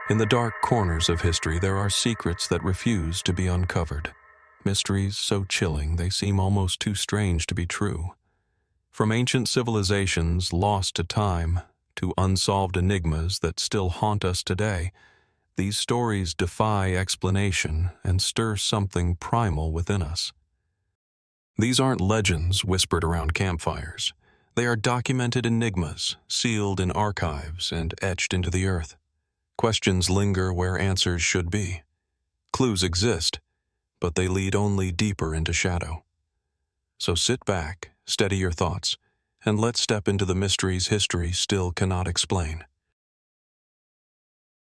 In the dark corners of history, there are secrets that refuse to be uncovered. Mysteries so chilling they seem almost too strange to be true. From ancient civilizations lost to time to unsolved enigmas that still haunt us today, these stories defy explanation and stir something primal within us. These aren't legends whispered around campfires. They are documented enigmas, sealed in archives and etched into the earth. Questions linger where answers should be. Clues exist, but they lead only deeper into shadow. So sit back, steady your thoughts, and let's step into the mysteries history still cannot explain.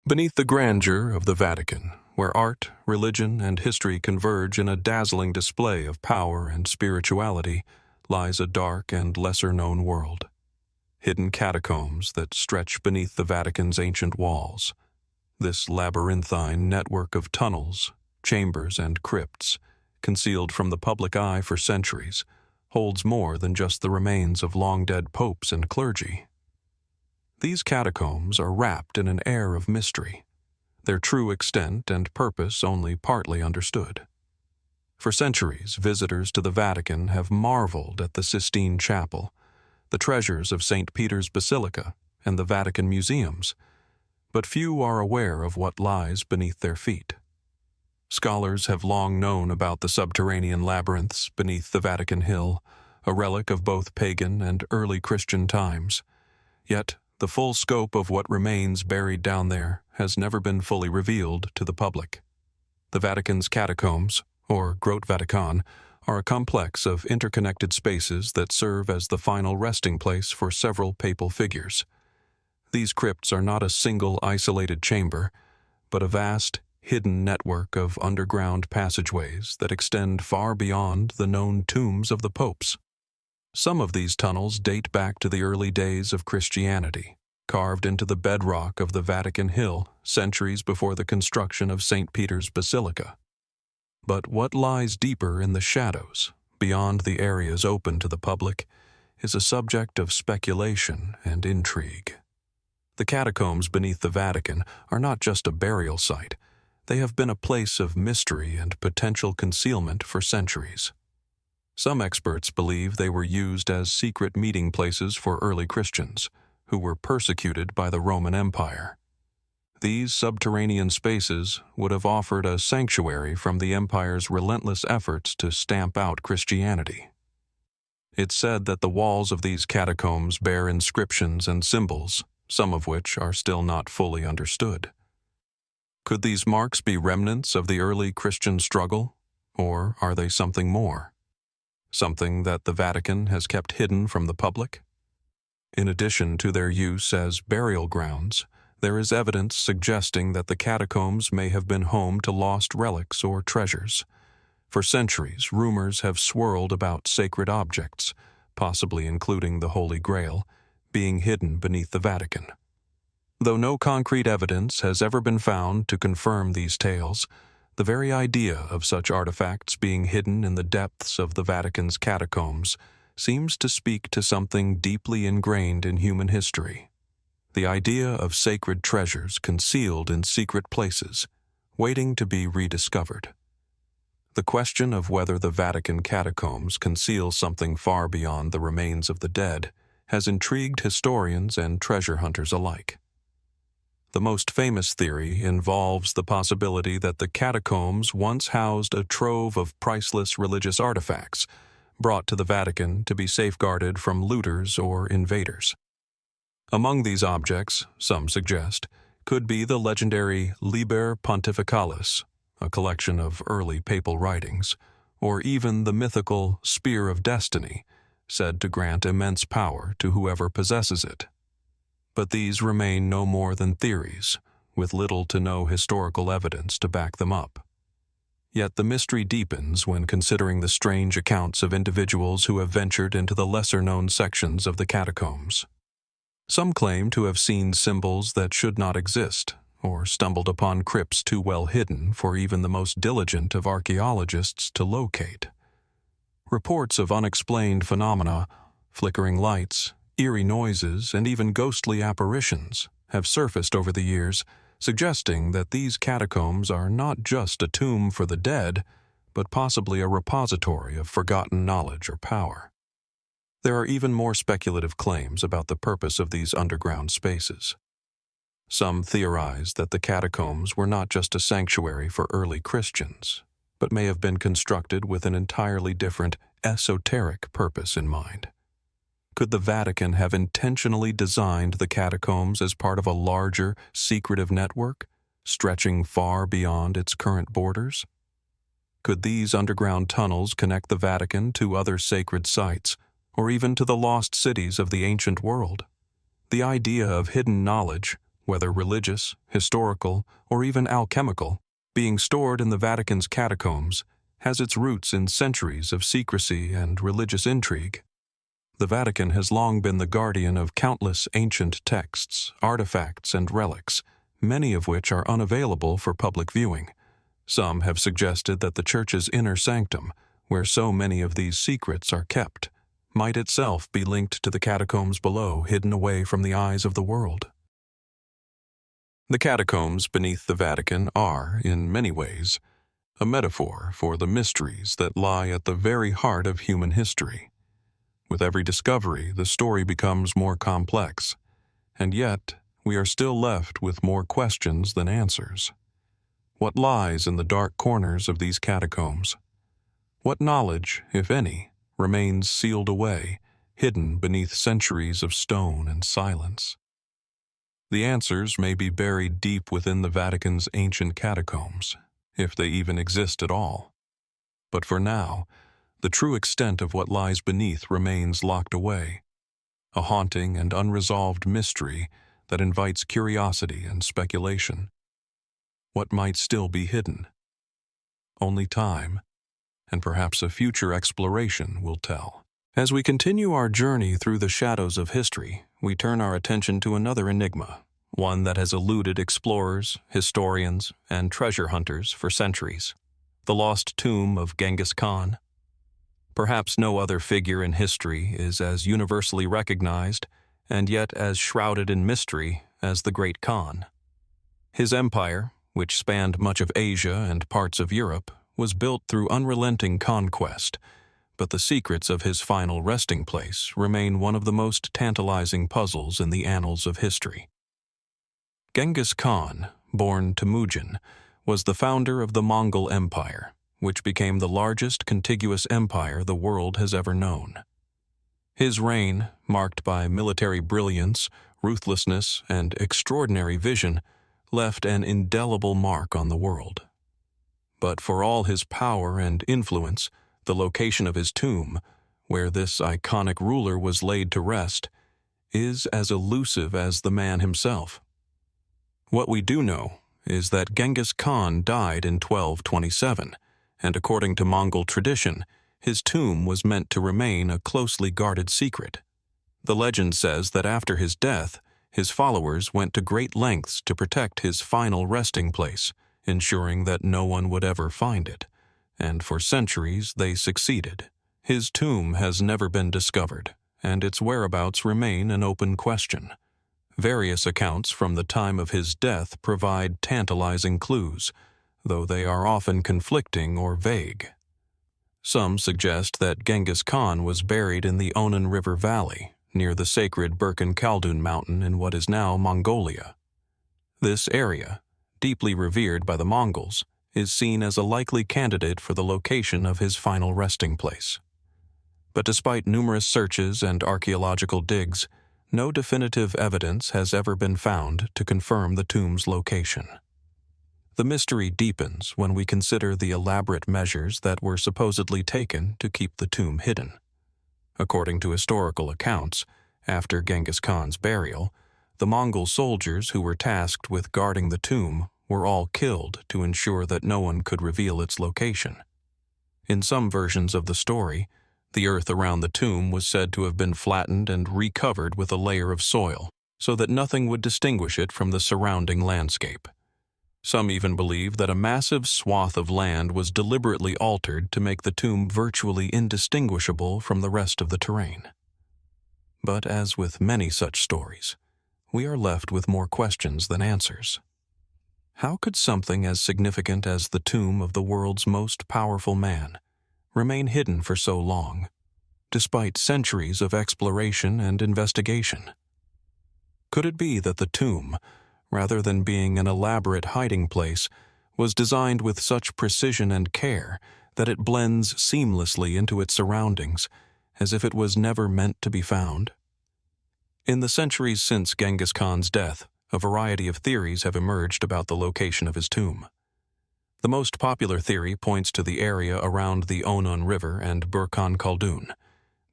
Beneath the grandeur of the Vatican, where art, religion, and history converge in a dazzling display of power and spirituality, lies a dark and lesser-known world. Hidden catacombs that stretch beneath the Vatican's ancient walls. This labyrinthine network of tunnels, chambers, and crypts, concealed from the public eye for centuries, holds more than just the remains of long-dead popes and clergy. These catacombs are wrapped in an air of mystery, their true extent and purpose only partly understood. For centuries, visitors to the Vatican have marveled at the Sistine Chapel, the treasures of St. Peter's Basilica, and the Vatican museums, but few are aware of what lies beneath their feet. Scholars have long known about the subterranean labyrinths beneath the Vatican Hill, a relic of both pagan and early Christian times. Yet, the full scope of what remains buried down there has never been fully revealed to the public. The Vatican's catacombs, or Grotte Vatican, are a complex of interconnected spaces that serve as the final resting place for several papal figures. These crypts are not a single isolated chamber, but a vast, hidden network of underground passageways that extend far beyond the known tombs of the popes. Some of these tunnels date back to the early days of Christianity, carved into the bedrock of the Vatican Hill centuries before the construction of St. Peter's Basilica. But what lies deeper in the shadows, beyond the areas open to the public, is a subject of speculation and intrigue. The catacombs beneath the Vatican are not just a burial site. They have been a place of mystery and potential concealment for centuries. Some experts believe they were used as secret meeting places for early Christians, who were persecuted by the Roman Empire. These subterranean spaces would have offered a sanctuary from the empire's relentless efforts to stamp out Christianity. It's said that the walls of these catacombs bear inscriptions and symbols, some of which are still not fully understood. Could these marks be remnants of the early Christian struggle, or are they something more? Something that the Vatican has kept hidden from the public? In addition to their use as burial grounds, there is evidence suggesting that the catacombs may have been home to lost relics or treasures. For centuries, rumors have swirled about sacred objects, possibly including the Holy Grail, being hidden beneath the Vatican. Though no concrete evidence has ever been found to confirm these tales, the very idea of such artifacts being hidden in the depths of the Vatican's catacombs seems to speak to something deeply ingrained in human history. The idea of sacred treasures concealed in secret places, waiting to be rediscovered. The question of whether the Vatican catacombs conceal something far beyond the remains of the dead has intrigued historians and treasure hunters alike. The most famous theory involves the possibility that the catacombs once housed a trove of priceless religious artifacts, brought to the Vatican to be safeguarded from looters or invaders. Among these objects, some suggest, could be the legendary Liber Pontificalis, a collection of early papal writings, or even the mythical Spear of Destiny, said to grant immense power to whoever possesses it. But these remain no more than theories, with little to no historical evidence to back them up. Yet the mystery deepens when considering the strange accounts of individuals who have ventured into the lesser-known sections of the catacombs. Some claim to have seen symbols that should not exist, or stumbled upon crypts too well hidden for even the most diligent of archaeologists to locate. Reports of unexplained phenomena, flickering lights, eerie noises, and even ghostly apparitions have surfaced over the years, suggesting that these catacombs are not just a tomb for the dead, but possibly a repository of forgotten knowledge or power. There are even more speculative claims about the purpose of these underground spaces. Some theorize that the catacombs were not just a sanctuary for early Christians, but may have been constructed with an entirely different, esoteric purpose in mind. Could the Vatican have intentionally designed the catacombs as part of a larger, secretive network, stretching far beyond its current borders? Could these underground tunnels connect the Vatican to other sacred sites, or even to the lost cities of the ancient world? The idea of hidden knowledge, whether religious, historical, or even alchemical, being stored in the Vatican's catacombs, has its roots in centuries of secrecy and religious intrigue. The Vatican has long been the guardian of countless ancient texts, artifacts, and relics, many of which are unavailable for public viewing. Some have suggested that the Church's inner sanctum, where so many of these secrets are kept, might itself be linked to the catacombs below, hidden away from the eyes of the world. The catacombs beneath the Vatican are, in many ways, a metaphor for the mysteries that lie at the very heart of human history. With every discovery, the story becomes more complex, and yet we are still left with more questions than answers. What lies in the dark corners of these catacombs? What knowledge, if any, remains sealed away, hidden beneath centuries of stone and silence? The answers may be buried deep within the Vatican's ancient catacombs, if they even exist at all. But for now, the true extent of what lies beneath remains locked away, a haunting and unresolved mystery that invites curiosity and speculation. What might still be hidden? Only time, and perhaps a future exploration, will tell. As we continue our journey through the shadows of history, we turn our attention to another enigma, one that has eluded explorers, historians, and treasure hunters for centuries: the lost tomb of Genghis Khan. Perhaps no other figure in history is as universally recognized and yet as shrouded in mystery as the Great Khan. His empire, which spanned much of Asia and parts of Europe, was built through unrelenting conquest, but the secrets of his final resting place remain one of the most tantalizing puzzles in the annals of history. Genghis Khan, born Temujin, was the founder of the Mongol Empire, which became the largest contiguous empire the world has ever known. His reign, marked by military brilliance, ruthlessness, and extraordinary vision, left an indelible mark on the world. But for all his power and influence, the location of his tomb, where this iconic ruler was laid to rest, is as elusive as the man himself. What we do know is that Genghis Khan died in 1227, and according to Mongol tradition, his tomb was meant to remain a closely guarded secret. The legend says that after his death, his followers went to great lengths to protect his final resting place, ensuring that no one would ever find it, and for centuries they succeeded. His tomb has never been discovered, and its whereabouts remain an open question. Various accounts from the time of his death provide tantalizing clues, though they are often conflicting or vague. Some suggest that Genghis Khan was buried in the Onan River Valley, near the sacred Burkhan Khaldun mountain in what is now Mongolia. This area, deeply revered by the Mongols, is seen as a likely candidate for the location of his final resting place. But despite numerous searches and archaeological digs, no definitive evidence has ever been found to confirm the tomb's location. The mystery deepens when we consider the elaborate measures that were supposedly taken to keep the tomb hidden. According to historical accounts, after Genghis Khan's burial, the Mongol soldiers who were tasked with guarding the tomb were all killed to ensure that no one could reveal its location. In some versions of the story, the earth around the tomb was said to have been flattened and recovered with a layer of soil, so that nothing would distinguish it from the surrounding landscape. Some even believe that a massive swath of land was deliberately altered to make the tomb virtually indistinguishable from the rest of the terrain. But as with many such stories, we are left with more questions than answers. How could something as significant as the tomb of the world's most powerful man remain hidden for so long, despite centuries of exploration and investigation? Could it be that the tomb, rather than being an elaborate hiding place, was designed with such precision and care that it blends seamlessly into its surroundings, as if it was never meant to be found? In the centuries since Genghis Khan's death, a variety of theories have emerged about the location of his tomb. The most popular theory points to the area around the Onon River and Burkhan Khaldun,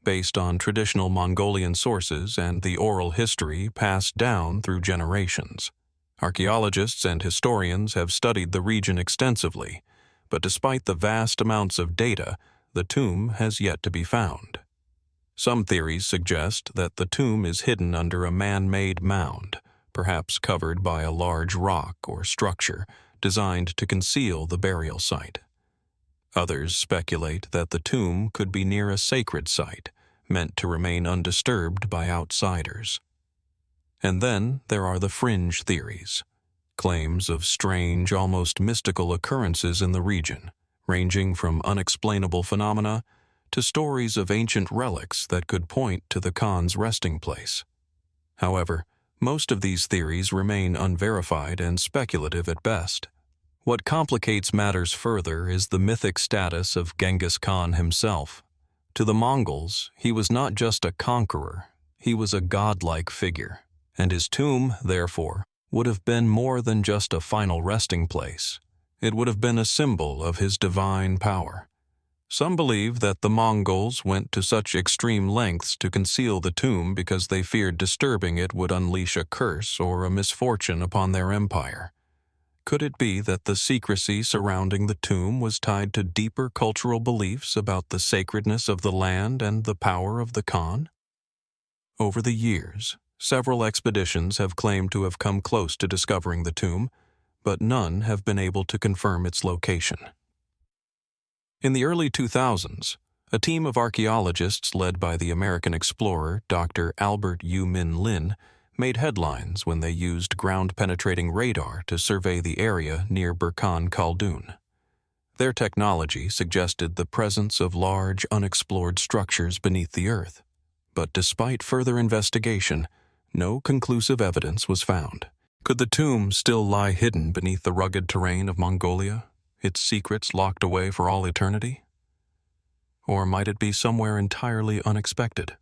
based on traditional Mongolian sources and the oral history passed down through generations. Archaeologists and historians have studied the region extensively, but despite the vast amounts of data, the tomb has yet to be found. Some theories suggest that the tomb is hidden under a man-made mound, perhaps covered by a large rock or structure designed to conceal the burial site. Others speculate that the tomb could be near a sacred site, meant to remain undisturbed by outsiders. And then there are the fringe theories, claims of strange, almost mystical occurrences in the region, ranging from unexplainable phenomena to stories of ancient relics that could point to the Khan's resting place. However, most of these theories remain unverified and speculative at best. What complicates matters further is the mythic status of Genghis Khan himself. To the Mongols, he was not just a conqueror, he was a godlike figure, and his tomb, therefore, would have been more than just a final resting place. It would have been a symbol of his divine power. Some believe that the Mongols went to such extreme lengths to conceal the tomb because they feared disturbing it would unleash a curse or a misfortune upon their empire. Could it be that the secrecy surrounding the tomb was tied to deeper cultural beliefs about the sacredness of the land and the power of the Khan? Over the years, several expeditions have claimed to have come close to discovering the tomb, but none have been able to confirm its location. In the early 2000s, a team of archaeologists led by the American explorer Dr. Albert U. Min Lin made headlines when they used ground-penetrating radar to survey the area near Burkhan Khaldun. Their technology suggested the presence of large, unexplored structures beneath the earth, but despite further investigation, no conclusive evidence was found. Could the tomb still lie hidden beneath the rugged terrain of Mongolia, its secrets locked away for all eternity? Or might it be somewhere entirely unexpected,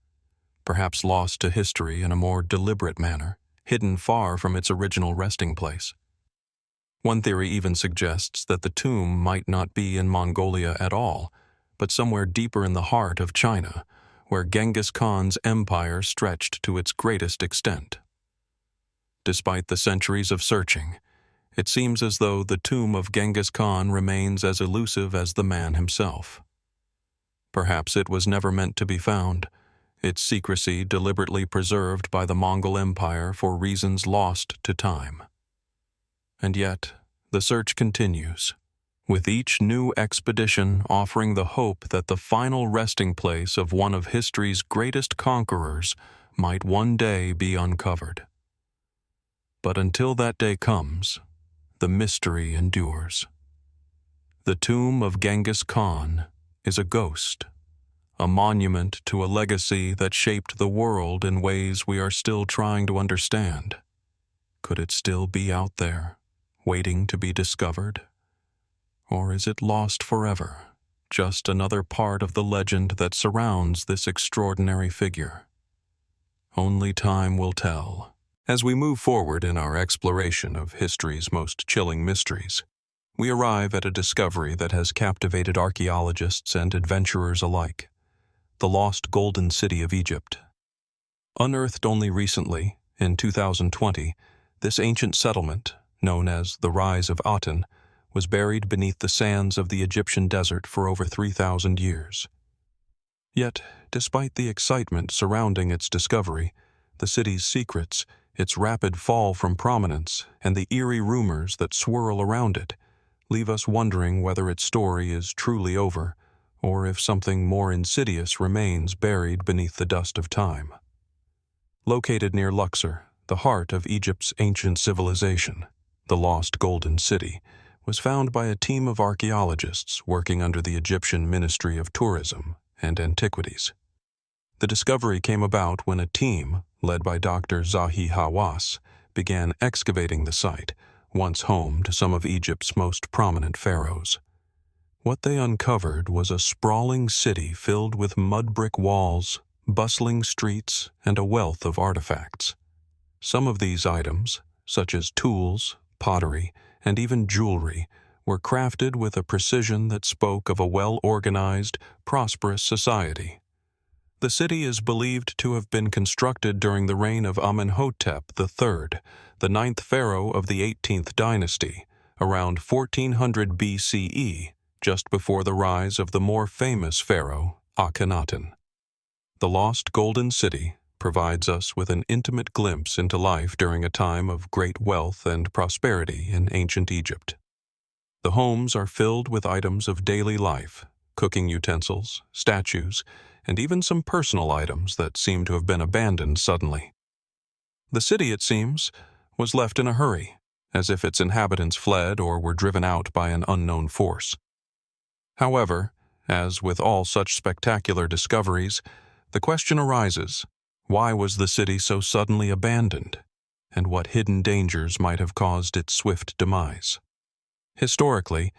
perhaps lost to history in a more deliberate manner, hidden far from its original resting place? One theory even suggests that the tomb might not be in Mongolia at all, but somewhere deeper in the heart of China, where Genghis Khan's empire stretched to its greatest extent. Despite the centuries of searching, it seems as though the tomb of Genghis Khan remains as elusive as the man himself. Perhaps it was never meant to be found, its secrecy deliberately preserved by the Mongol Empire for reasons lost to time. And yet, the search continues, with each new expedition offering the hope that the final resting place of one of history's greatest conquerors might one day be uncovered. But until that day comes, the mystery endures. The tomb of Genghis Khan is a ghost, a monument to a legacy that shaped the world in ways we are still trying to understand. Could it still be out there, waiting to be discovered? Or is it lost forever, just another part of the legend that surrounds this extraordinary figure? Only time will tell. As we move forward in our exploration of history's most chilling mysteries, we arrive at a discovery that has captivated archaeologists and adventurers alike: the lost Golden City of Egypt. Unearthed only recently, in 2020, this ancient settlement, known as the Rise of Aten, was buried beneath the sands of the Egyptian desert for over 3,000 years. Yet, despite the excitement surrounding its discovery, the city's secrets, its rapid fall from prominence, and the eerie rumors that swirl around it, leave us wondering whether its story is truly over, or if something more insidious remains buried beneath the dust of time. Located near Luxor, the heart of Egypt's ancient civilization, the lost Golden City, was found by a team of archaeologists working under the Egyptian Ministry of Tourism and Antiquities. The discovery came about when a team, led by Dr. Zahi Hawass, began excavating the site, once home to some of Egypt's most prominent pharaohs. What they uncovered was a sprawling city filled with mud brick walls, bustling streets, and a wealth of artifacts. Some of these items, such as tools, pottery, and even jewelry, were crafted with a precision that spoke of a well-organized, prosperous society. The city is believed to have been constructed during the reign of Amenhotep III, the ninth pharaoh of the 18th dynasty, around 1400 BCE, just before the rise of the more famous pharaoh, Akhenaten. The lost Golden City provides us with an intimate glimpse into life during a time of great wealth and prosperity in ancient Egypt. The homes are filled with items of daily life, cooking utensils, statues, and even some personal items that seem to have been abandoned suddenly. The city, it seems, was left in a hurry, as if its inhabitants fled or were driven out by an unknown force. However, as with all such spectacular discoveries, the question arises, why was the city so suddenly abandoned, and what hidden dangers might have caused its swift demise? Historically,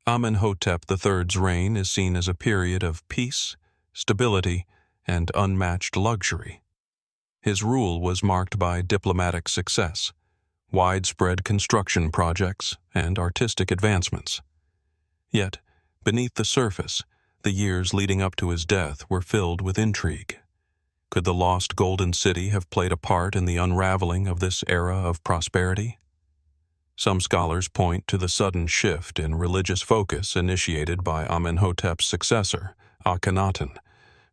Amenhotep III's reign is seen as a period of peace, stability, and unmatched luxury. His rule was marked by diplomatic success, widespread construction projects, and artistic advancements. Yet, beneath the surface, the years leading up to his death were filled with intrigue. Could the lost Golden City have played a part in the unraveling of this era of prosperity? Some scholars point to the sudden shift in religious focus initiated by Amenhotep's successor, Akhenaten,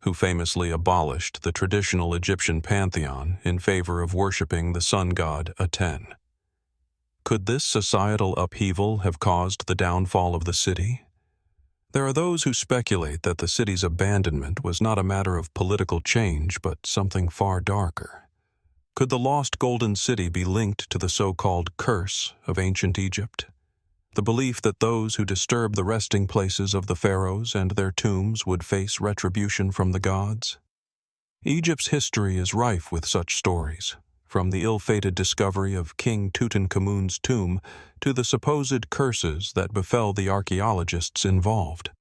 who famously abolished the traditional Egyptian pantheon in favor of worshipping the sun god Aten. Could this societal upheaval have caused the downfall of the city? There are those who speculate that the city's abandonment was not a matter of political change, but something far darker. Could the lost Golden City be linked to the so-called curse of ancient Egypt? The belief that those who disturb the resting places of the pharaohs and their tombs would face retribution from the gods? Egypt's history is rife with such stories, from the ill-fated discovery of King Tutankhamun's tomb to the supposed curses that befell the archaeologists involved.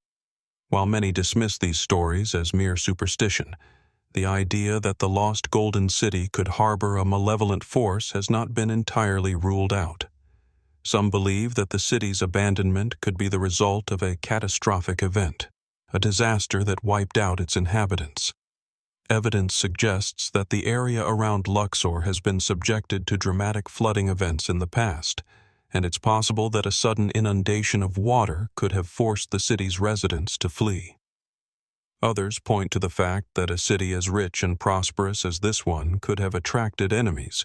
While many dismiss these stories as mere superstition, the idea that the lost Golden City could harbor a malevolent force has not been entirely ruled out. Some believe that the city's abandonment could be the result of a catastrophic event, a disaster that wiped out its inhabitants. Evidence suggests that the area around Luxor has been subjected to dramatic flooding events in the past, and it's possible that a sudden inundation of water could have forced the city's residents to flee. Others point to the fact that a city as rich and prosperous as this one could have attracted enemies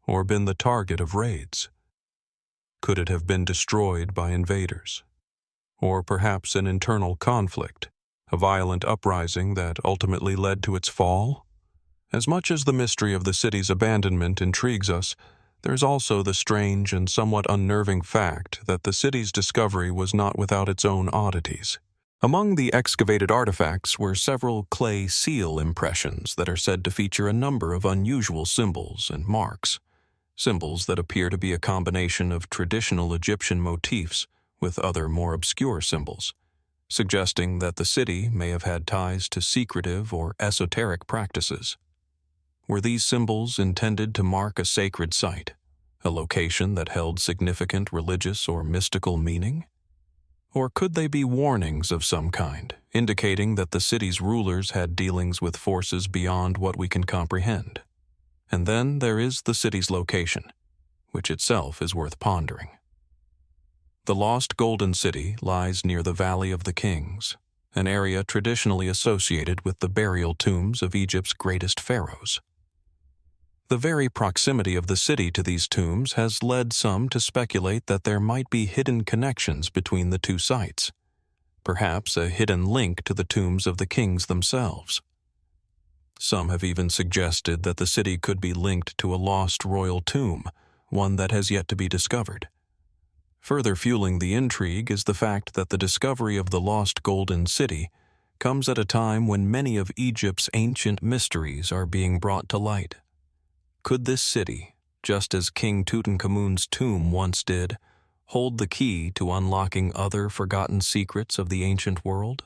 or been the target of raids. Could it have been destroyed by invaders? Or perhaps an internal conflict, a violent uprising that ultimately led to its fall? As much as the mystery of the city's abandonment intrigues us, there is also the strange and somewhat unnerving fact that the city's discovery was not without its own oddities. Among the excavated artifacts were several clay seal impressions that are said to feature a number of unusual symbols and marks, symbols that appear to be a combination of traditional Egyptian motifs with other more obscure symbols, suggesting that the city may have had ties to secretive or esoteric practices. Were these symbols intended to mark a sacred site, a location that held significant religious or mystical meaning? Or could they be warnings of some kind, indicating that the city's rulers had dealings with forces beyond what we can comprehend? And then there is the city's location, which itself is worth pondering. The lost Golden City lies near the Valley of the Kings, an area traditionally associated with the burial tombs of Egypt's greatest pharaohs. The very proximity of the city to these tombs has led some to speculate that there might be hidden connections between the two sites, perhaps a hidden link to the tombs of the kings themselves. Some have even suggested that the city could be linked to a lost royal tomb, one that has yet to be discovered, Further fueling the intrigue is the fact that the discovery of the lost Golden City comes at a time when many of Egypt's ancient mysteries are being brought to light. Could this city, just as King Tutankhamun's tomb once did, hold the key to unlocking other forgotten secrets of the ancient world?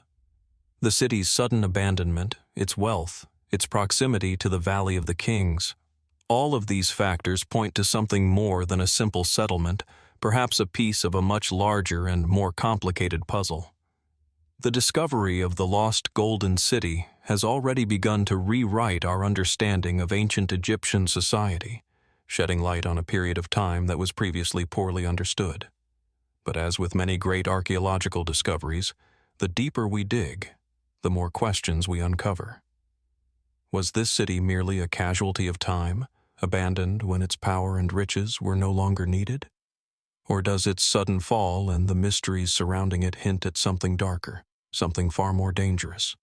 The city's sudden abandonment, its wealth, its proximity to the Valley of the Kings, all of these factors point to something more than a simple settlement, perhaps a piece of a much larger and more complicated puzzle. The discovery of the lost Golden City has already begun to rewrite our understanding of ancient Egyptian society, shedding light on a period of time that was previously poorly understood. But as with many great archaeological discoveries, the deeper we dig, the more questions we uncover. Was this city merely a casualty of time, abandoned when its power and riches were no longer needed? Or does its sudden fall and the mysteries surrounding it hint at something darker, something far more dangerous?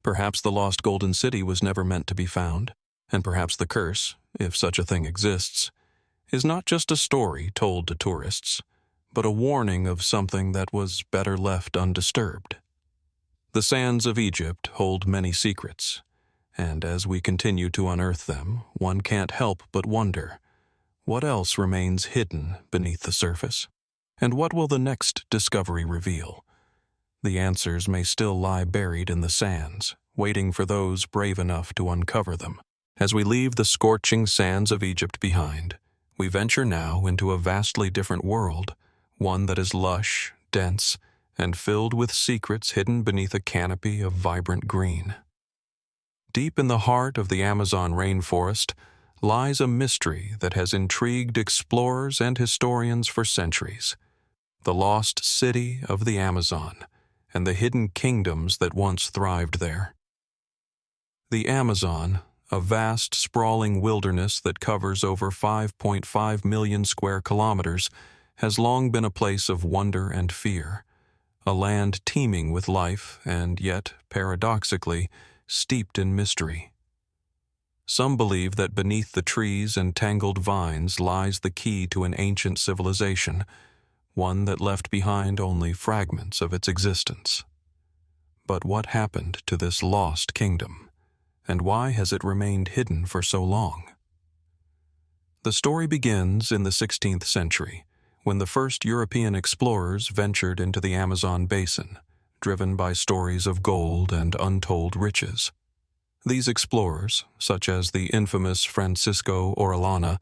Perhaps the lost Golden City was never meant to be found, and perhaps the curse, if such a thing exists, is not just a story told to tourists, but a warning of something that was better left undisturbed. The sands of Egypt hold many secrets, and as we continue to unearth them, one can't help but wonder, what else remains hidden beneath the surface? And what will the next discovery reveal? The answers may still lie buried in the sands, waiting for those brave enough to uncover them. As we leave the scorching sands of Egypt behind, we venture now into a vastly different world, one that is lush, dense, and filled with secrets hidden beneath a canopy of vibrant green. Deep in the heart of the Amazon rainforest lies a mystery that has intrigued explorers and historians for centuries: the lost city of the Amazon and the hidden kingdoms that once thrived there. The Amazon, a vast, sprawling wilderness that covers over 5.5 million square kilometers, has long been a place of wonder and fear, a land teeming with life and yet, paradoxically, steeped in mystery. Some believe that beneath the trees and tangled vines lies the key to an ancient civilization, one that left behind only fragments of its existence. But what happened to this lost kingdom, and why has it remained hidden for so long? The story begins in the 16th century, when the first European explorers ventured into the Amazon basin, driven by stories of gold and untold riches. These explorers, such as the infamous Francisco Orellana,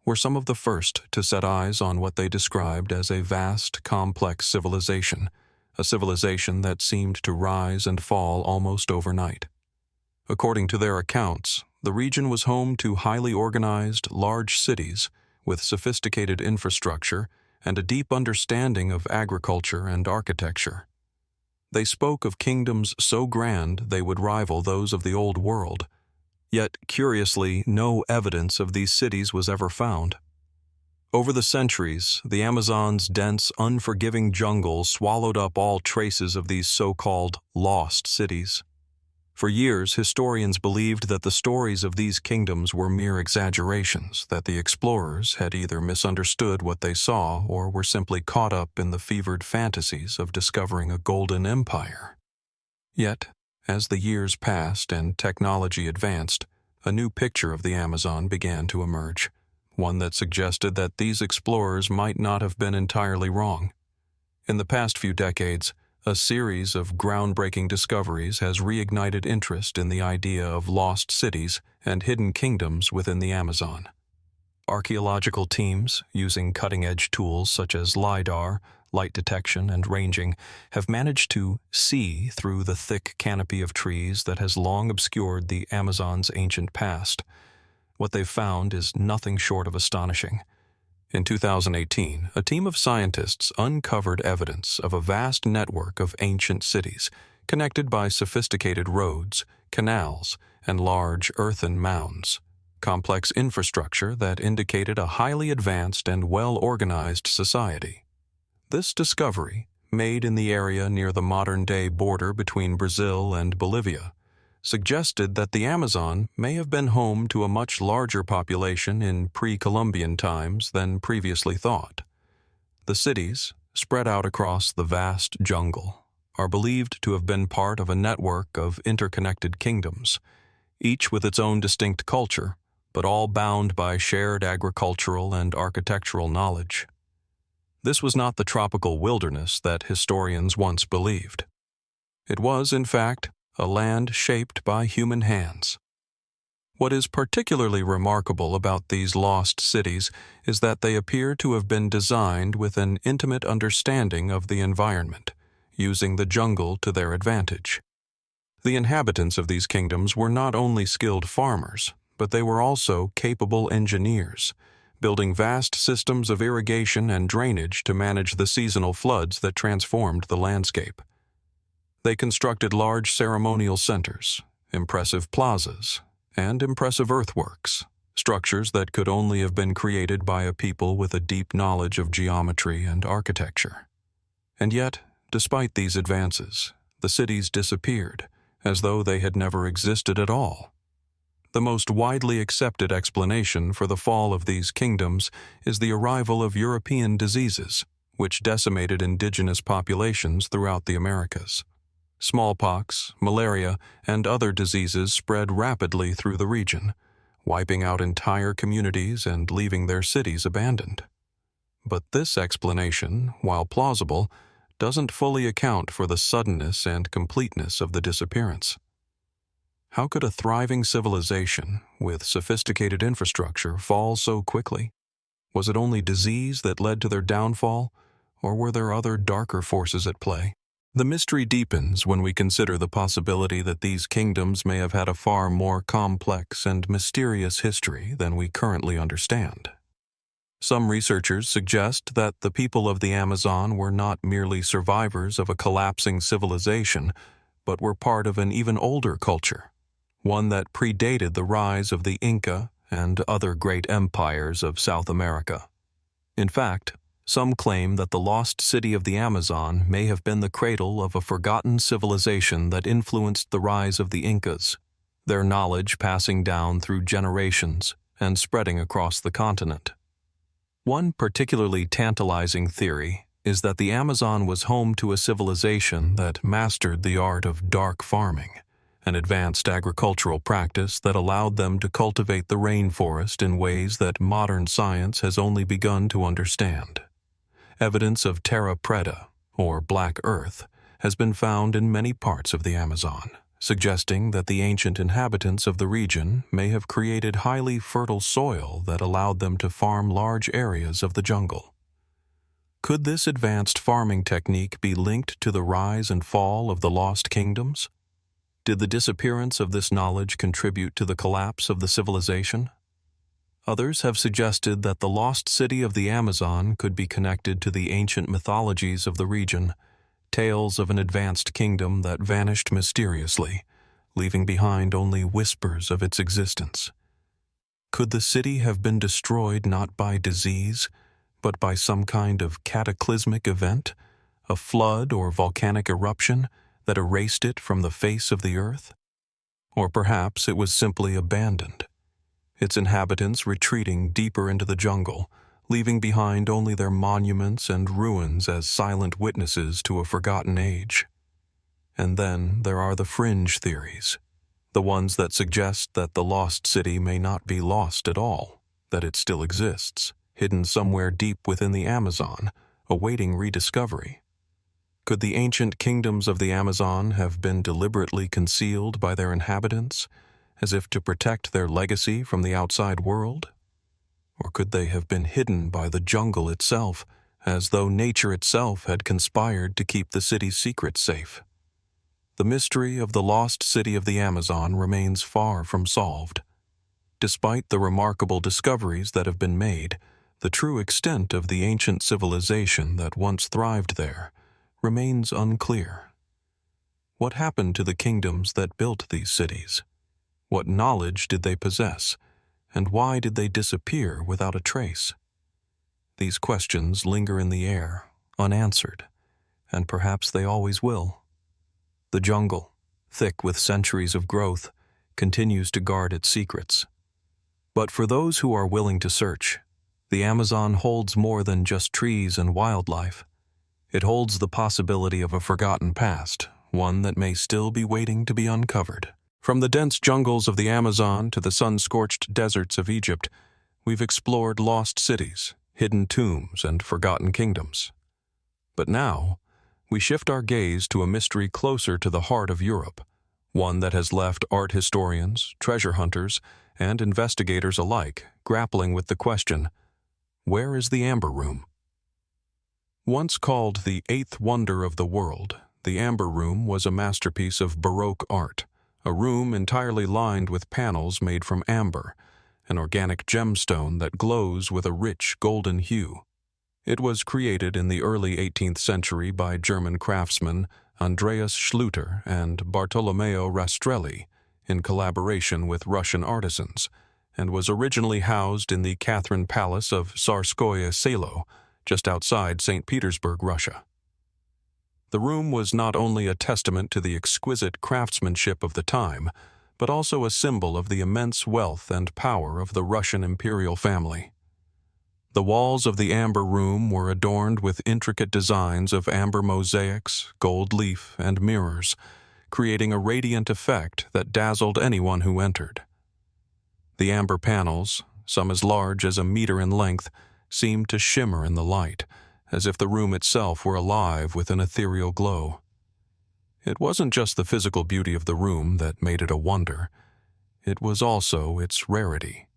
were some of the first to set eyes on what they described as a vast, complex civilization, a civilization that seemed to rise and fall almost overnight. According to their accounts, the region was home to highly organized, large cities with sophisticated infrastructure and a deep understanding of agriculture and architecture. They spoke of kingdoms so grand they would rival those of the Old World. Yet, curiously, no evidence of these cities was ever found. Over the centuries, the Amazon's dense, unforgiving jungle swallowed up all traces of these so-called lost cities. For years, historians believed that the stories of these kingdoms were mere exaggerations, that the explorers had either misunderstood what they saw or were simply caught up in the fevered fantasies of discovering a golden empire. Yet, as the years passed and technology advanced, a new picture of the Amazon began to emerge, one that suggested that these explorers might not have been entirely wrong. In the past few decades, a series of groundbreaking discoveries has reignited interest in the idea of lost cities and hidden kingdoms within the Amazon. Archaeological teams, using cutting-edge tools such as LiDAR, light detection, and ranging, have managed to see through the thick canopy of trees that has long obscured the Amazon's ancient past. What they've found is nothing short of astonishing. In 2018, a team of scientists uncovered evidence of a vast network of ancient cities, connected by sophisticated roads, canals, and large earthen mounds, complex infrastructure that indicated a highly advanced and well-organized society. This discovery, made in the area near the modern-day border between Brazil and Bolivia, suggested that the Amazon may have been home to a much larger population in pre-Columbian times than previously thought. The The cities, spread out across the vast jungle, are believed to have been part of a network of interconnected kingdoms, each with its own distinct culture, but all bound by shared agricultural and architectural knowledge. This was not the tropical wilderness that historians once believed. It was, in fact, a land shaped by human hands. What is particularly remarkable about these lost cities is that they appear to have been designed with an intimate understanding of the environment, using the jungle to their advantage. The inhabitants of these kingdoms were not only skilled farmers, but they were also capable engineers, building vast systems of irrigation and drainage to manage the seasonal floods that transformed the landscape. They constructed large ceremonial centers, impressive plazas, and impressive earthworks, structures that could only have been created by a people with a deep knowledge of geometry and architecture. And yet, despite these advances, the cities disappeared, as though they had never existed at all. The most widely accepted explanation for the fall of these kingdoms is the arrival of European diseases, which decimated indigenous populations throughout the Americas. Smallpox, malaria, and other diseases spread rapidly through the region, wiping out entire communities and leaving their cities abandoned. But this explanation, while plausible, doesn't fully account for the suddenness and completeness of the disappearance. How could a thriving civilization with sophisticated infrastructure fall so quickly? Was it only disease that led to their downfall, or were there other darker forces at play? The mystery deepens when we consider the possibility that these kingdoms may have had a far more complex and mysterious history than we currently understand. Some researchers suggest that the people of the Amazon were not merely survivors of a collapsing civilization, but were part of an even older culture, one that predated the rise of the Inca and other great empires of South America. In fact, some claim that the lost city of the Amazon may have been the cradle of a forgotten civilization that influenced the rise of the Incas, their knowledge passing down through generations and spreading across the continent. One particularly tantalizing theory is that the Amazon was home to a civilization that mastered the art of dark farming, an advanced agricultural practice that allowed them to cultivate the rainforest in ways that modern science has only begun to understand. Evidence of terra preta, or black earth, has been found in many parts of the Amazon, suggesting that the ancient inhabitants of the region may have created highly fertile soil that allowed them to farm large areas of the jungle. Could this advanced farming technique be linked to the rise and fall of the lost kingdoms? Did the disappearance of this knowledge contribute to the collapse of the civilization? Others have suggested that the lost city of the Amazon could be connected to the ancient mythologies of the region, tales of an advanced kingdom that vanished mysteriously, leaving behind only whispers of its existence. Could the city have been destroyed not by disease, but by some kind of cataclysmic event, a flood or volcanic eruption that erased it from the face of the earth? Or perhaps it was simply abandoned, its inhabitants retreating deeper into the jungle, leaving behind only their monuments and ruins as silent witnesses to a forgotten age. And then there are the fringe theories, the ones that suggest that the lost city may not be lost at all, that it still exists, hidden somewhere deep within the Amazon, awaiting rediscovery. Could the ancient kingdoms of the Amazon have been deliberately concealed by their inhabitants, as if to protect their legacy from the outside world? Or could they have been hidden by the jungle itself, as though nature itself had conspired to keep the city's secrets safe? The mystery of the lost city of the Amazon remains far from solved. Despite the remarkable discoveries that have been made, the true extent of the ancient civilization that once thrived there remains unclear. What happened to the kingdoms that built these cities? What knowledge did they possess, and why did they disappear without a trace? These questions linger in the air, unanswered, and perhaps they always will. The jungle, thick with centuries of growth, continues to guard its secrets. But for those who are willing to search, The Amazon holds more than just trees and wildlife. It holds the possibility of a forgotten past, one that may still be waiting to be uncovered. From the dense jungles of the Amazon to the sun-scorched deserts of Egypt, we've explored lost cities, hidden tombs, and forgotten kingdoms. But now, we shift our gaze to a mystery closer to the heart of Europe, one that has left art historians, treasure hunters, and investigators alike grappling with the question, where is the Amber Room? Once called the eighth wonder of the world, the Amber Room was a masterpiece of Baroque art, a room entirely lined with panels made from amber, an organic gemstone that glows with a rich golden hue. It was created in the early 18th century by German craftsmen Andreas Schluter and Bartolomeo Rastrelli in collaboration with Russian artisans, and was originally housed in the Catherine Palace of Tsarskoye Selo, just outside St. Petersburg, Russia. The room was not only a testament to the exquisite craftsmanship of the time, but also a symbol of the immense wealth and power of the Russian imperial family. The walls of the Amber Room were adorned with intricate designs of amber mosaics, gold leaf, and mirrors, creating a radiant effect that dazzled anyone who entered. The amber panels, some as large as a meter in length, seemed to shimmer in the light, as if the room itself were alive with an ethereal glow. It wasn't just the physical beauty of the room that made it a wonder. It was also its rarity.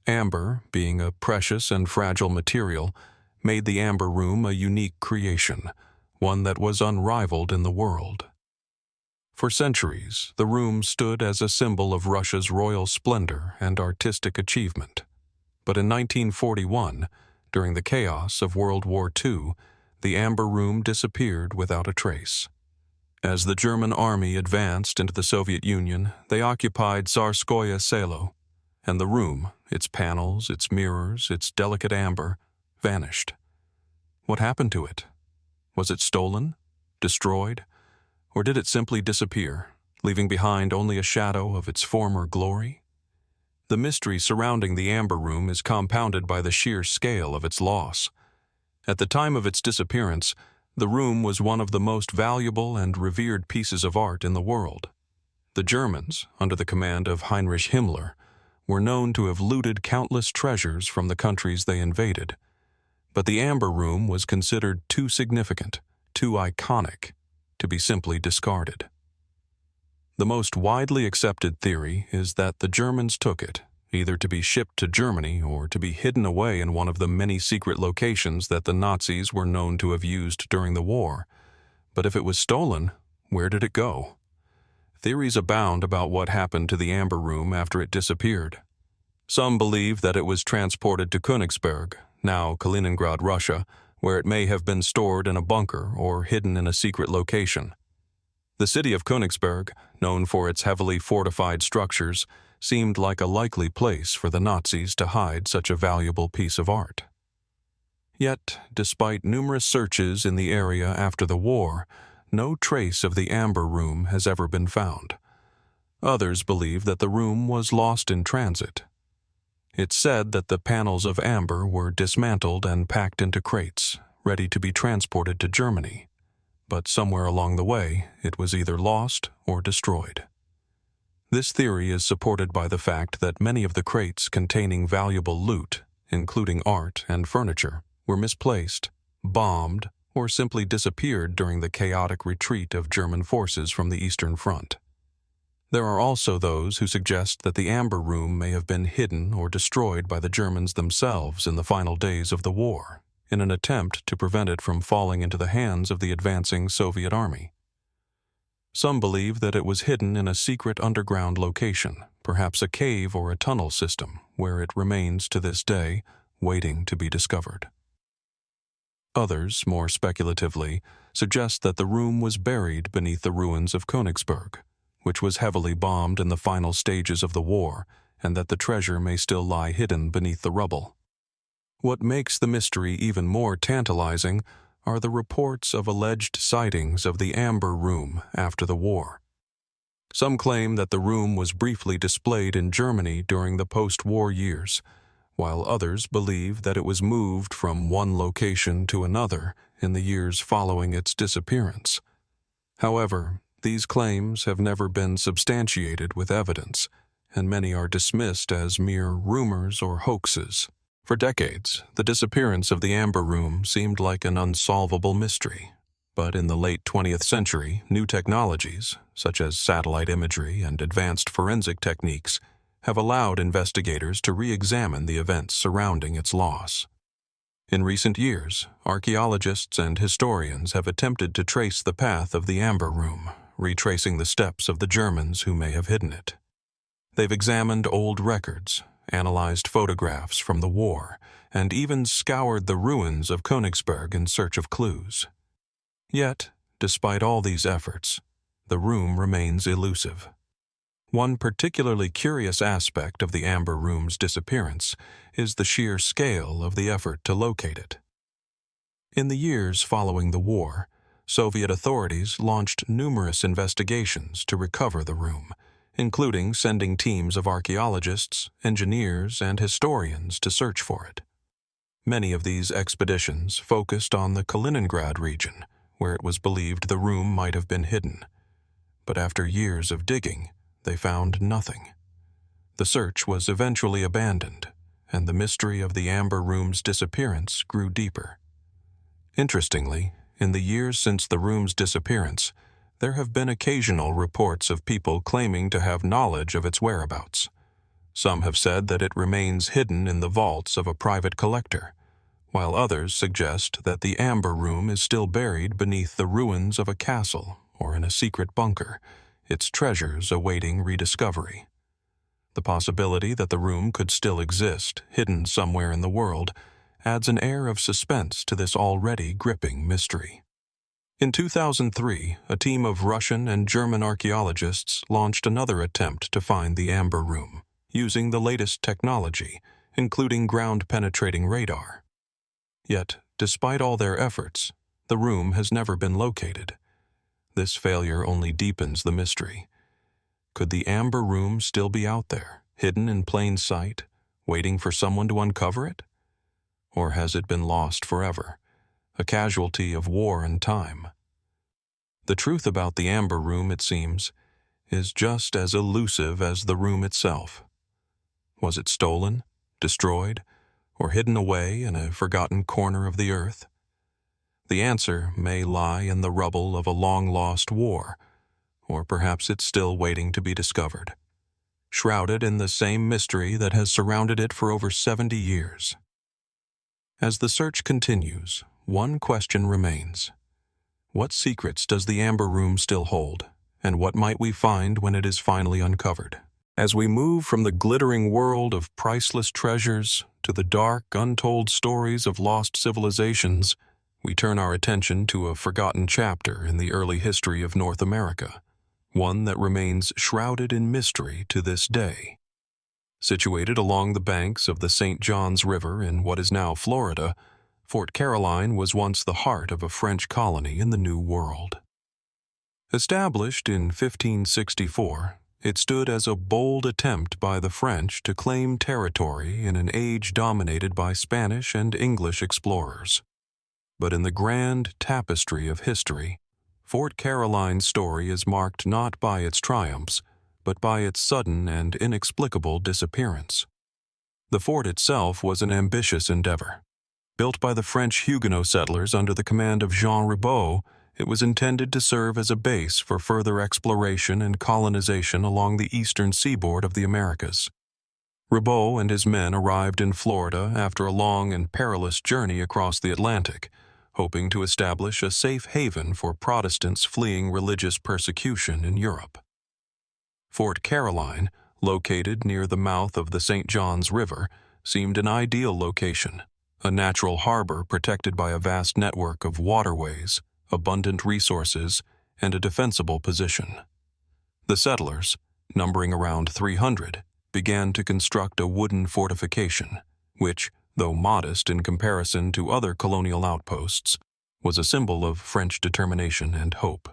Amber, being a precious and fragile material, made the Amber Room a unique creation, one that was unrivaled in the world. For centuries, the room stood as a symbol of Russia's royal splendor and artistic achievement. But in 1941, during the chaos of World War II, the Amber Room disappeared without a trace. As the German army advanced into the Soviet Union, they occupied Tsarskoye Selo, and the room, its panels, its mirrors, its delicate amber, vanished. What happened to it? Was it stolen? Destroyed? Or did it simply disappear, leaving behind only a shadow of its former glory? The mystery surrounding the Amber Room is compounded by the sheer scale of its loss. At the time of its disappearance, the room was one of the most valuable and revered pieces of art in the world. The Germans, under the command of Heinrich Himmler, were known to have looted countless treasures from the countries they invaded. But the Amber Room was considered too significant, too iconic, to be simply discarded. The most widely accepted theory is that the Germans took it, either to be shipped to Germany or to be hidden away in one of the many secret locations that the Nazis were known to have used during the war. But if it was stolen, where did it go? Theories abound about what happened to the Amber Room after it disappeared. Some believe that it was transported to Königsberg, now Kaliningrad, Russia, where it may have been stored in a bunker or hidden in a secret location. The city of Königsberg, known for its heavily fortified structures, seemed like a likely place for the Nazis to hide such a valuable piece of art. Yet, despite numerous searches in the area after the war, no trace of the Amber Room has ever been found. Others believe that the room was lost in transit. It's said that the panels of amber were dismantled and packed into crates, ready to be transported to Germany. But somewhere along the way, it was either lost or destroyed. This theory is supported by the fact that many of the crates containing valuable loot, including art and furniture, were misplaced, bombed, or simply disappeared during the chaotic retreat of German forces from the Eastern Front. There are also those who suggest that the Amber Room may have been hidden or destroyed by the Germans themselves in the final days of the war, in an attempt to prevent it from falling into the hands of the advancing Soviet army. Some believe that it was hidden in a secret underground location, perhaps a cave or a tunnel system, where it remains to this day, waiting to be discovered. Others, more speculatively, suggest that the room was buried beneath the ruins of Königsberg, which was heavily bombed in the final stages of the war, and that the treasure may still lie hidden beneath the rubble. What makes the mystery even more tantalizing are the reports of alleged sightings of the Amber Room after the war. Some claim that the room was briefly displayed in Germany during the post-war years, while others believe that it was moved from one location to another in the years following its disappearance. However, these claims have never been substantiated with evidence, and many are dismissed as mere rumors or hoaxes. For decades, the disappearance of the Amber Room seemed like an unsolvable mystery. But in the late 20th century, new technologies, such as satellite imagery and advanced forensic techniques, have allowed investigators to re-examine the events surrounding its loss. In recent years, archaeologists and historians have attempted to trace the path of the Amber Room, retracing the steps of the Germans who may have hidden it. They've examined old records, analyzed photographs from the war, and even scoured the ruins of Königsberg in search of clues. Yet, despite all these efforts, the room remains elusive. One particularly curious aspect of the Amber Room's disappearance is the sheer scale of the effort to locate it. In the years following the war, Soviet authorities launched numerous investigations to recover the room, including sending teams of archaeologists, engineers, and historians to search for it. Many of these expeditions focused on the Kaliningrad region, where it was believed the room might have been hidden. But after years of digging, they found nothing. The search was eventually abandoned, and the mystery of the Amber Room's disappearance grew deeper. Interestingly, in the years since the room's disappearance, there have been occasional reports of people claiming to have knowledge of its whereabouts. Some have said that it remains hidden in the vaults of a private collector, while others suggest that the Amber Room is still buried beneath the ruins of a castle or in a secret bunker, its treasures awaiting rediscovery. The possibility that the room could still exist, hidden somewhere in the world, adds an air of suspense to this already gripping mystery. In 2003, a team of Russian and German archaeologists launched another attempt to find the Amber Room, using the latest technology, including ground-penetrating radar. Yet, despite all their efforts, the room has never been located. This failure only deepens the mystery. Could the Amber Room still be out there, hidden in plain sight, waiting for someone to uncover it? Or has it been lost forever, a casualty of war and time? The truth about the Amber Room, it seems, is just as elusive as the room itself. Was it stolen, destroyed, or hidden away in a forgotten corner of the earth? The answer may lie in the rubble of a long-lost war, or perhaps it's still waiting to be discovered, shrouded in the same mystery that has surrounded it for over 70 years. As the search continues, one question remains. What secrets does the Amber Room still hold, and what might we find when it is finally uncovered? As we move from the glittering world of priceless treasures to the dark, untold stories of lost civilizations, we turn our attention to a forgotten chapter in the early history of North America, one that remains shrouded in mystery to this day. Situated along the banks of the St. Johns River in what is now Florida, Fort Caroline was once the heart of a French colony in the New World. Established in 1564, it stood as a bold attempt by the French to claim territory in an age dominated by Spanish and English explorers. But in the grand tapestry of history, Fort Caroline's story is marked not by its triumphs, but by its sudden and inexplicable disappearance. The fort itself was an ambitious endeavor. Built by the French Huguenot settlers under the command of Jean Ribault, it was intended to serve as a base for further exploration and colonization along the eastern seaboard of the Americas. Ribault and his men arrived in Florida after a long and perilous journey across the Atlantic, hoping to establish a safe haven for Protestants fleeing religious persecution in Europe. Fort Caroline, located near the mouth of the St. Johns River, seemed an ideal location, a natural harbor protected by a vast network of waterways, abundant resources, and a defensible position. The settlers, numbering around 300, began to construct a wooden fortification, which, though modest in comparison to other colonial outposts, was a symbol of French determination and hope.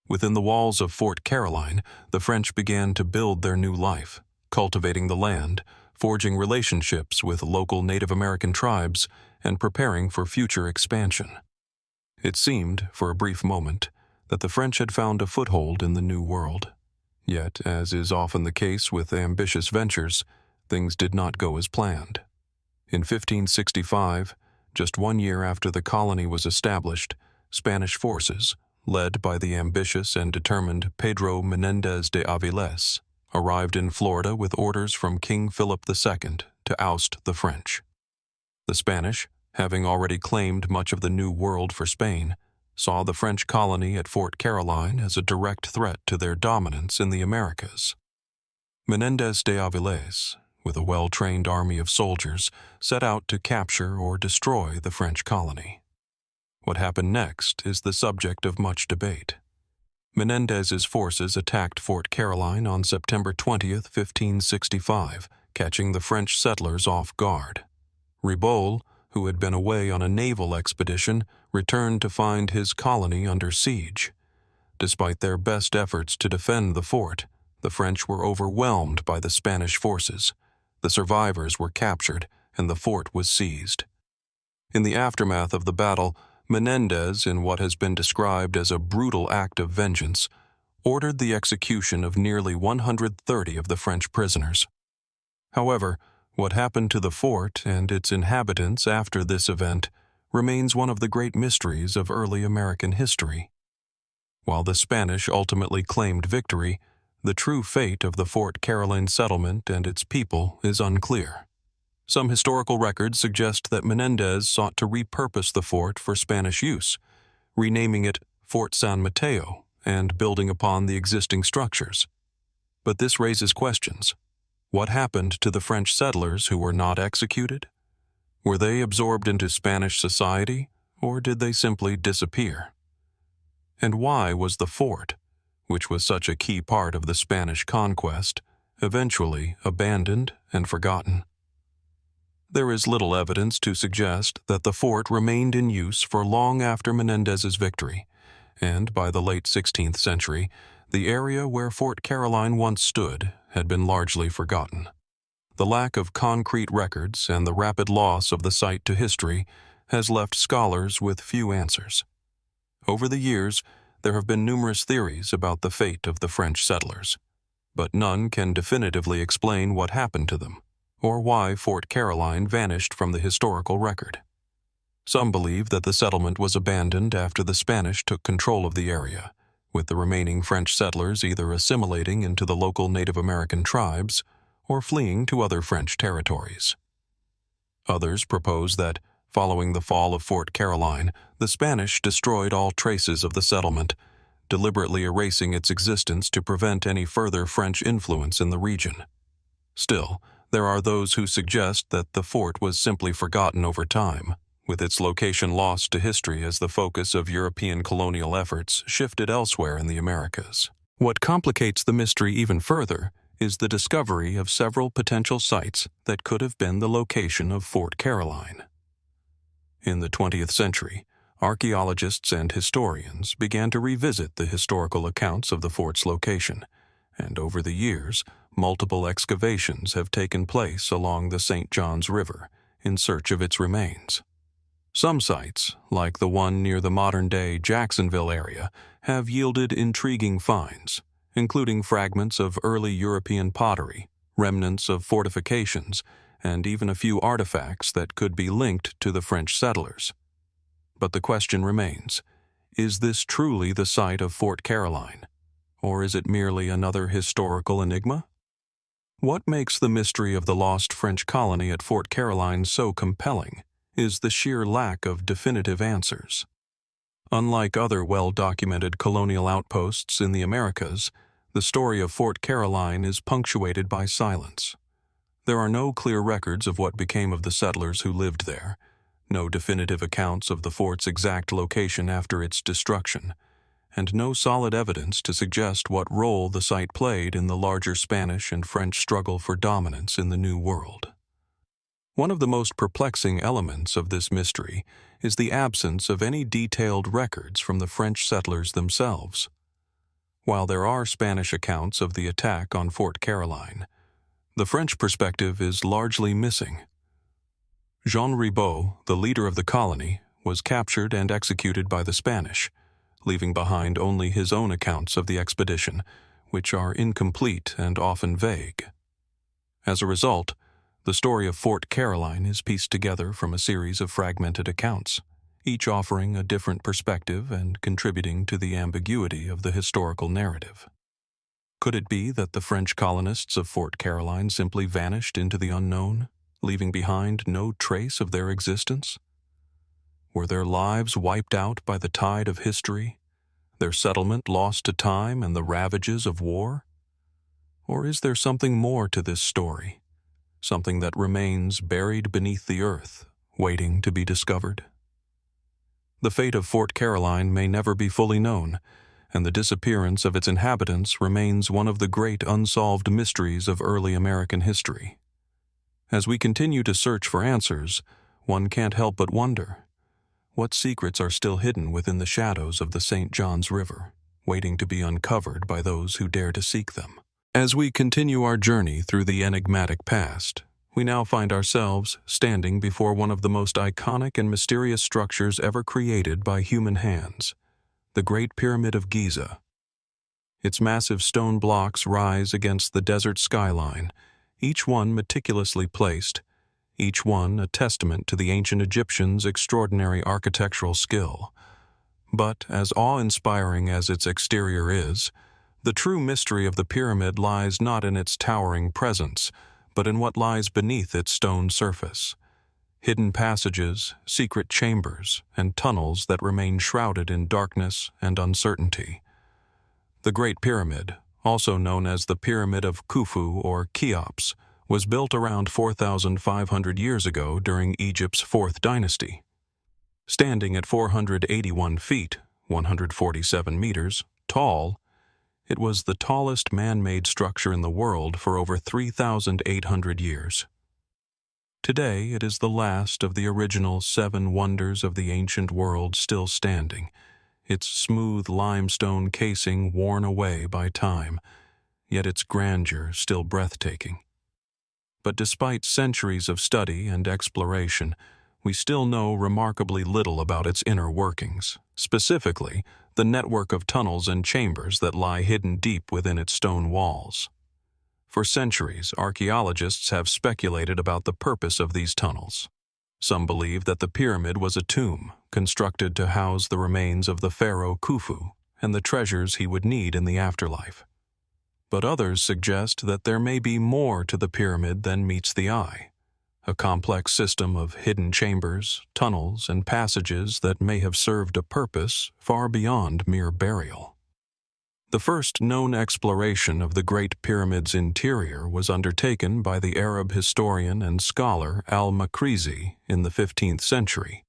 Within the walls of Fort Caroline, the French began to build their new life, cultivating the land, forging relationships with local Native American tribes and preparing for future expansion. It seemed, for a brief moment, that the French had found a foothold in the New World. Yet, as is often the case with ambitious ventures, things did not go as planned. In 1565, just 1 year after the colony was established, Spanish forces, led by the ambitious and determined Pedro Menendez de Avilés, arrived in Florida with orders from King Philip II to oust the French. The Spanish, having already claimed much of the New World for Spain, saw the French colony at Fort Caroline as a direct threat to their dominance in the Americas. Menendez de Avilés, with a well-trained army of soldiers, set out to capture or destroy the French colony. What happened next is the subject of much debate. Menendez's forces attacked Fort Caroline on September 20, 1565, catching the French settlers off guard. Ribault, who had been away on a naval expedition, returned to find his colony under siege. Despite their best efforts to defend the fort, the French were overwhelmed by the Spanish forces. The survivors were captured, and the fort was seized. In the aftermath of the battle, Menendez, in what has been described as a brutal act of vengeance, ordered the execution of nearly 130 of the French prisoners. However, what happened to the fort and its inhabitants after this event remains one of the great mysteries of early American history. While the Spanish ultimately claimed victory, the true fate of the Fort Caroline settlement and its people is unclear. Some historical records suggest that Menendez sought to repurpose the fort for Spanish use, renaming it Fort San Mateo and building upon the existing structures. But this raises questions. What happened to the French settlers who were not executed? Were they absorbed into Spanish society, or did they simply disappear? And why was the fort, which was such a key part of the Spanish conquest, eventually abandoned and forgotten? There is little evidence to suggest that the fort remained in use for long after Menendez's victory, and by the late 16th century, the area where Fort Caroline once stood had been largely forgotten. The lack of concrete records and the rapid loss of the site to history has left scholars with few answers. Over the years, there have been numerous theories about the fate of the French settlers, but none can definitively explain what happened to them, or why Fort Caroline vanished from the historical record. Some believe that the settlement was abandoned after the Spanish took control of the area, with the remaining French settlers either assimilating into the local Native American tribes or fleeing to other French territories. Others propose that, following the fall of Fort Caroline, the Spanish destroyed all traces of the settlement, deliberately erasing its existence to prevent any further French influence in the region. Still, there are those who suggest that the fort was simply forgotten over time, with its location lost to history as the focus of European colonial efforts shifted elsewhere in the Americas. What complicates the mystery even further is the discovery of several potential sites that could have been the location of Fort Caroline. In the 20th century, archaeologists and historians began to revisit the historical accounts of the fort's location, and over the years, multiple excavations have taken place along the St. Johns River in search of its remains. Some sites, like the one near the modern-day Jacksonville area, have yielded intriguing finds, including fragments of early European pottery, remnants of fortifications, and even a few artifacts that could be linked to the French settlers. But the question remains, is this truly the site of Fort Caroline, or is it merely another historical enigma? What makes the mystery of the lost French colony at Fort Caroline so compelling is the sheer lack of definitive answers. Unlike other well-documented colonial outposts in the Americas, the story of Fort Caroline is punctuated by silence. There are no clear records of what became of the settlers who lived there, no definitive accounts of the fort's exact location after its destruction, and no solid evidence to suggest what role the site played in the larger Spanish and French struggle for dominance in the New World. One of the most perplexing elements of this mystery is the absence of any detailed records from the French settlers themselves. While there are Spanish accounts of the attack on Fort Caroline, The French perspective is largely missing. Jean Ribaut, the leader of the colony, was captured and executed by the Spanish, leaving behind only his own accounts of the expedition, which are incomplete and often vague. As a result, the story of Fort Caroline is pieced together from a series of fragmented accounts, each offering a different perspective and contributing to the ambiguity of the historical narrative. Could it be that the French colonists of Fort Caroline simply vanished into the unknown, leaving behind no trace of their existence? Were their lives wiped out by the tide of history, their settlement lost to time and the ravages of war? Or is there something more to this story, something that remains buried beneath the earth, waiting to be discovered? The fate of Fort Caroline may never be fully known, and the disappearance of its inhabitants remains one of the great unsolved mysteries of early American history. As we continue to search for answers, one can't help but wonder, what secrets are still hidden within the shadows of the St. Johns River, waiting to be uncovered by those who dare to seek them? As we continue our journey through the enigmatic past, we now find ourselves standing before one of the most iconic and mysterious structures ever created by human hands, the Great Pyramid of Giza. Its massive stone blocks rise against the desert skyline, each one meticulously placed, each one a testament to the ancient Egyptians' extraordinary architectural skill. But as awe-inspiring as its exterior is, the true mystery of the pyramid lies not in its towering presence, but in what lies beneath its stone surface. Hidden passages, secret chambers, and tunnels that remain shrouded in darkness and uncertainty. The Great Pyramid, also known as the Pyramid of Khufu or Cheops, was built around 4,500 years ago during Egypt's Fourth Dynasty. Standing at 481 feet, 147 meters, tall, it was the tallest man-made structure in the world for over 3,800 years. Today, it is the last of the original 7 wonders of the ancient world still standing, its smooth limestone casing worn away by time, yet its grandeur still breathtaking. But despite centuries of study and exploration, we still know remarkably little about its inner workings, specifically the network of tunnels and chambers that lie hidden deep within its stone walls. For centuries, archaeologists have speculated about the purpose of these tunnels. Some believe that the pyramid was a tomb, constructed to house the remains of the pharaoh Khufu and the treasures he would need in the afterlife. But others suggest that there may be more to the pyramid than meets the eye, a complex system of hidden chambers, tunnels, and passages that may have served a purpose far beyond mere burial. The first known exploration of the Great Pyramid's interior was undertaken by the Arab historian and scholar al-Makrizi in the 15th century,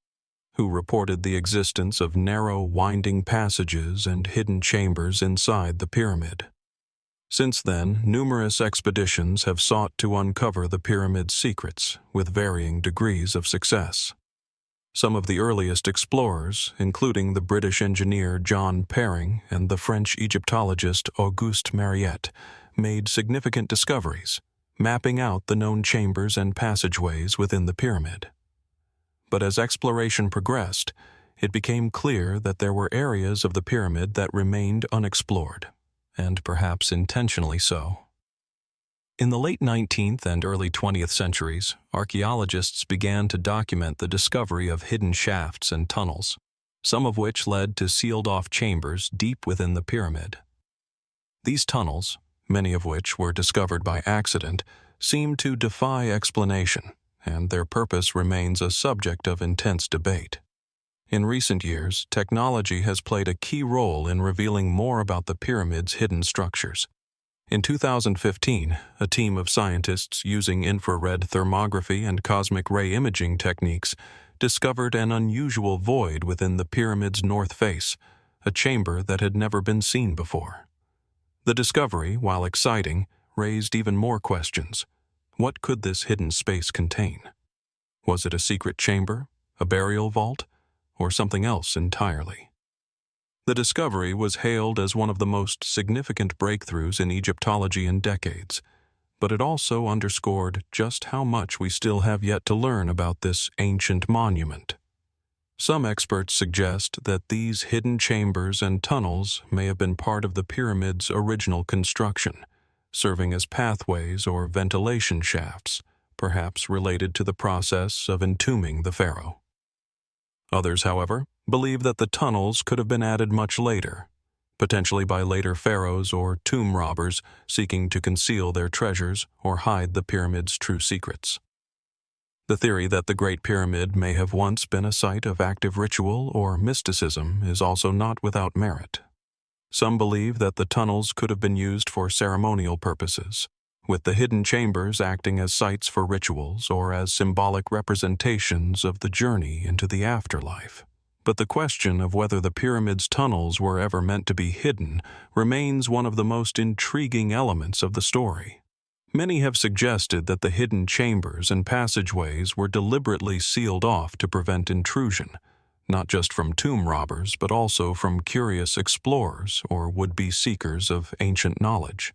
who reported the existence of narrow, winding passages and hidden chambers inside the pyramid. Since then, numerous expeditions have sought to uncover the pyramid's secrets with varying degrees of success. Some of the earliest explorers, including the British engineer John Perring and the French Egyptologist Auguste Mariette, made significant discoveries, mapping out the known chambers and passageways within the pyramid. But as exploration progressed, it became clear that there were areas of the pyramid that remained unexplored, and perhaps intentionally so. In the late 19th and early 20th centuries, archaeologists began to document the discovery of hidden shafts and tunnels, some of which led to sealed-off chambers deep within the pyramid. These tunnels, many of which were discovered by accident, seem to defy explanation, and their purpose remains a subject of intense debate. In recent years, technology has played a key role in revealing more about the pyramid's hidden structures. In 2015, a team of scientists using infrared thermography and cosmic ray imaging techniques discovered an unusual void within the pyramid's north face, a chamber that had never been seen before. The discovery, while exciting, raised even more questions. What could this hidden space contain? Was it a secret chamber, a burial vault, or something else entirely? The discovery was hailed as one of the most significant breakthroughs in Egyptology in decades, but it also underscored just how much we still have yet to learn about this ancient monument. Some experts suggest that these hidden chambers and tunnels may have been part of the pyramid's original construction, serving as pathways or ventilation shafts, perhaps related to the process of entombing the pharaoh. Others, however, believe that the tunnels could have been added much later, potentially by later pharaohs or tomb robbers seeking to conceal their treasures or hide the pyramid's true secrets. The theory that the Great Pyramid may have once been a site of active ritual or mysticism is also not without merit. Some believe that the tunnels could have been used for ceremonial purposes, with the hidden chambers acting as sites for rituals or as symbolic representations of the journey into the afterlife. But the question of whether the pyramid's tunnels were ever meant to be hidden remains one of the most intriguing elements of the story. Many have suggested that the hidden chambers and passageways were deliberately sealed off to prevent intrusion, not just from tomb robbers but also from curious explorers or would-be seekers of ancient knowledge.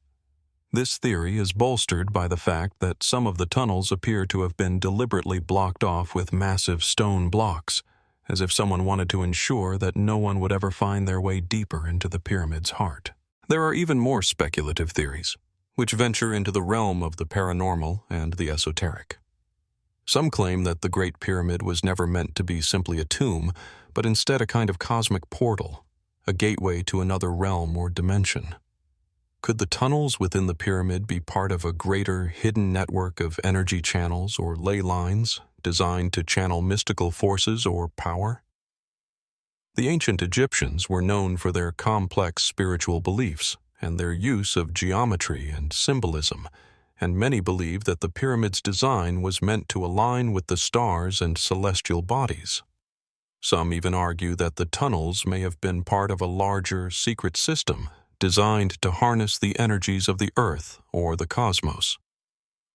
This theory is bolstered by the fact that some of the tunnels appear to have been deliberately blocked off with massive stone blocks, as if someone wanted to ensure that no one would ever find their way deeper into the pyramid's heart. There are even more speculative theories, which venture into the realm of the paranormal and the esoteric. Some claim that the Great Pyramid was never meant to be simply a tomb, but instead a kind of cosmic portal, a gateway to another realm or dimension. Could the tunnels within the pyramid be part of a greater hidden network of energy channels or ley lines designed to channel mystical forces or power? The ancient Egyptians were known for their complex spiritual beliefs and their use of geometry and symbolism, and many believe that the pyramid's design was meant to align with the stars and celestial bodies. Some even argue that the tunnels may have been part of a larger secret system designed to harness the energies of the Earth or the cosmos.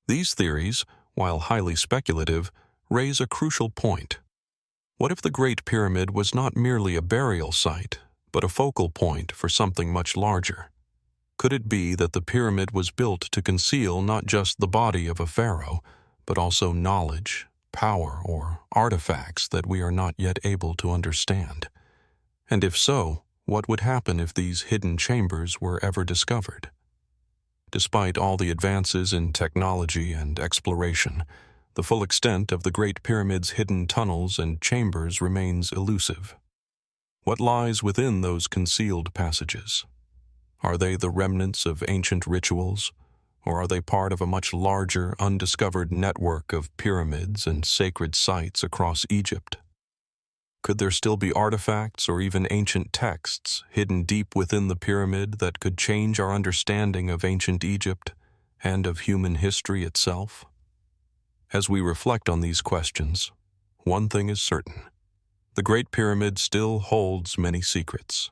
These theories, while highly speculative, raise a crucial point. What if the Great Pyramid was not merely a burial site, but a focal point for something much larger? Could it be that the pyramid was built to conceal not just the body of a pharaoh, but also knowledge, power, or artifacts that we are not yet able to understand? And if so, what would happen if these hidden chambers were ever discovered? Despite all the advances in technology and exploration, the full extent of the Great Pyramid's hidden tunnels and chambers remains elusive. What lies within those concealed passages? Are they the remnants of ancient rituals, or are they part of a much larger, undiscovered network of pyramids and sacred sites across Egypt? Could there still be artifacts or even ancient texts hidden deep within the pyramid that could change our understanding of ancient Egypt and of human history itself? As we reflect on these questions, one thing is certain: the Great Pyramid still holds many secrets.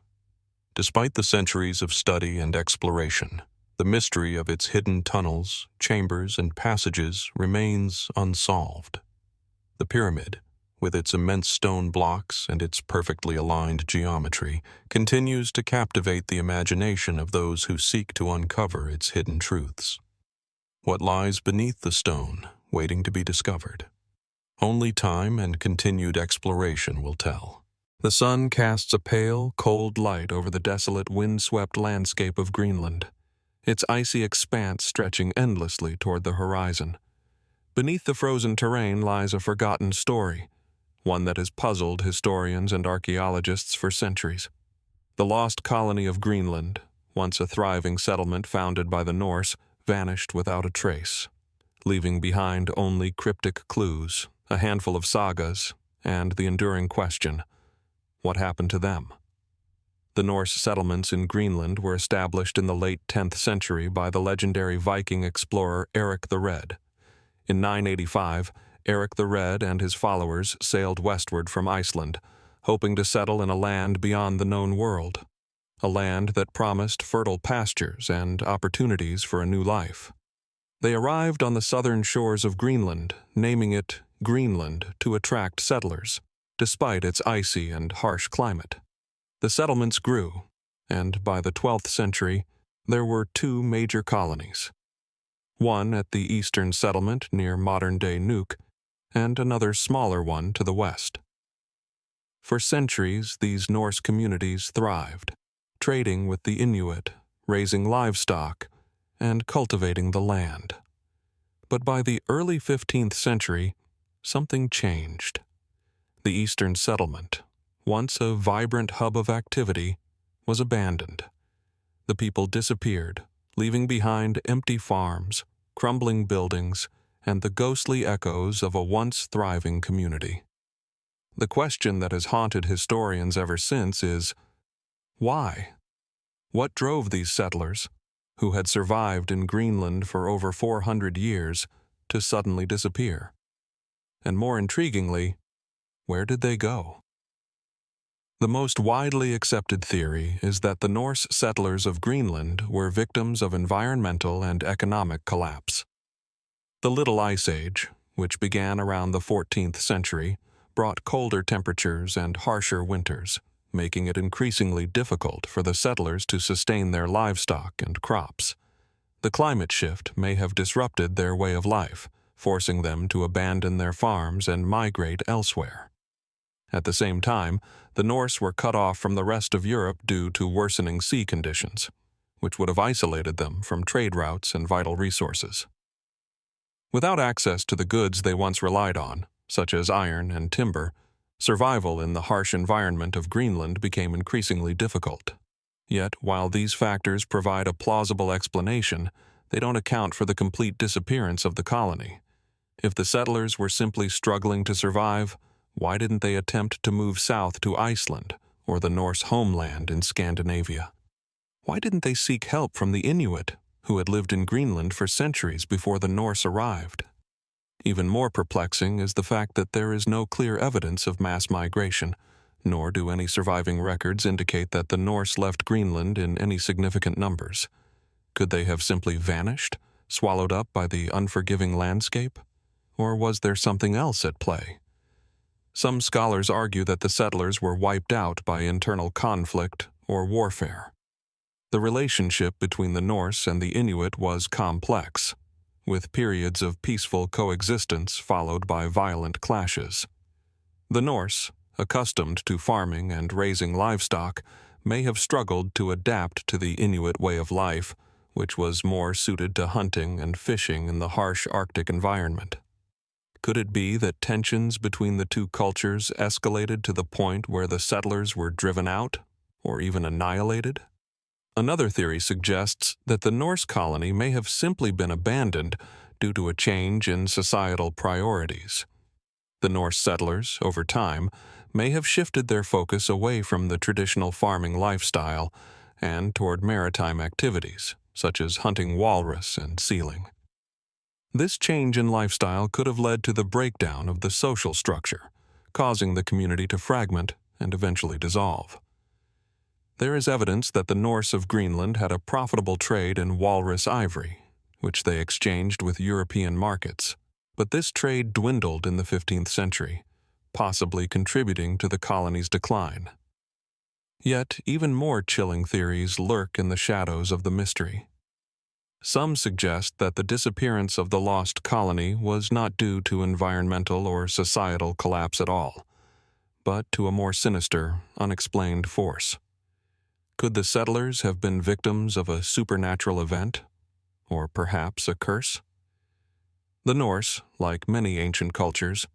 Despite the centuries of study and exploration, the mystery of its hidden tunnels, chambers, and passages remains unsolved. The pyramid, with its immense stone blocks and its perfectly aligned geometry, continues to captivate the imagination of those who seek to uncover its hidden truths. What lies beneath the stone, waiting to be discovered? Only time and continued exploration will tell. The sun casts a pale, cold light over the desolate, wind-swept landscape of Greenland, its icy expanse stretching endlessly toward the horizon. Beneath the frozen terrain lies a forgotten story, one that has puzzled historians and archaeologists for centuries. The lost colony of Greenland, once a thriving settlement founded by the Norse, vanished without a trace, leaving behind only cryptic clues, a handful of sagas, and the enduring question: what happened to them? The Norse settlements in Greenland were established in the late 10th century by the legendary Viking explorer Eric the Red. In 985, Eric the Red and his followers sailed westward from Iceland, hoping to settle in a land beyond the known world, a land that promised fertile pastures and opportunities for a new life. They arrived on the southern shores of Greenland, naming it Greenland to attract settlers, despite its icy and harsh climate. The settlements grew, and by the 12th century, there were two major colonies. one at the eastern settlement near modern-day Nuuk, and another smaller one to the west. For centuries, these Norse communities thrived, trading with the Inuit, raising livestock, and cultivating the land. But by the early 15th century, something changed. The eastern settlement, once a vibrant hub of activity, was abandoned. The people disappeared, leaving behind empty farms, crumbling buildings, and the ghostly echoes of a once thriving community. The question that has haunted historians ever since is, why? What drove these settlers, who had survived in Greenland for over 400 years, to suddenly disappear? And more intriguingly, where did they go? The most widely accepted theory is that the Norse settlers of Greenland were victims of environmental and economic collapse. The Little Ice Age, which began around the 14th century, brought colder temperatures and harsher winters, making it increasingly difficult for the settlers to sustain their livestock and crops. The climate shift may have disrupted their way of life, forcing them to abandon their farms and migrate elsewhere. At the same time, the Norse were cut off from the rest of Europe due to worsening sea conditions, which would have isolated them from trade routes and vital resources. Without access to the goods they once relied on, such as iron and timber, survival in the harsh environment of Greenland became increasingly difficult. Yet, while these factors provide a plausible explanation, they don't account for the complete disappearance of the colony. If the settlers were simply struggling to survive, why didn't they attempt to move south to Iceland or the Norse homeland in Scandinavia? Why didn't they seek help from the Inuit, who had lived in Greenland for centuries before the Norse arrived? Even more perplexing is the fact that there is no clear evidence of mass migration, nor do any surviving records indicate that the Norse left Greenland in any significant numbers. Could they have simply vanished, swallowed up by the unforgiving landscape? Or was there something else at play? Some scholars argue that the settlers were wiped out by internal conflict or warfare. The relationship between the Norse and the Inuit was complex, with periods of peaceful coexistence followed by violent clashes. The Norse, accustomed to farming and raising livestock, may have struggled to adapt to the Inuit way of life, which was more suited to hunting and fishing in the harsh Arctic environment. Could it be that tensions between the two cultures escalated to the point where the settlers were driven out, or even annihilated? Another theory suggests that the Norse colony may have simply been abandoned due to a change in societal priorities. The Norse settlers, over time, may have shifted their focus away from the traditional farming lifestyle and toward maritime activities, such as hunting walrus and sealing. This change in lifestyle could have led to the breakdown of the social structure, causing the community to fragment and eventually dissolve. There is evidence that the Norse of Greenland had a profitable trade in walrus ivory, which they exchanged with European markets, but this trade dwindled in the 15th century, possibly contributing to the colony's decline. Yet, even more chilling theories lurk in the shadows of the mystery. Some suggest that the disappearance of the lost colony was not due to environmental or societal collapse at all, but to a more sinister, unexplained force. Could the settlers have been victims of a supernatural event, or perhaps a curse? The Norse, like many ancient cultures,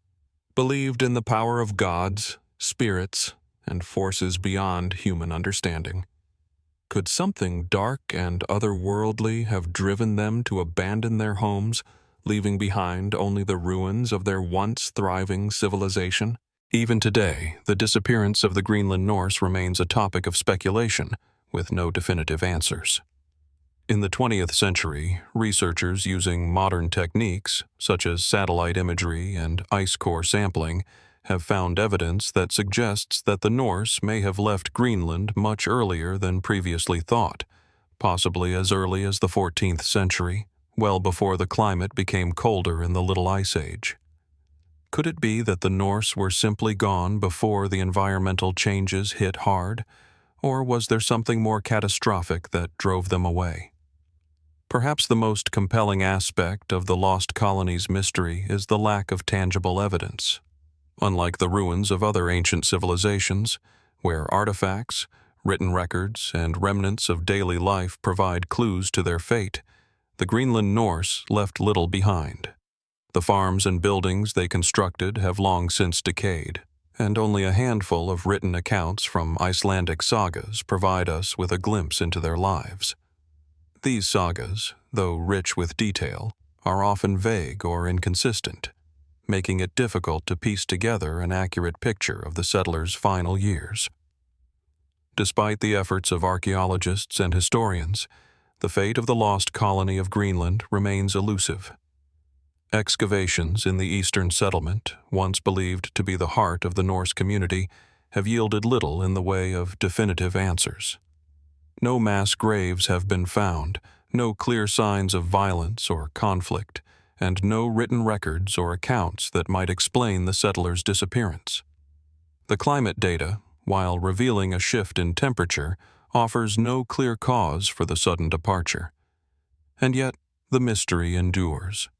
believed in the power of gods, spirits, and forces beyond human understanding. Could something dark and otherworldly have driven them to abandon their homes, leaving behind only the ruins of their once thriving civilization? Even today, the disappearance of the Greenland Norse remains a topic of speculation, with no definitive answers. In the 20th century, researchers using modern techniques, such as satellite imagery and ice core sampling, have found evidence that suggests that the Norse may have left Greenland much earlier than previously thought, possibly as early as the 14th century, well before the climate became colder in the Little Ice Age. Could it be that the Norse were simply gone before the environmental changes hit hard, or was there something more catastrophic that drove them away? Perhaps the most compelling aspect of the lost colony's mystery is the lack of tangible evidence. Unlike the ruins of other ancient civilizations, where artifacts, written records, and remnants of daily life provide clues to their fate, the Greenland Norse left little behind. The farms and buildings they constructed have long since decayed, and only a handful of written accounts from Icelandic sagas provide us with a glimpse into their lives. These sagas, though rich with detail, are often vague or inconsistent, making it difficult to piece together an accurate picture of the settlers' final years. Despite the efforts of archaeologists and historians, the fate of the lost colony of Greenland remains elusive. Excavations in the eastern settlement, once believed to be the heart of the Norse community, have yielded little in the way of definitive answers. No mass graves have been found, no clear signs of violence or conflict, and no written records or accounts that might explain the settlers' disappearance. The climate data, while revealing a shift in temperature, offers no clear cause for the sudden departure. And yet, the mystery endures.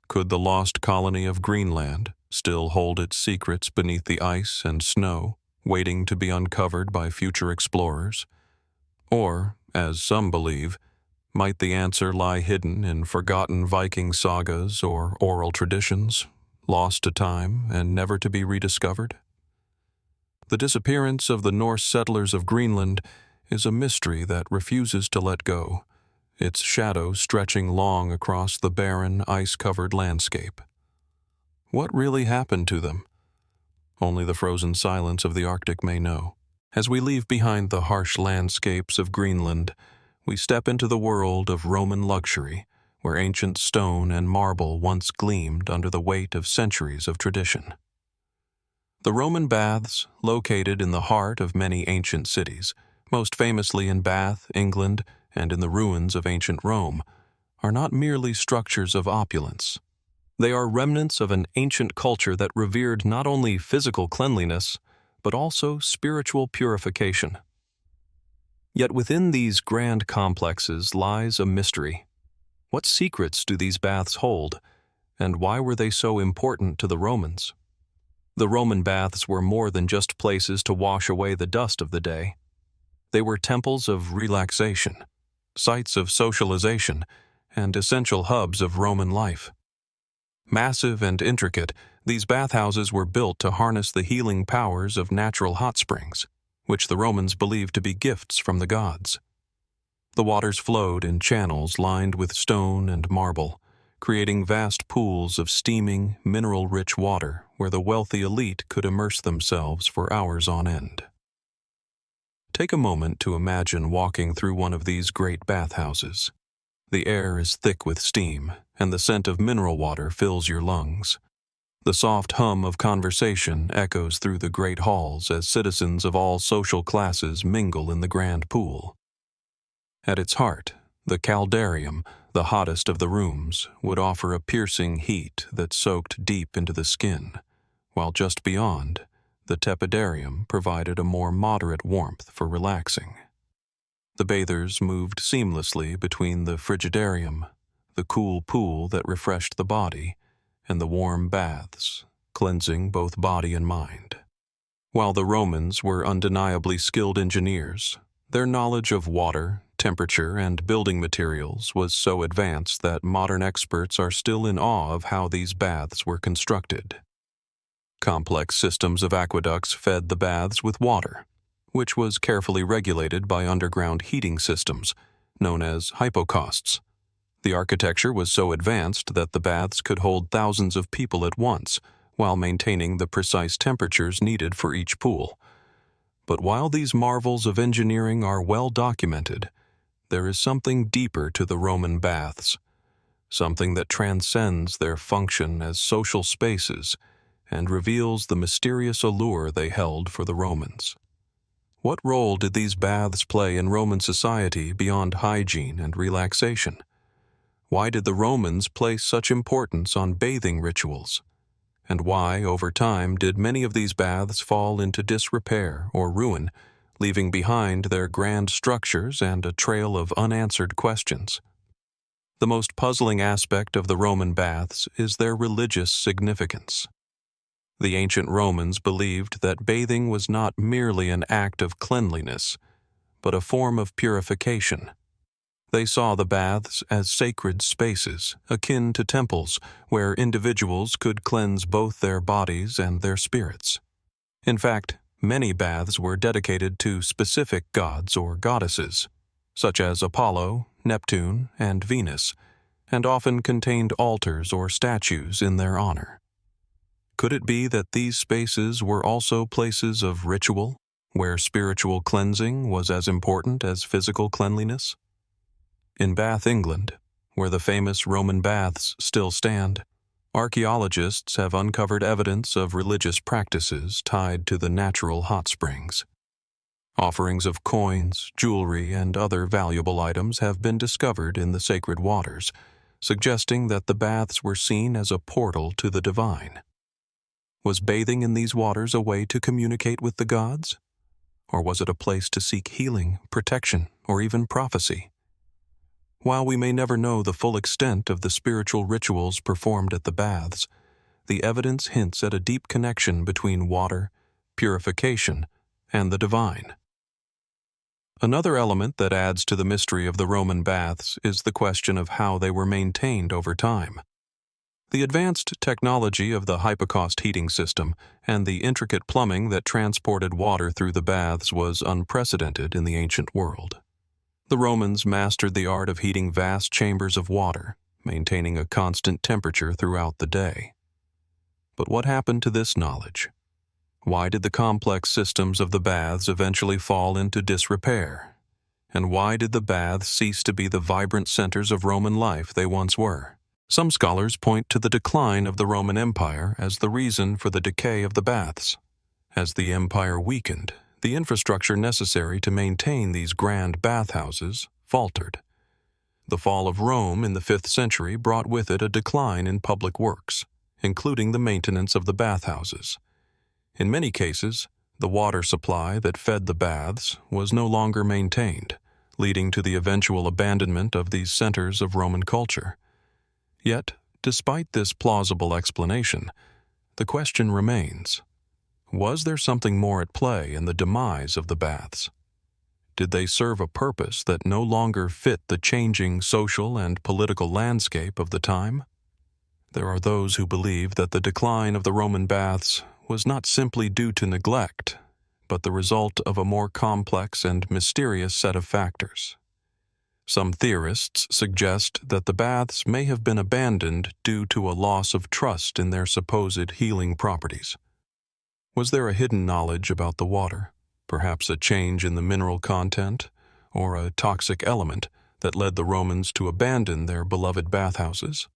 Could the lost colony of Greenland still hold its secrets beneath the ice and snow, waiting to be uncovered by future explorers? Or, as some believe, might the answer lie hidden in forgotten Viking sagas or oral traditions, lost to time and never to be rediscovered? The disappearance of the Norse settlers of Greenland is a mystery that refuses to let go, its shadow stretching long across the barren, ice-covered landscape. What really happened to them? Only the frozen silence of the Arctic may know. As we leave behind the harsh landscapes of Greenland, we step into the world of Roman luxury, where ancient stone and marble once gleamed under the weight of centuries of tradition. The Roman baths, located in the heart of many ancient cities, most famously in Bath, England, and in the ruins of ancient Rome, are not merely structures of opulence. They are remnants of an ancient culture that revered not only physical cleanliness, but also spiritual purification. Yet within these grand complexes lies a mystery. What secrets do these baths hold, and why were they so important to the Romans? The Roman baths were more than just places to wash away the dust of the day. They were temples of relaxation, sites of socialization, and essential hubs of Roman life. Massive and intricate, these bathhouses were built to harness the healing powers of natural hot springs, which the Romans believed to be gifts from the gods. The waters flowed in channels lined with stone and marble, creating vast pools of steaming, mineral-rich water where the wealthy elite could immerse themselves for hours on end. Take a moment to imagine walking through one of these great bathhouses. The air is thick with steam, and the scent of mineral water fills your lungs. The soft hum of conversation echoes through the great halls as citizens of all social classes mingle in the grand pool. At its heart, the caldarium, the hottest of the rooms, would offer a piercing heat that soaked deep into the skin, while just beyond, the tepidarium provided a more moderate warmth for relaxing. The bathers moved seamlessly between the frigidarium, the cool pool that refreshed the body, and the warm baths, cleansing both body and mind. While the Romans were undeniably skilled engineers, their knowledge of water, temperature, and building materials was so advanced that modern experts are still in awe of how these baths were constructed. Complex systems of aqueducts fed the baths with water, which was carefully regulated by underground heating systems, known as hypocausts. The architecture was so advanced that the baths could hold thousands of people at once, while maintaining the precise temperatures needed for each pool. But while these marvels of engineering are well documented, there is something deeper to the Roman baths, something that transcends their function as social spaces and reveals the mysterious allure they held for the Romans. What role did these baths play in Roman society beyond hygiene and relaxation? Why did the Romans place such importance on bathing rituals? And why, over time, did many of these baths fall into disrepair or ruin, leaving behind their grand structures and a trail of unanswered questions? The most puzzling aspect of the Roman baths is their religious significance. The ancient Romans believed that bathing was not merely an act of cleanliness, but a form of purification. They saw the baths as sacred spaces, akin to temples, where individuals could cleanse both their bodies and their spirits. In fact, many baths were dedicated to specific gods or goddesses, such as Apollo, Neptune, and Venus, and often contained altars or statues in their honor. Could it be that these spaces were also places of ritual, where spiritual cleansing was as important as physical cleanliness? In Bath, England, where the famous Roman baths still stand, archaeologists have uncovered evidence of religious practices tied to the natural hot springs. Offerings of coins, jewelry, and other valuable items have been discovered in the sacred waters, suggesting that the baths were seen as a portal to the divine. Was bathing in these waters a way to communicate with the gods? Or was it a place to seek healing, protection, or even prophecy? While we may never know the full extent of the spiritual rituals performed at the baths, the evidence hints at a deep connection between water, purification, and the divine. Another element that adds to the mystery of the Roman baths is the question of how they were maintained over time. The advanced technology of the hypocaust heating system and the intricate plumbing that transported water through the baths was unprecedented in the ancient world. The Romans mastered the art of heating vast chambers of water, maintaining a constant temperature throughout the day. But what happened to this knowledge? Why did the complex systems of the baths eventually fall into disrepair? And why did the baths cease to be the vibrant centers of Roman life they once were? Some scholars point to the decline of the Roman Empire as the reason for the decay of the baths. As the empire weakened, the infrastructure necessary to maintain these grand bathhouses faltered. The fall of Rome in the 5th century brought with it a decline in public works, including the maintenance of the bathhouses. In many cases, the water supply that fed the baths was no longer maintained, leading to the eventual abandonment of these centers of Roman culture. Yet, despite this plausible explanation, the question remains: was there something more at play in the demise of the baths? Did they serve a purpose that no longer fit the changing social and political landscape of the time? There are those who believe that the decline of the Roman baths was not simply due to neglect, but the result of a more complex and mysterious set of factors. Some theorists suggest that the baths may have been abandoned due to a loss of trust in their supposed healing properties. Was there a hidden knowledge about the water, perhaps a change in the mineral content, or a toxic element that led the Romans to abandon their beloved bathhouses?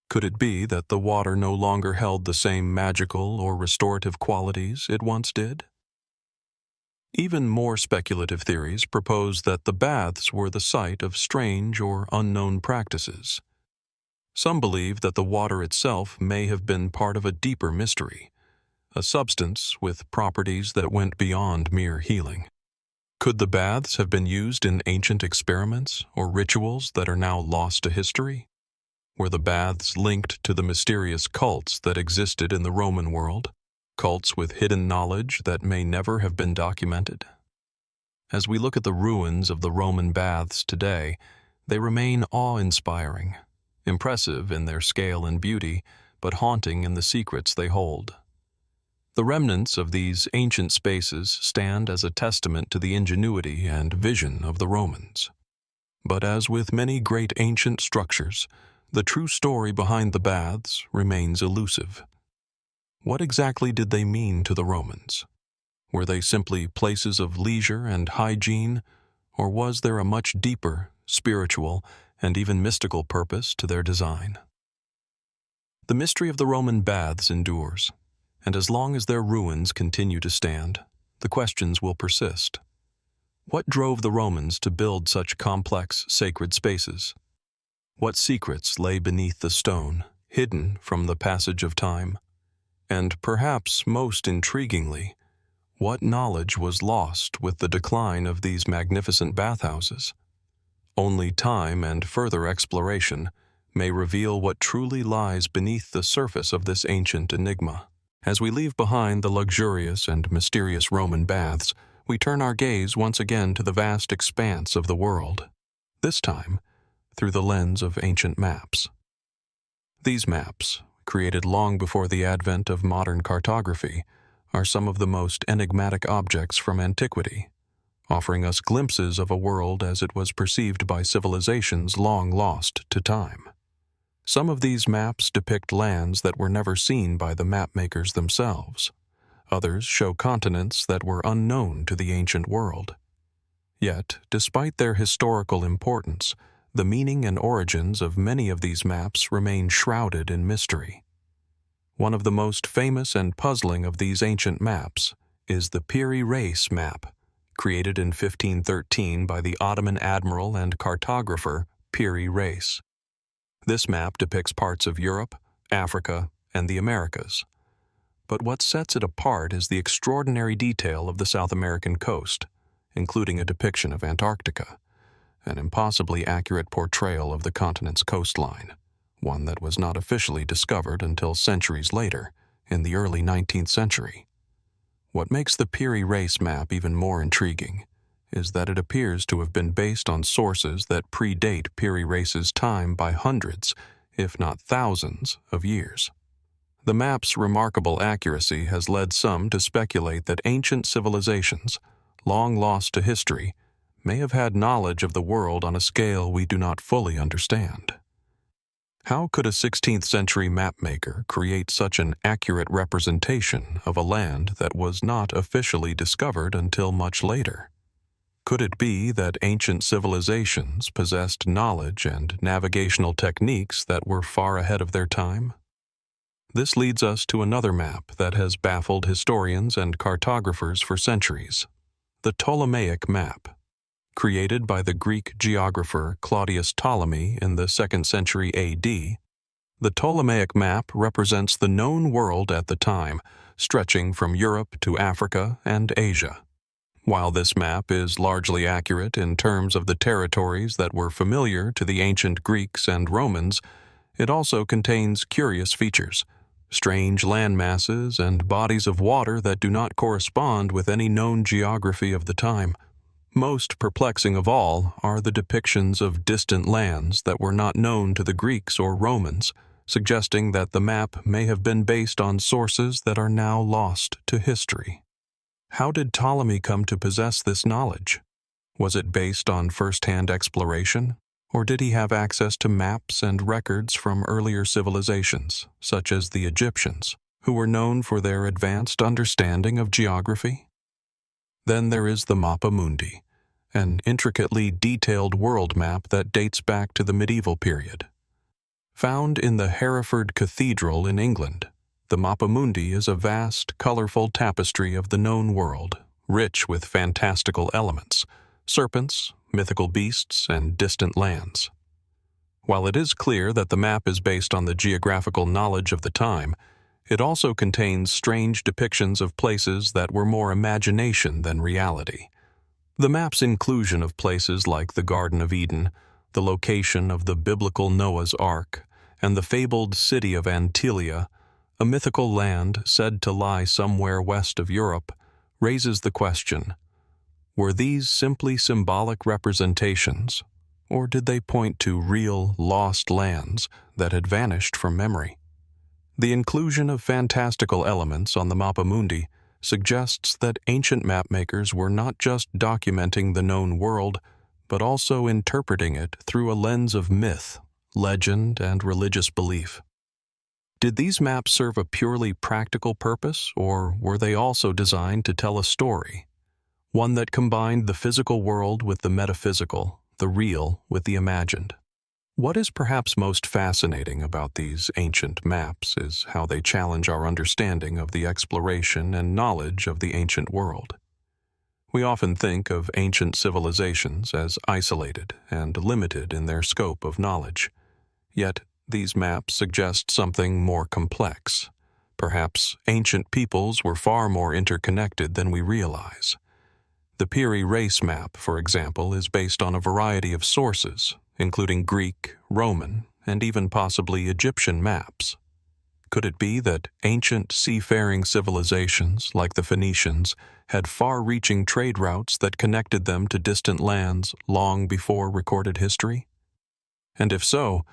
Could it be that the water no longer held the same magical or restorative qualities it once did? Even more speculative theories propose that the baths were the site of strange or unknown practices. Some believe that the water itself may have been part of a deeper mystery, a substance with properties that went beyond mere healing. Could the baths have been used in ancient experiments or rituals that are now lost to history? Were the baths linked to the mysterious cults that existed in the Roman world? Cults with hidden knowledge that may never have been documented? As we look at the ruins of the Roman baths today, they remain awe-inspiring, impressive in their scale and beauty, but haunting in the secrets they hold. The remnants of these ancient spaces stand as a testament to the ingenuity and vision of the Romans. But as with many great ancient structures, the true story behind the baths remains elusive. What exactly did they mean to the Romans? Were they simply places of leisure and hygiene, or was there a much deeper, spiritual, and even mystical purpose to their design? The mystery of the Roman baths endures, and as long as their ruins continue to stand, the questions will persist. What drove the Romans to build such complex, sacred spaces? What secrets lay beneath the stone, hidden from the passage of time? And perhaps most intriguingly, what knowledge was lost with the decline of these magnificent bathhouses? Only time and further exploration may reveal what truly lies beneath the surface of this ancient enigma. As we leave behind the luxurious and mysterious Roman baths, we turn our gaze once again to the vast expanse of the world, this time through the lens of ancient maps. These maps, created long before the advent of modern cartography, are some of the most enigmatic objects from antiquity, offering us glimpses of a world as it was perceived by civilizations long lost to time. Some of these maps depict lands that were never seen by the mapmakers themselves. Others show continents that were unknown to the ancient world. Yet, despite their historical importance, the meaning and origins of many of these maps remain shrouded in mystery. One of the most famous and puzzling of these ancient maps is the Piri Reis map, created in 1513 by the Ottoman admiral and cartographer Piri Reis. This map depicts parts of Europe, Africa, and the Americas. But what sets it apart is the extraordinary detail of the South American coast, including a depiction of Antarctica, an impossibly accurate portrayal of the continent's coastline, one that was not officially discovered until centuries later, in the early 19th century. What makes the Piri Reis map even more intriguing is that it appears to have been based on sources that predate Piri Reis's time by hundreds, if not thousands, of years. The map's remarkable accuracy has led some to speculate that ancient civilizations, long lost to history, may have had knowledge of the world on a scale we do not fully understand. How could a 16th century mapmaker create such an accurate representation of a land that was not officially discovered until much later? Could it be that ancient civilizations possessed knowledge and navigational techniques that were far ahead of their time? This leads us to another map that has baffled historians and cartographers for centuries: the Ptolemaic map. Created by the Greek geographer Claudius Ptolemy in the 2nd century AD, the Ptolemaic map represents the known world at the time, stretching from Europe to Africa and Asia. While this map is largely accurate in terms of the territories that were familiar to the ancient Greeks and Romans, it also contains curious features, strange landmasses and bodies of water that do not correspond with any known geography of the time. Most perplexing of all are the depictions of distant lands that were not known to the Greeks or Romans, suggesting that the map may have been based on sources that are now lost to history. How did Ptolemy come to possess this knowledge? Was it based on first-hand exploration, or did he have access to maps and records from earlier civilizations, such as the Egyptians, who were known for their advanced understanding of geography? Then there is the Mappa Mundi, an intricately detailed world map that dates back to the medieval period. Found in the Hereford Cathedral in England, the Mappa Mundi is a vast, colorful tapestry of the known world, rich with fantastical elements, serpents, mythical beasts, and distant lands. While it is clear that the map is based on the geographical knowledge of the time, it also contains strange depictions of places that were more imagination than reality. The map's inclusion of places like the Garden of Eden, the location of the biblical Noah's Ark, and the fabled city of Antilia, a mythical land said to lie somewhere west of Europe, raises the question: were these simply symbolic representations, or did they point to real, lost lands that had vanished from memory? The inclusion of fantastical elements on the Mappa Mundi suggests that ancient mapmakers were not just documenting the known world, but also interpreting it through a lens of myth, legend, and religious belief. Did these maps serve a purely practical purpose, or were they also designed to tell a story, one that combined the physical world with the metaphysical, the real with the imagined? What is perhaps most fascinating about these ancient maps is how they challenge our understanding of the exploration and knowledge of the ancient world. We often think of ancient civilizations as isolated and limited in their scope of knowledge. Yet, these maps suggest something more complex. Perhaps ancient peoples were far more interconnected than we realize. The Piri race map, for example, is based on a variety of sources, including Greek, Roman, and even possibly Egyptian maps. Could it be that ancient seafaring civilizations, like the Phoenicians, had far-reaching trade routes that connected them to distant lands long before recorded history? And if so,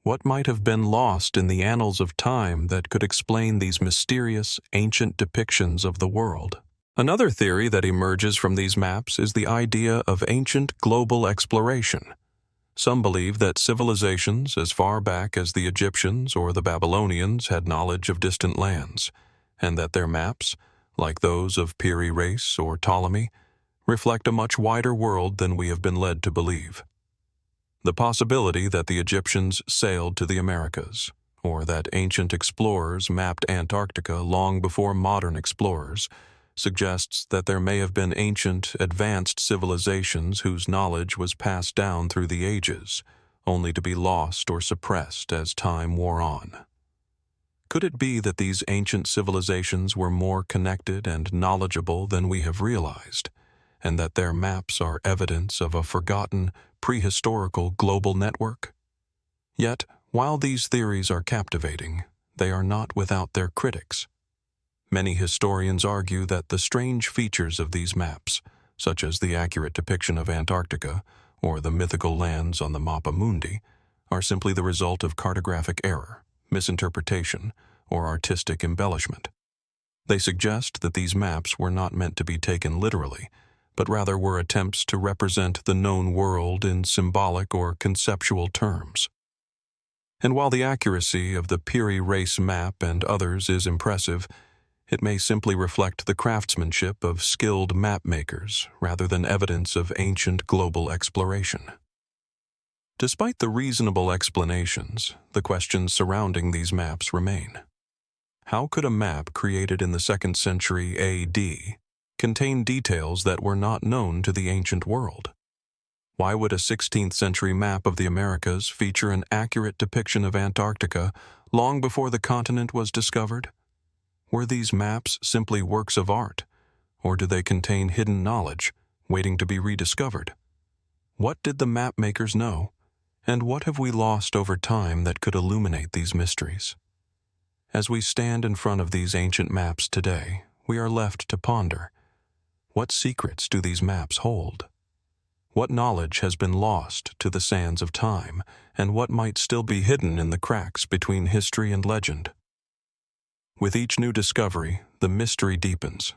what might have been lost in the annals of time that could explain these mysterious, ancient depictions of the world? Another theory that emerges from these maps is the idea of ancient global exploration. Some believe that civilizations as far back as the Egyptians or the Babylonians had knowledge of distant lands, and that their maps, like those of Piri Reis or Ptolemy, reflect a much wider world than we have been led to believe. The possibility that the Egyptians sailed to the Americas, or that ancient explorers mapped Antarctica long before modern explorers, suggests that there may have been ancient, advanced civilizations whose knowledge was passed down through the ages, only to be lost or suppressed as time wore on. Could it be that these ancient civilizations were more connected and knowledgeable than we have realized, and that their maps are evidence of a forgotten, prehistorical global network? Yet, while these theories are captivating, they are not without their critics. Many historians argue that the strange features of these maps, such as the accurate depiction of Antarctica or the mythical lands on the Mappa Mundi, are simply the result of cartographic error, misinterpretation, or artistic embellishment. They suggest that these maps were not meant to be taken literally, but rather were attempts to represent the known world in symbolic or conceptual terms. And while the accuracy of the Piri race map and others is impressive, it may simply reflect the craftsmanship of skilled map makers rather than evidence of ancient global exploration. Despite the reasonable explanations, the questions surrounding these maps remain. How could a map created in the 2nd century AD contain details that were not known to the ancient world? Why would a 16th century map of the Americas feature an accurate depiction of Antarctica long before the continent was discovered? Were these maps simply works of art, or do they contain hidden knowledge waiting to be rediscovered? What did the map makers know, and what have we lost over time that could illuminate these mysteries? As we stand in front of these ancient maps today, we are left to ponder. What secrets do these maps hold? What knowledge has been lost to the sands of time, and what might still be hidden in the cracks between history and legend? With each new discovery, the mystery deepens.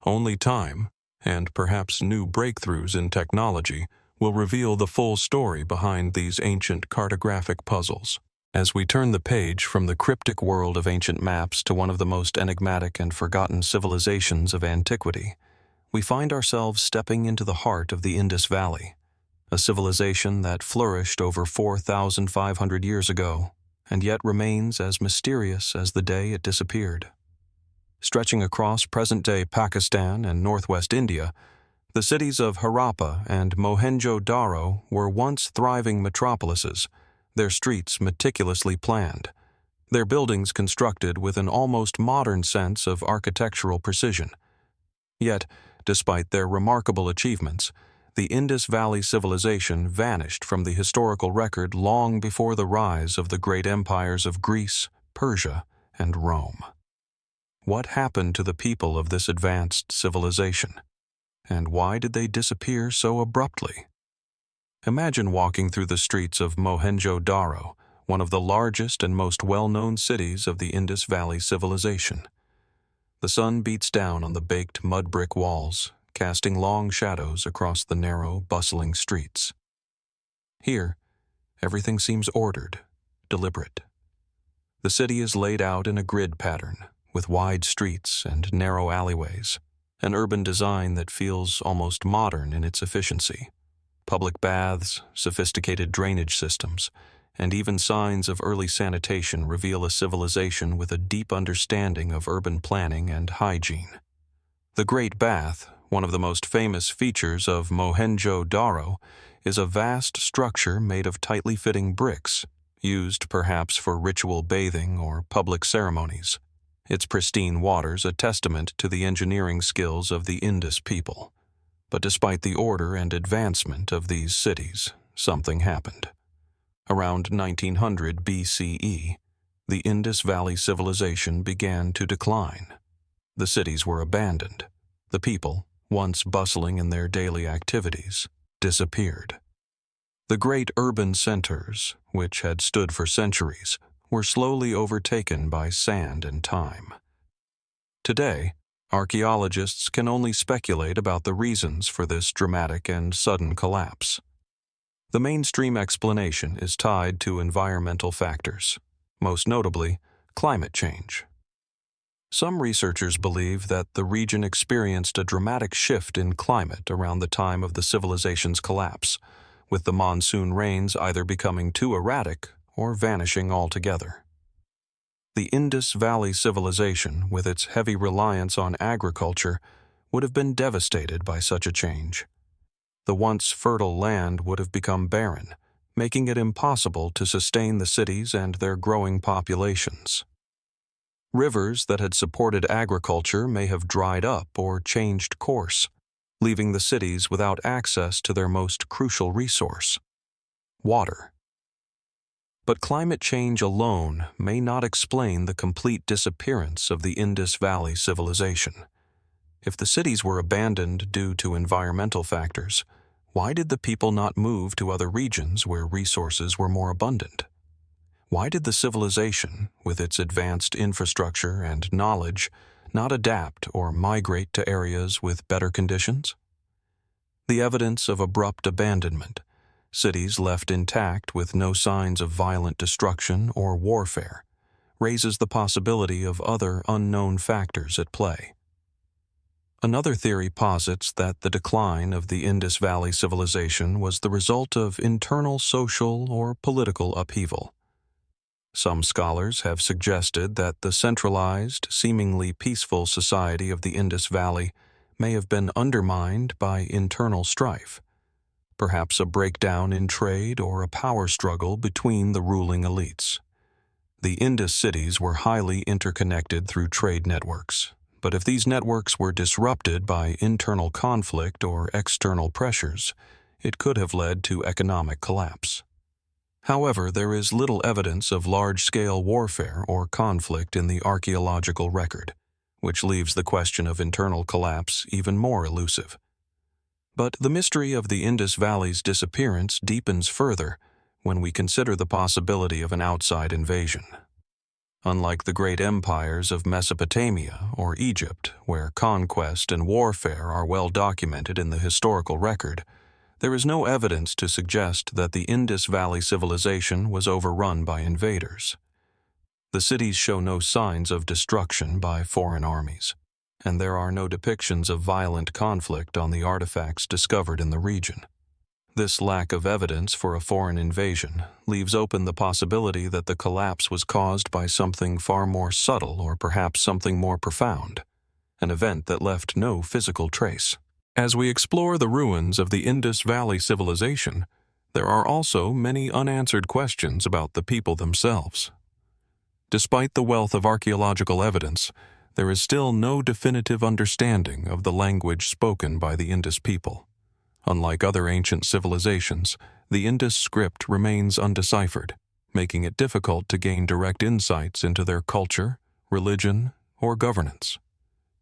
Only time, and perhaps new breakthroughs in technology, will reveal the full story behind these ancient cartographic puzzles. As we turn the page from the cryptic world of ancient maps to one of the most enigmatic and forgotten civilizations of antiquity, we find ourselves stepping into the heart of the Indus Valley, a civilization that flourished over 4,500 years ago, and yet remains as mysterious as the day it disappeared. Stretching across present-day Pakistan and northwest India, the cities of Harappa and Mohenjo-Daro were once thriving metropolises, their streets meticulously planned, their buildings constructed with an almost modern sense of architectural precision. Yet, despite their remarkable achievements, the Indus Valley civilization vanished from the historical record long before the rise of the great empires of Greece, Persia, and Rome. What happened to the people of this advanced civilization? And why did they disappear so abruptly? Imagine walking through the streets of Mohenjo-Daro, one of the largest and most well-known cities of the Indus Valley civilization. The sun beats down on the baked mud brick walls, casting long shadows across the narrow, bustling streets. Here, everything seems ordered, deliberate. The city is laid out in a grid pattern, with wide streets and narrow alleyways, an urban design that feels almost modern in its efficiency. Public baths, sophisticated drainage systems, and even signs of early sanitation reveal a civilization with a deep understanding of urban planning and hygiene. The Great Bath, one of the most famous features of Mohenjo-Daro, is a vast structure made of tightly fitting bricks, used perhaps for ritual bathing or public ceremonies. Its pristine waters a testament to the engineering skills of the Indus people. But despite the order and advancement of these cities, something happened. Around 1900 BCE, the Indus Valley civilization began to decline. The cities were abandoned. The people, once bustling in their daily activities, disappeared. The great urban centers, which had stood for centuries, were slowly overtaken by sand and time. Today, archaeologists can only speculate about the reasons for this dramatic and sudden collapse. The mainstream explanation is tied to environmental factors, most notably climate change. Some researchers believe that the region experienced a dramatic shift in climate around the time of the civilization's collapse, with the monsoon rains either becoming too erratic or vanishing altogether. The Indus Valley civilization, with its heavy reliance on agriculture, would have been devastated by such a change. The once fertile land would have become barren, making it impossible to sustain the cities and their growing populations. Rivers that had supported agriculture may have dried up or changed course, leaving the cities without access to their most crucial resource: water. But climate change alone may not explain the complete disappearance of the Indus Valley civilization. If the cities were abandoned due to environmental factors, why did the people not move to other regions where resources were more abundant? Why did the civilization, with its advanced infrastructure and knowledge, not adapt or migrate to areas with better conditions? The evidence of abrupt abandonment, cities left intact with no signs of violent destruction or warfare, raises the possibility of other unknown factors at play. Another theory posits that the decline of the Indus Valley civilization was the result of internal social or political upheaval. Some scholars have suggested that the centralized, seemingly peaceful society of the Indus Valley may have been undermined by internal strife, perhaps a breakdown in trade or a power struggle between the ruling elites. The Indus cities were highly interconnected through trade networks, but if these networks were disrupted by internal conflict or external pressures, it could have led to economic collapse. However, there is little evidence of large-scale warfare or conflict in the archaeological record, which leaves the question of internal collapse even more elusive. But the mystery of the Indus Valley's disappearance deepens further when we consider the possibility of an outside invasion. Unlike the great empires of Mesopotamia or Egypt, where conquest and warfare are well documented in the historical record, there is no evidence to suggest that the Indus Valley civilization was overrun by invaders. The cities show no signs of destruction by foreign armies, and there are no depictions of violent conflict on the artifacts discovered in the region. This lack of evidence for a foreign invasion leaves open the possibility that the collapse was caused by something far more subtle or perhaps something more profound, an event that left no physical trace. As we explore the ruins of the Indus Valley civilization, there are also many unanswered questions about the people themselves. Despite the wealth of archaeological evidence, there is still no definitive understanding of the language spoken by the Indus people. Unlike other ancient civilizations, the Indus script remains undeciphered, making it difficult to gain direct insights into their culture, religion, or governance.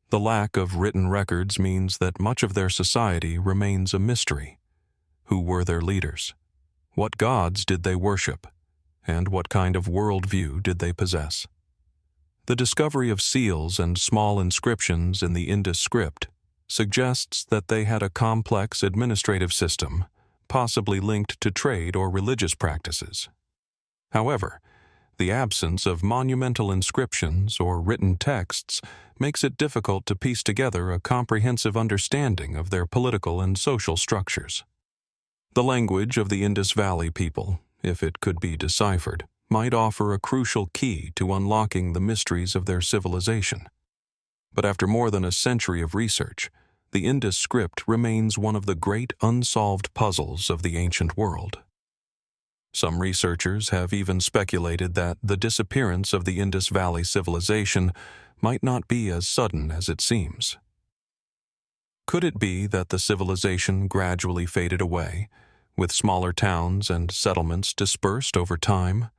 The lack of written records means that much of their society remains a mystery. Who were their leaders? What gods did they worship? And what kind of worldview did they possess? The discovery of seals and small inscriptions in the Indus script suggests that they had a complex administrative system, possibly linked to trade or religious practices. However, the absence of monumental inscriptions or written texts makes it difficult to piece together a comprehensive understanding of their political and social structures. The language of the Indus Valley people, if it could be deciphered, might offer a crucial key to unlocking the mysteries of their civilization. But after more than a century of research, the Indus script remains one of the great unsolved puzzles of the ancient world. Some researchers have even speculated that the disappearance of the Indus Valley civilization might not be as sudden as it seems. Could it be that the civilization gradually faded away, with smaller towns and settlements dispersed over time,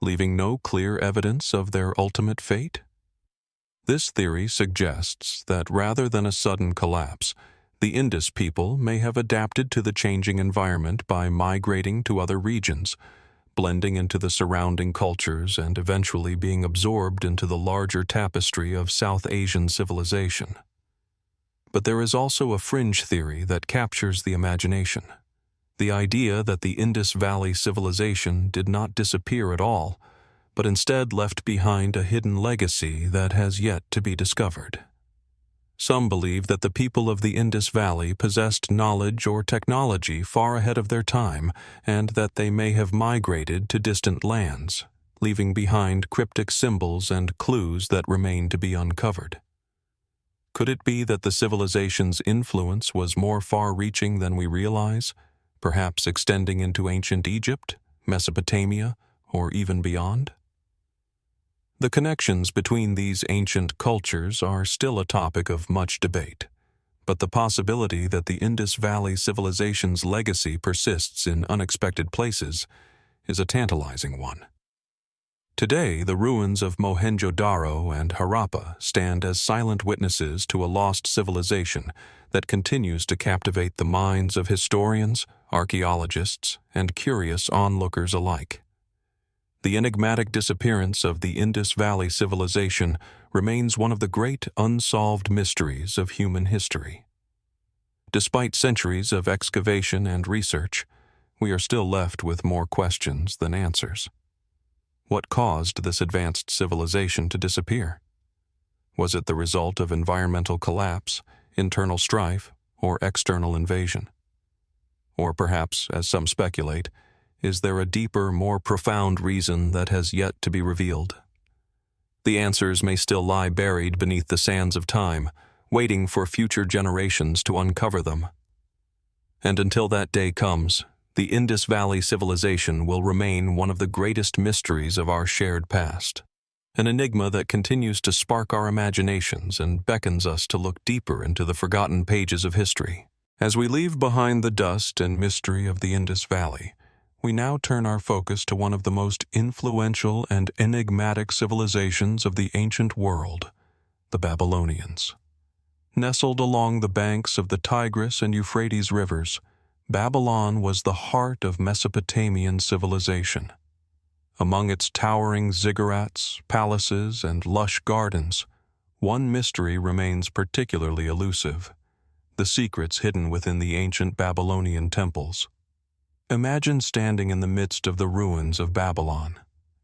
leaving no clear evidence of their ultimate fate? This theory suggests that rather than a sudden collapse, the Indus people may have adapted to the changing environment by migrating to other regions, blending into the surrounding cultures and eventually being absorbed into the larger tapestry of South Asian civilization. But there is also a fringe theory that captures the imagination. The idea that the Indus Valley civilization did not disappear at all, but instead left behind a hidden legacy that has yet to be discovered. Some believe that the people of the Indus Valley possessed knowledge or technology far ahead of their time, and that they may have migrated to distant lands, leaving behind cryptic symbols and clues that remain to be uncovered. Could it be that the civilization's influence was more far-reaching than we realize, perhaps extending into ancient Egypt, Mesopotamia, or even beyond? The connections between these ancient cultures are still a topic of much debate, but the possibility that the Indus Valley civilization's legacy persists in unexpected places is a tantalizing one. Today, the ruins of Mohenjo-Daro and Harappa stand as silent witnesses to a lost civilization that continues to captivate the minds of historians, archaeologists, and curious onlookers alike. The enigmatic disappearance of the Indus Valley civilization remains one of the great unsolved mysteries of human history. Despite centuries of excavation and research, we are still left with more questions than answers. What caused this advanced civilization to disappear? Was it the result of environmental collapse, internal strife, or external invasion? Or perhaps, as some speculate, is there a deeper, more profound reason that has yet to be revealed? The answers may still lie buried beneath the sands of time, waiting for future generations to uncover them. And until that day comes, the Indus Valley civilization will remain one of the greatest mysteries of our shared past, an enigma that continues to spark our imaginations and beckons us to look deeper into the forgotten pages of history. As we leave behind the dust and mystery of the Indus Valley, we now turn our focus to one of the most influential and enigmatic civilizations of the ancient world, the Babylonians. Nestled along the banks of the Tigris and Euphrates rivers, Babylon was the heart of Mesopotamian civilization. Among its towering ziggurats, palaces, and lush gardens, one mystery remains particularly elusive: the secrets hidden within the ancient Babylonian temples. Imagine standing in the midst of the ruins of Babylon.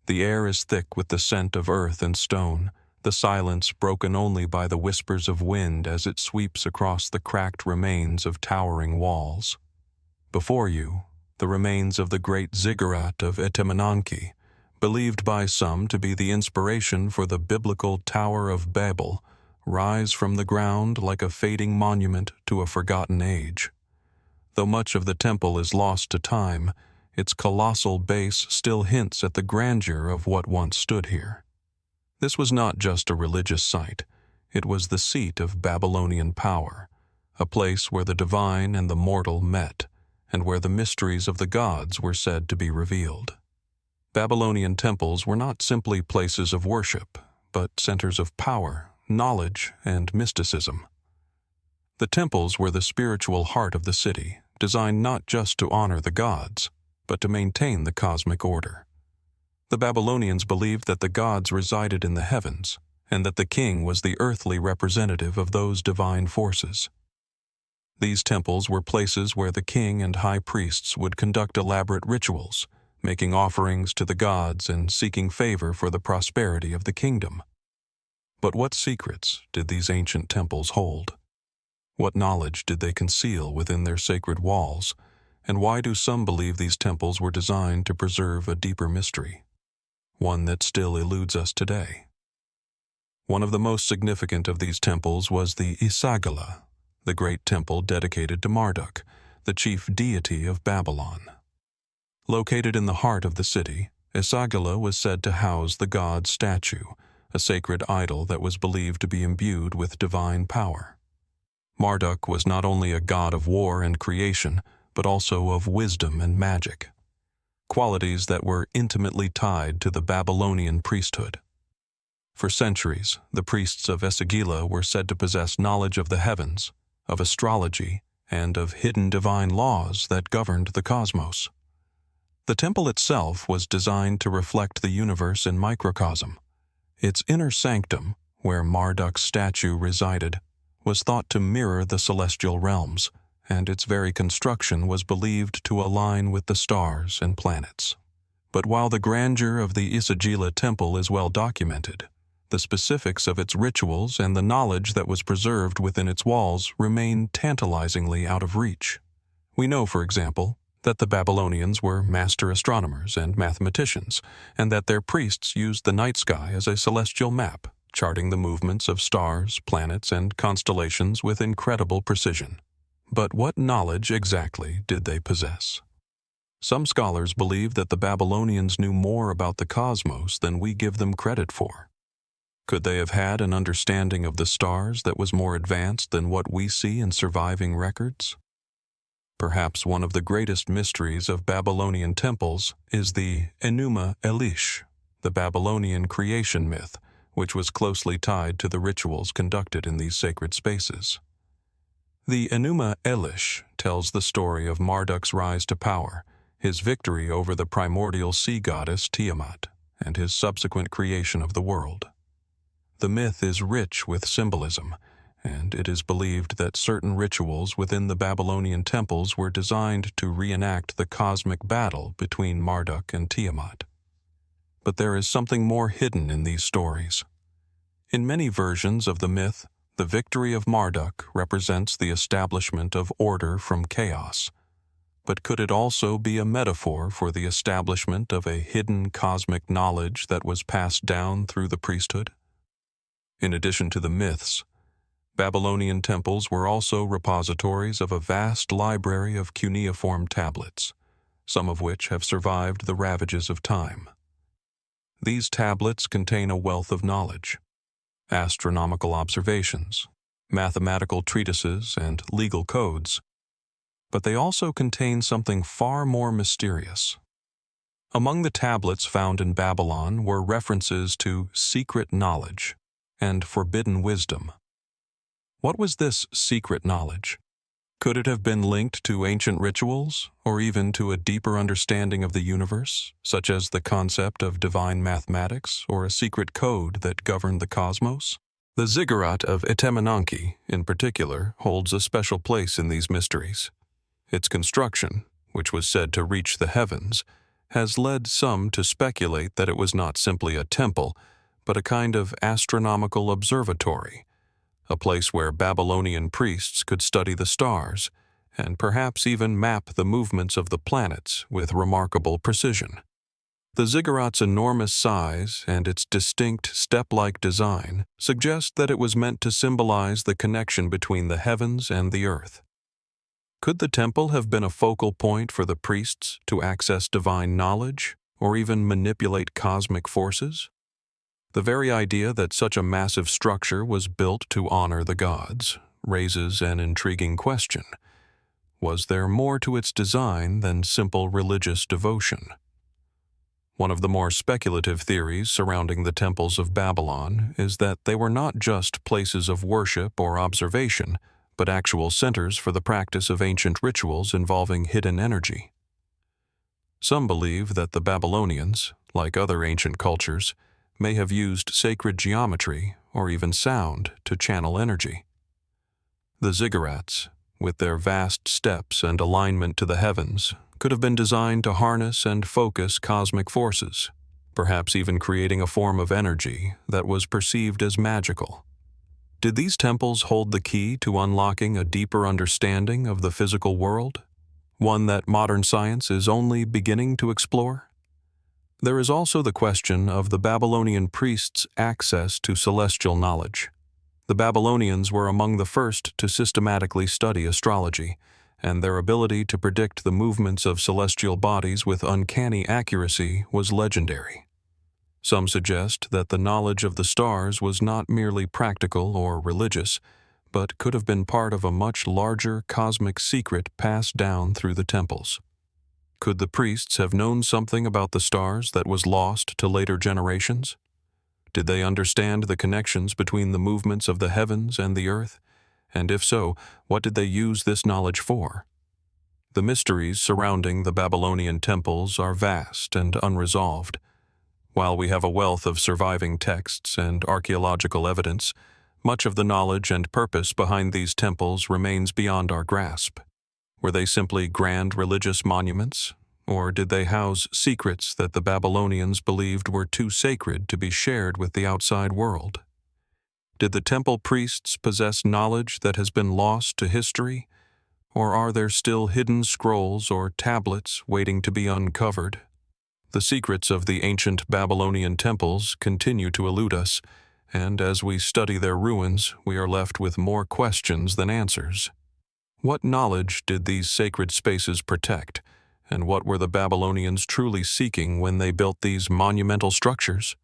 The air is thick with the scent of earth and stone, the silence broken only by the whispers of wind as it sweeps across the cracked remains of towering walls. Before you, the remains of the great ziggurat of Etemenanke, believed by some to be the inspiration for the biblical Tower of Babel, rise from the ground like a fading monument to a forgotten age. Though much of the temple is lost to time, its colossal base still hints at the grandeur of what once stood here. This was not just a religious site, it was the seat of Babylonian power, a place where the divine and the mortal met, and where the mysteries of the gods were said to be revealed. Babylonian temples were not simply places of worship, but centers of power, knowledge, and mysticism. The temples were the spiritual heart of the city, designed not just to honor the gods, but to maintain the cosmic order. The Babylonians believed that the gods resided in the heavens, and that the king was the earthly representative of those divine forces. These temples were places where the king and high priests would conduct elaborate rituals, making offerings to the gods and seeking favor for the prosperity of the kingdom. But what secrets did these ancient temples hold? What knowledge did they conceal within their sacred walls, and why do some believe these temples were designed to preserve a deeper mystery, one that still eludes us today? One of the most significant of these temples was the Isagala, the great temple dedicated to Marduk, the chief deity of Babylon. Located in the heart of the city, Isagala was said to house the god statue, a sacred idol that was believed to be imbued with divine power. Marduk was not only a god of war and creation, but also of wisdom and magic, qualities that were intimately tied to the Babylonian priesthood. For centuries, the priests of Esagila were said to possess knowledge of the heavens, of astrology, and of hidden divine laws that governed the cosmos. The temple itself was designed to reflect the universe in microcosm. Its inner sanctum, where Marduk's statue resided, was thought to mirror the celestial realms, and its very construction was believed to align with the stars and planets. But while the grandeur of the Isagila temple is well documented, the specifics of its rituals and the knowledge that was preserved within its walls remain tantalizingly out of reach. We know, for example, that the Babylonians were master astronomers and mathematicians, and that their priests used the night sky as a celestial map, charting the movements of stars, planets, and constellations with incredible precision. But what knowledge exactly did they possess? Some scholars believe that the Babylonians knew more about the cosmos than we give them credit for. Could they have had an understanding of the stars that was more advanced than what we see in surviving records? Perhaps one of the greatest mysteries of Babylonian temples is the Enuma Elish, the Babylonian creation myth, which was closely tied to the rituals conducted in these sacred spaces. The Enuma Elish tells the story of Marduk's rise to power, his victory over the primordial sea goddess Tiamat, and his subsequent creation of the world. The myth is rich with symbolism, and it is believed that certain rituals within the Babylonian temples were designed to reenact the cosmic battle between Marduk and Tiamat. But there is something more hidden in these stories. In many versions of the myth, the victory of Marduk represents the establishment of order from chaos. But could it also be a metaphor for the establishment of a hidden cosmic knowledge that was passed down through the priesthood? In addition to the myths, Babylonian temples were also repositories of a vast library of cuneiform tablets, some of which have survived the ravages of time. These tablets contain a wealth of knowledge, astronomical observations, mathematical treatises, and legal codes, but they also contain something far more mysterious. Among the tablets found in Babylon were references to secret knowledge and forbidden wisdom. What was this secret knowledge? Could it have been linked to ancient rituals, or even to a deeper understanding of the universe, such as the concept of divine mathematics or a secret code that governed the cosmos? The ziggurat of Etemenanke, in particular, holds a special place in these mysteries. Its construction, which was said to reach the heavens, has led some to speculate that it was not simply a temple, but a kind of astronomical observatory, a place where Babylonian priests could study the stars and perhaps even map the movements of the planets with remarkable precision. The ziggurat's enormous size and its distinct step-like design suggest that it was meant to symbolize the connection between the heavens and the earth. Could the temple have been a focal point for the priests to access divine knowledge or even manipulate cosmic forces? The very idea that such a massive structure was built to honor the gods raises an intriguing question. Was there more to its design than simple religious devotion? One of the more speculative theories surrounding the temples of Babylon is that they were not just places of worship or observation, but actual centers for the practice of ancient rituals involving hidden energy. Some believe that the Babylonians, like other ancient cultures, may have used sacred geometry or even sound to channel energy. The ziggurats, with their vast steps and alignment to the heavens, could have been designed to harness and focus cosmic forces, perhaps even creating a form of energy that was perceived as magical. Did these temples hold the key to unlocking a deeper understanding of the physical world, one that modern science is only beginning to explore? There is also the question of the Babylonian priests' access to celestial knowledge. The Babylonians were among the first to systematically study astrology, and their ability to predict the movements of celestial bodies with uncanny accuracy was legendary. Some suggest that the knowledge of the stars was not merely practical or religious, but could have been part of a much larger cosmic secret passed down through the temples. Could the priests have known something about the stars that was lost to later generations? Did they understand the connections between the movements of the heavens and the earth? And if so, what did they use this knowledge for? The mysteries surrounding the Babylonian temples are vast and unresolved. While we have a wealth of surviving texts and archaeological evidence, much of the knowledge and purpose behind these temples remains beyond our grasp. Were they simply grand religious monuments, or did they house secrets that the Babylonians believed were too sacred to be shared with the outside world? Did the temple priests possess knowledge that has been lost to history, or are there still hidden scrolls or tablets waiting to be uncovered? The secrets of the ancient Babylonian temples continue to elude us, and as we study their ruins, we are left with more questions than answers. What knowledge did these sacred spaces protect, and what were the Babylonians truly seeking when they built these monumental structures?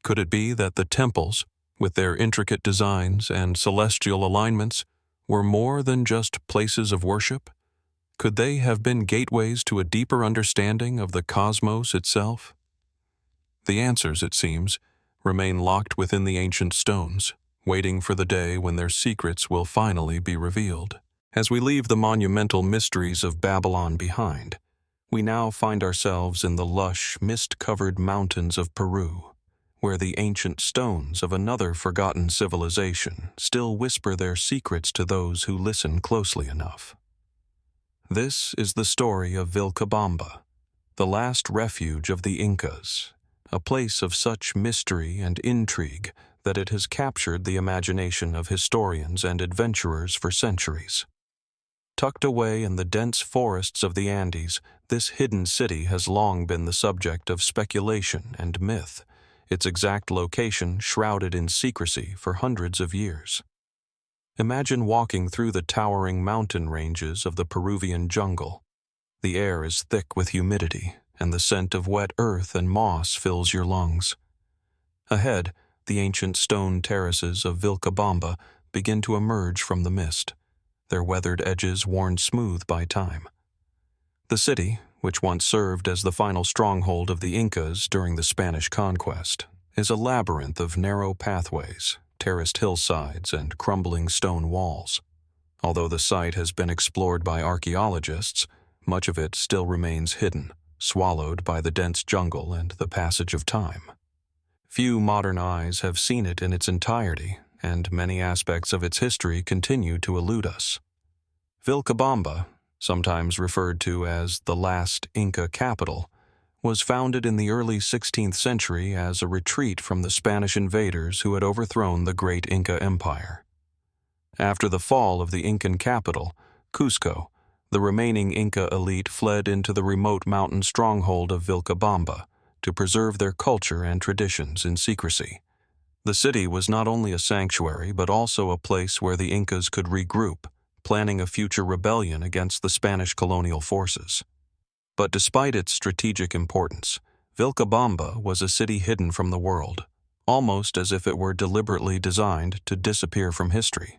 Could it be that the temples, with their intricate designs and celestial alignments, were more than just places of worship? Could they have been gateways to a deeper understanding of the cosmos itself? The answers, it seems, remain locked within the ancient stones, waiting for the day when their secrets will finally be revealed. As we leave the monumental mysteries of Babylon behind, we now find ourselves in the lush, mist-covered mountains of Peru, where the ancient stones of another forgotten civilization still whisper their secrets to those who listen closely enough. This is the story of Vilcabamba, the last refuge of the Incas, a place of such mystery and intrigue that it has captured the imagination of historians and adventurers for centuries. Tucked away in the dense forests of the Andes, this hidden city has long been the subject of speculation and myth, its exact location shrouded in secrecy for hundreds of years. Imagine walking through the towering mountain ranges of the Peruvian jungle. The air is thick with humidity, and the scent of wet earth and moss fills your lungs. Ahead, the ancient stone terraces of Vilcabamba begin to emerge from the mist, their weathered edges worn smooth by time. The city, which once served as the final stronghold of the Incas during the Spanish conquest, is a labyrinth of narrow pathways, terraced hillsides, and crumbling stone walls. Although the site has been explored by archaeologists, much of it still remains hidden, swallowed by the dense jungle and the passage of time. Few modern eyes have seen it in its entirety, and many aspects of its history continue to elude us. Vilcabamba, sometimes referred to as the last Inca capital, was founded in the early 16th century as a retreat from the Spanish invaders who had overthrown the great Inca Empire. After the fall of the Incan capital, Cusco, the remaining Inca elite fled into the remote mountain stronghold of Vilcabamba to preserve their culture and traditions in secrecy. The city was not only a sanctuary but also a place where the Incas could regroup, planning a future rebellion against the Spanish colonial forces. But despite its strategic importance, Vilcabamba was a city hidden from the world, almost as if it were deliberately designed to disappear from history.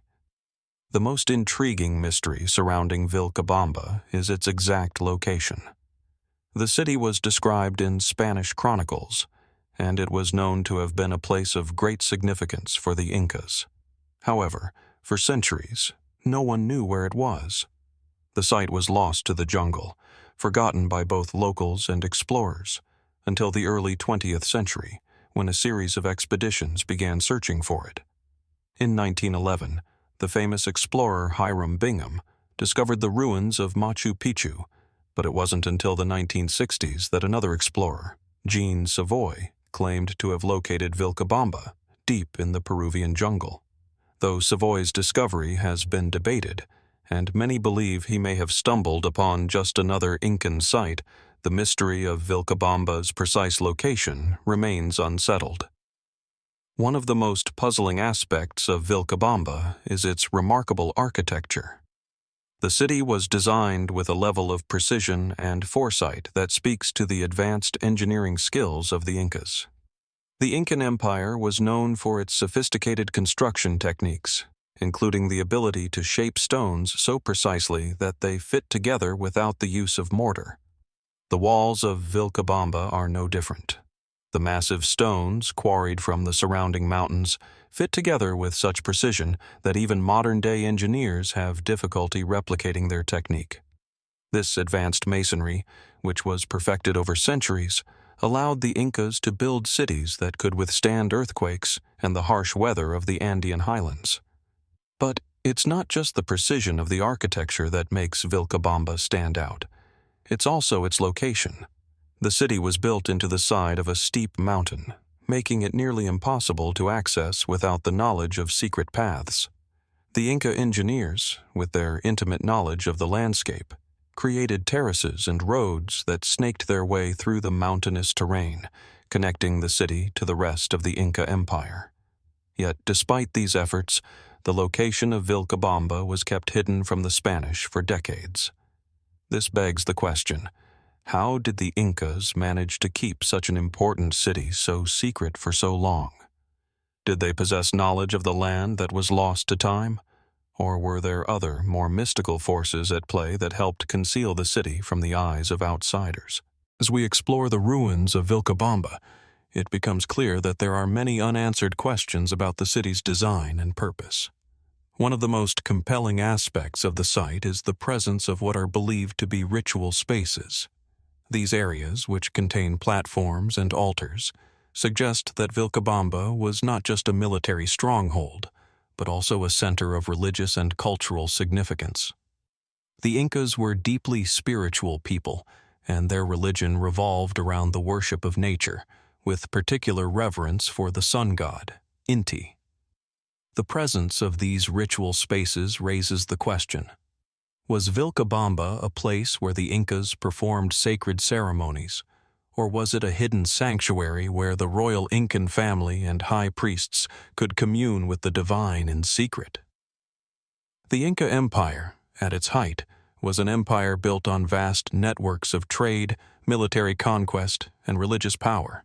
The most intriguing mystery surrounding Vilcabamba is its exact location. The city was described in Spanish chronicles, and it was known to have been a place of great significance for the Incas. However, for centuries, no one knew where it was. The site was lost to the jungle, forgotten by both locals and explorers, until the early 20th century, when a series of expeditions began searching for it. In 1911, the famous explorer Hiram Bingham discovered the ruins of Machu Picchu, but it wasn't until the 1960s that another explorer, Jean Savoy, claimed to have located Vilcabamba deep in the Peruvian jungle. Though Savoy's discovery has been debated, and many believe he may have stumbled upon just another Incan site, the mystery of Vilcabamba's precise location remains unsettled. One of the most puzzling aspects of Vilcabamba is its remarkable architecture. The city was designed with a level of precision and foresight that speaks to the advanced engineering skills of the Incas. The Incan Empire was known for its sophisticated construction techniques, including the ability to shape stones so precisely that they fit together without the use of mortar. The walls of Vilcabamba are no different. The massive stones, quarried from the surrounding mountains, fit together with such precision that even modern-day engineers have difficulty replicating their technique. This advanced masonry, which was perfected over centuries, allowed the Incas to build cities that could withstand earthquakes and the harsh weather of the Andean highlands. But it's not just the precision of the architecture that makes Vilcabamba stand out. It's also its location. The city was built into the side of a steep mountain, making it nearly impossible to access without the knowledge of secret paths. The Inca engineers, with their intimate knowledge of the landscape, created terraces and roads that snaked their way through the mountainous terrain, connecting the city to the rest of the Inca Empire. Yet, despite these efforts, the location of Vilcabamba was kept hidden from the Spanish for decades. This begs the question, how did the Incas manage to keep such an important city so secret for so long? Did they possess knowledge of the land that was lost to time? Or were there other, more mystical forces at play that helped conceal the city from the eyes of outsiders? As we explore the ruins of Vilcabamba, it becomes clear that there are many unanswered questions about the city's design and purpose. One of the most compelling aspects of the site is the presence of what are believed to be ritual spaces. These areas, which contain platforms and altars, suggest that Vilcabamba was not just a military stronghold, but also a center of religious and cultural significance. The Incas were deeply spiritual people, and their religion revolved around the worship of nature, with particular reverence for the sun god, Inti. The presence of these ritual spaces raises the question, was Vilcabamba a place where the Incas performed sacred ceremonies, or was it a hidden sanctuary where the royal Incan family and high priests could commune with the divine in secret? The Inca Empire, at its height, was an empire built on vast networks of trade, military conquest, and religious power.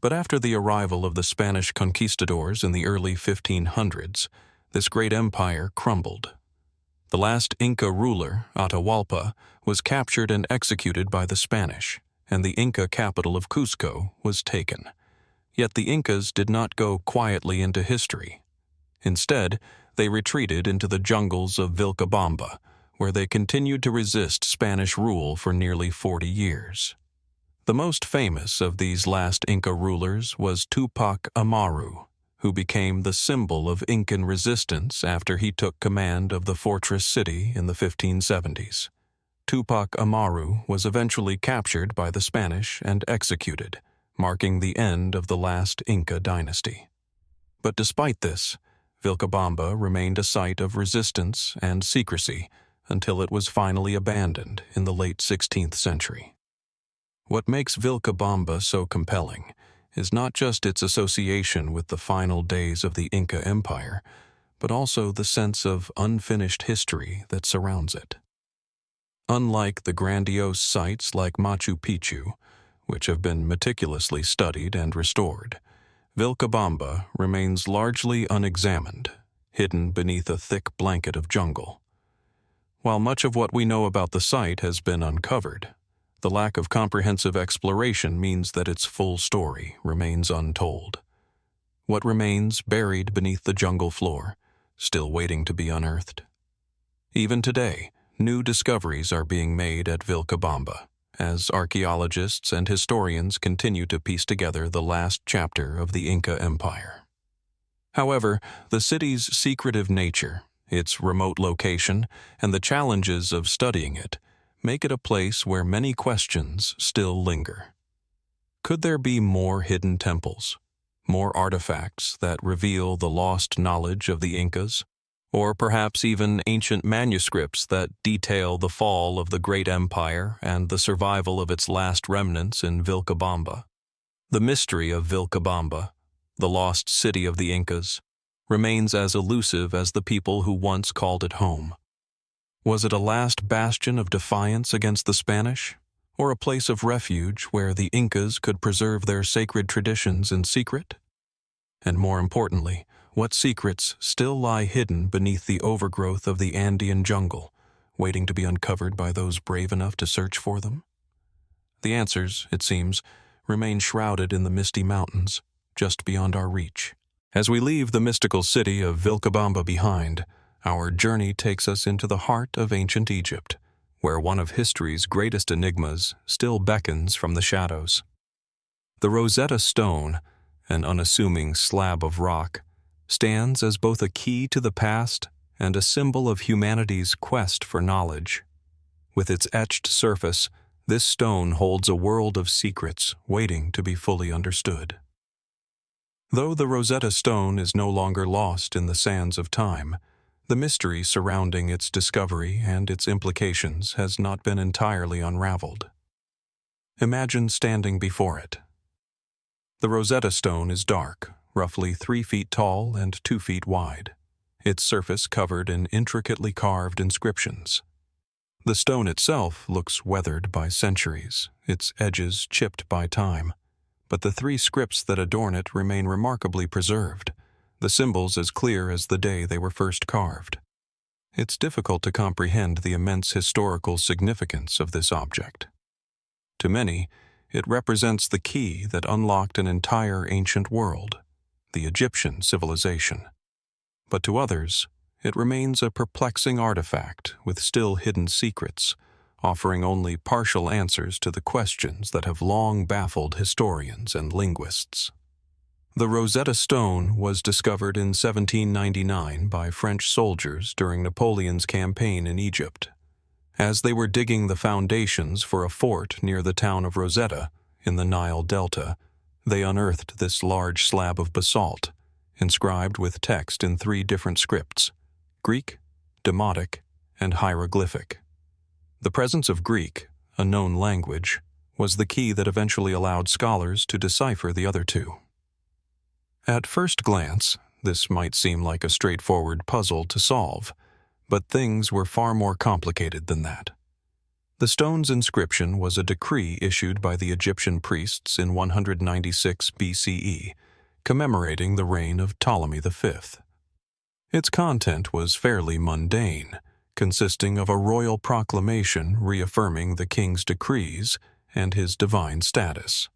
But after the arrival of the Spanish conquistadors in the early 1500s, this great empire crumbled. The last Inca ruler, Atahualpa, was captured and executed by the Spanish, and the Inca capital of Cusco was taken. Yet the Incas did not go quietly into history. Instead, they retreated into the jungles of Vilcabamba, where they continued to resist Spanish rule for nearly 40 years. The most famous of these last Inca rulers was Tupac Amaru, who became the symbol of Incan resistance after he took command of the fortress city in the 1570s. Tupac Amaru was eventually captured by the Spanish and executed, marking the end of the last Inca dynasty. But despite this, Vilcabamba remained a site of resistance and secrecy until it was finally abandoned in the late 16th century. What makes Vilcabamba so compelling is not just its association with the final days of the Inca Empire, but also the sense of unfinished history that surrounds it. Unlike the grandiose sites like Machu Picchu, which have been meticulously studied and restored, Vilcabamba remains largely unexamined, hidden beneath a thick blanket of jungle. While much of what we know about the site has been uncovered, the lack of comprehensive exploration means that its full story remains untold. What remains buried beneath the jungle floor, still waiting to be unearthed? Even today, new discoveries are being made at Vilcabamba, as archaeologists and historians continue to piece together the last chapter of the Inca Empire. However, the city's secretive nature, its remote location, and the challenges of studying it make it a place where many questions still linger. Could there be more hidden temples, more artifacts that reveal the lost knowledge of the Incas, or perhaps even ancient manuscripts that detail the fall of the great empire and the survival of its last remnants in Vilcabamba? The mystery of Vilcabamba, the lost city of the Incas, remains as elusive as the people who once called it home. Was it a last bastion of defiance against the Spanish, or a place of refuge where the Incas could preserve their sacred traditions in secret? And more importantly, What secrets still lie hidden beneath the overgrowth of the Andean jungle, waiting to be uncovered by those brave enough to search for them? The answers, it seems, remain shrouded in the misty mountains, just beyond our reach. As we leave the mystical city of Vilcabamba behind, our journey takes us into the heart of ancient Egypt, where one of history's greatest enigmas still beckons from the shadows. The Rosetta Stone, an unassuming slab of rock, stands as both a key to the past and a symbol of humanity's quest for knowledge. With its etched surface, this stone holds a world of secrets waiting to be fully understood. Though the Rosetta Stone is no longer lost in the sands of time, the mystery surrounding its discovery and its implications has not been entirely unraveled. Imagine standing before it. The Rosetta Stone is dark, roughly 3 feet tall and 2 feet wide, its surface covered in intricately carved inscriptions. The stone itself looks weathered by centuries, its edges chipped by time, but the 3 scripts that adorn it remain remarkably preserved, the symbols as clear as the day they were first carved. It's difficult to comprehend the immense historical significance of this object. To many, it represents the key that unlocked an entire ancient world, the Egyptian civilization. But to others, it remains a perplexing artifact with still hidden secrets, offering only partial answers to the questions that have long baffled historians and linguists. The Rosetta Stone was discovered in 1799 by French soldiers during Napoleon's campaign in Egypt. As they were digging the foundations for a fort near the town of Rosetta, in the Nile Delta, they unearthed this large slab of basalt, inscribed with text in 3 different scripts: Greek, Demotic, and hieroglyphic. The presence of Greek, a known language, was the key that eventually allowed scholars to decipher the other 2. At first glance, this might seem like a straightforward puzzle to solve, but things were far more complicated than that. The stone's inscription was a decree issued by the Egyptian priests in 196 BCE, commemorating the reign of Ptolemy V. Its content was fairly mundane, consisting of a royal proclamation reaffirming the king's decrees and his divine status.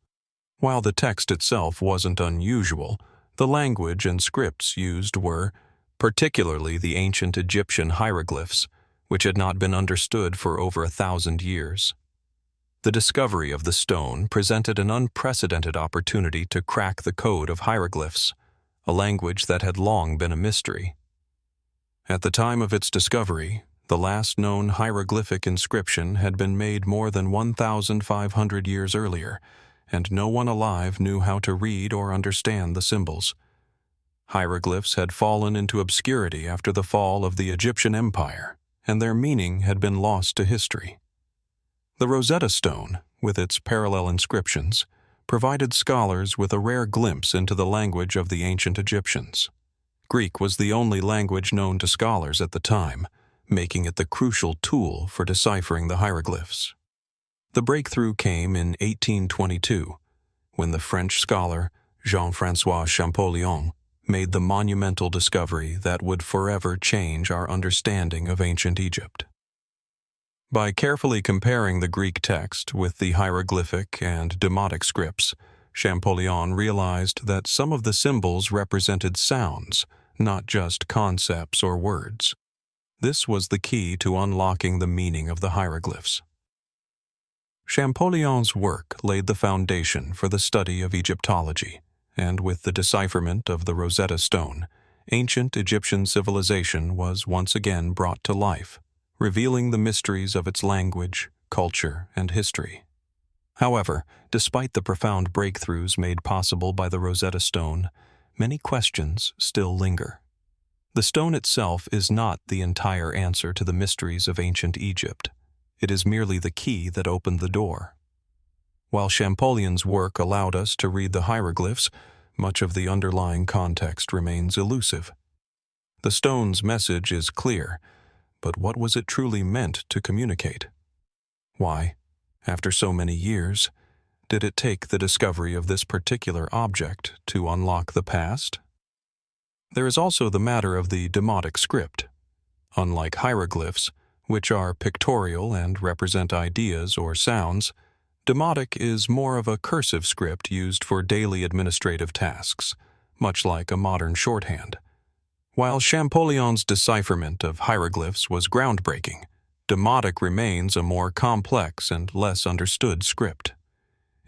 While the text itself wasn't unusual, the language and scripts used were, particularly the ancient Egyptian hieroglyphs, which had not been understood for over 1,000 years. The discovery of the stone presented an unprecedented opportunity to crack the code of hieroglyphs, a language that had long been a mystery. At the time of its discovery, the last known hieroglyphic inscription had been made more than 1,500 years earlier, and no one alive knew how to read or understand the symbols. Hieroglyphs had fallen into obscurity after the fall of the Egyptian Empire, and their meaning had been lost to history. The Rosetta Stone, with its parallel inscriptions, provided scholars with a rare glimpse into the language of the ancient Egyptians. Greek was the only language known to scholars at the time, making it the crucial tool for deciphering the hieroglyphs. The breakthrough came in 1822, when the French scholar Jean-François Champollion made the monumental discovery that would forever change our understanding of ancient Egypt. By carefully comparing the Greek text with the hieroglyphic and demotic scripts, Champollion realized that some of the symbols represented sounds, not just concepts or words. This was the key to unlocking the meaning of the hieroglyphs. Champollion's work laid the foundation for the study of Egyptology, and with the decipherment of the Rosetta Stone, ancient Egyptian civilization was once again brought to life, revealing the mysteries of its language, culture, and history. However, despite the profound breakthroughs made possible by the Rosetta Stone, many questions still linger. The stone itself is not the entire answer to the mysteries of ancient Egypt. It is merely the key that opened the door. While Champollion's work allowed us to read the hieroglyphs, much of the underlying context remains elusive. The stone's message is clear, but what was it truly meant to communicate? Why, after so many years, did it take the discovery of this particular object to unlock the past? There is also the matter of the demotic script. Unlike hieroglyphs, which are pictorial and represent ideas or sounds, demotic is more of a cursive script used for daily administrative tasks, much like a modern shorthand. While Champollion's decipherment of hieroglyphs was groundbreaking, demotic remains a more complex and less understood script.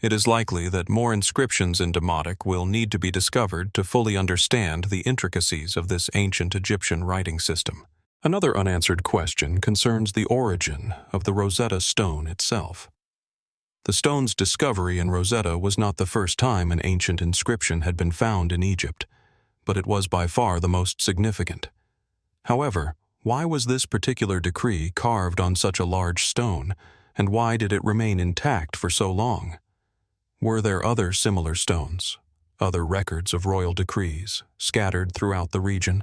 It is likely that more inscriptions in demotic will need to be discovered to fully understand the intricacies of this ancient Egyptian writing system. Another unanswered question concerns the origin of the Rosetta Stone itself. The stone's discovery in Rosetta was not the first time an ancient inscription had been found in Egypt, but it was by far the most significant. However, why was this particular decree carved on such a large stone, and why did it remain intact for so long? Were there other similar stones, other records of royal decrees, scattered throughout the region,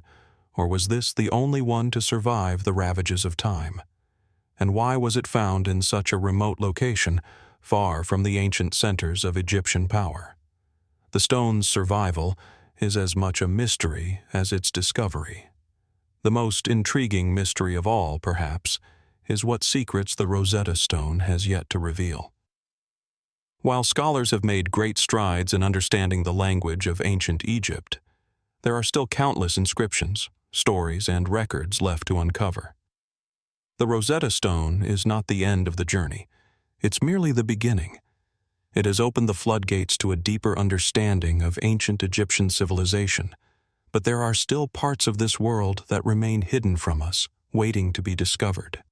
or was this the only one to survive the ravages of time? And why was it found in such a remote location, far from the ancient centers of Egyptian power? The stone's survival is as much a mystery as its discovery. The most intriguing mystery of all, perhaps, is what secrets the Rosetta Stone has yet to reveal. While scholars have made great strides in understanding the language of ancient Egypt, there are still countless inscriptions, stories, and records left to uncover. The Rosetta Stone is not the end of the journey. It's merely the beginning. It has opened the floodgates to a deeper understanding of ancient Egyptian civilization, but there are still parts of this world that remain hidden from us, waiting to be discovered.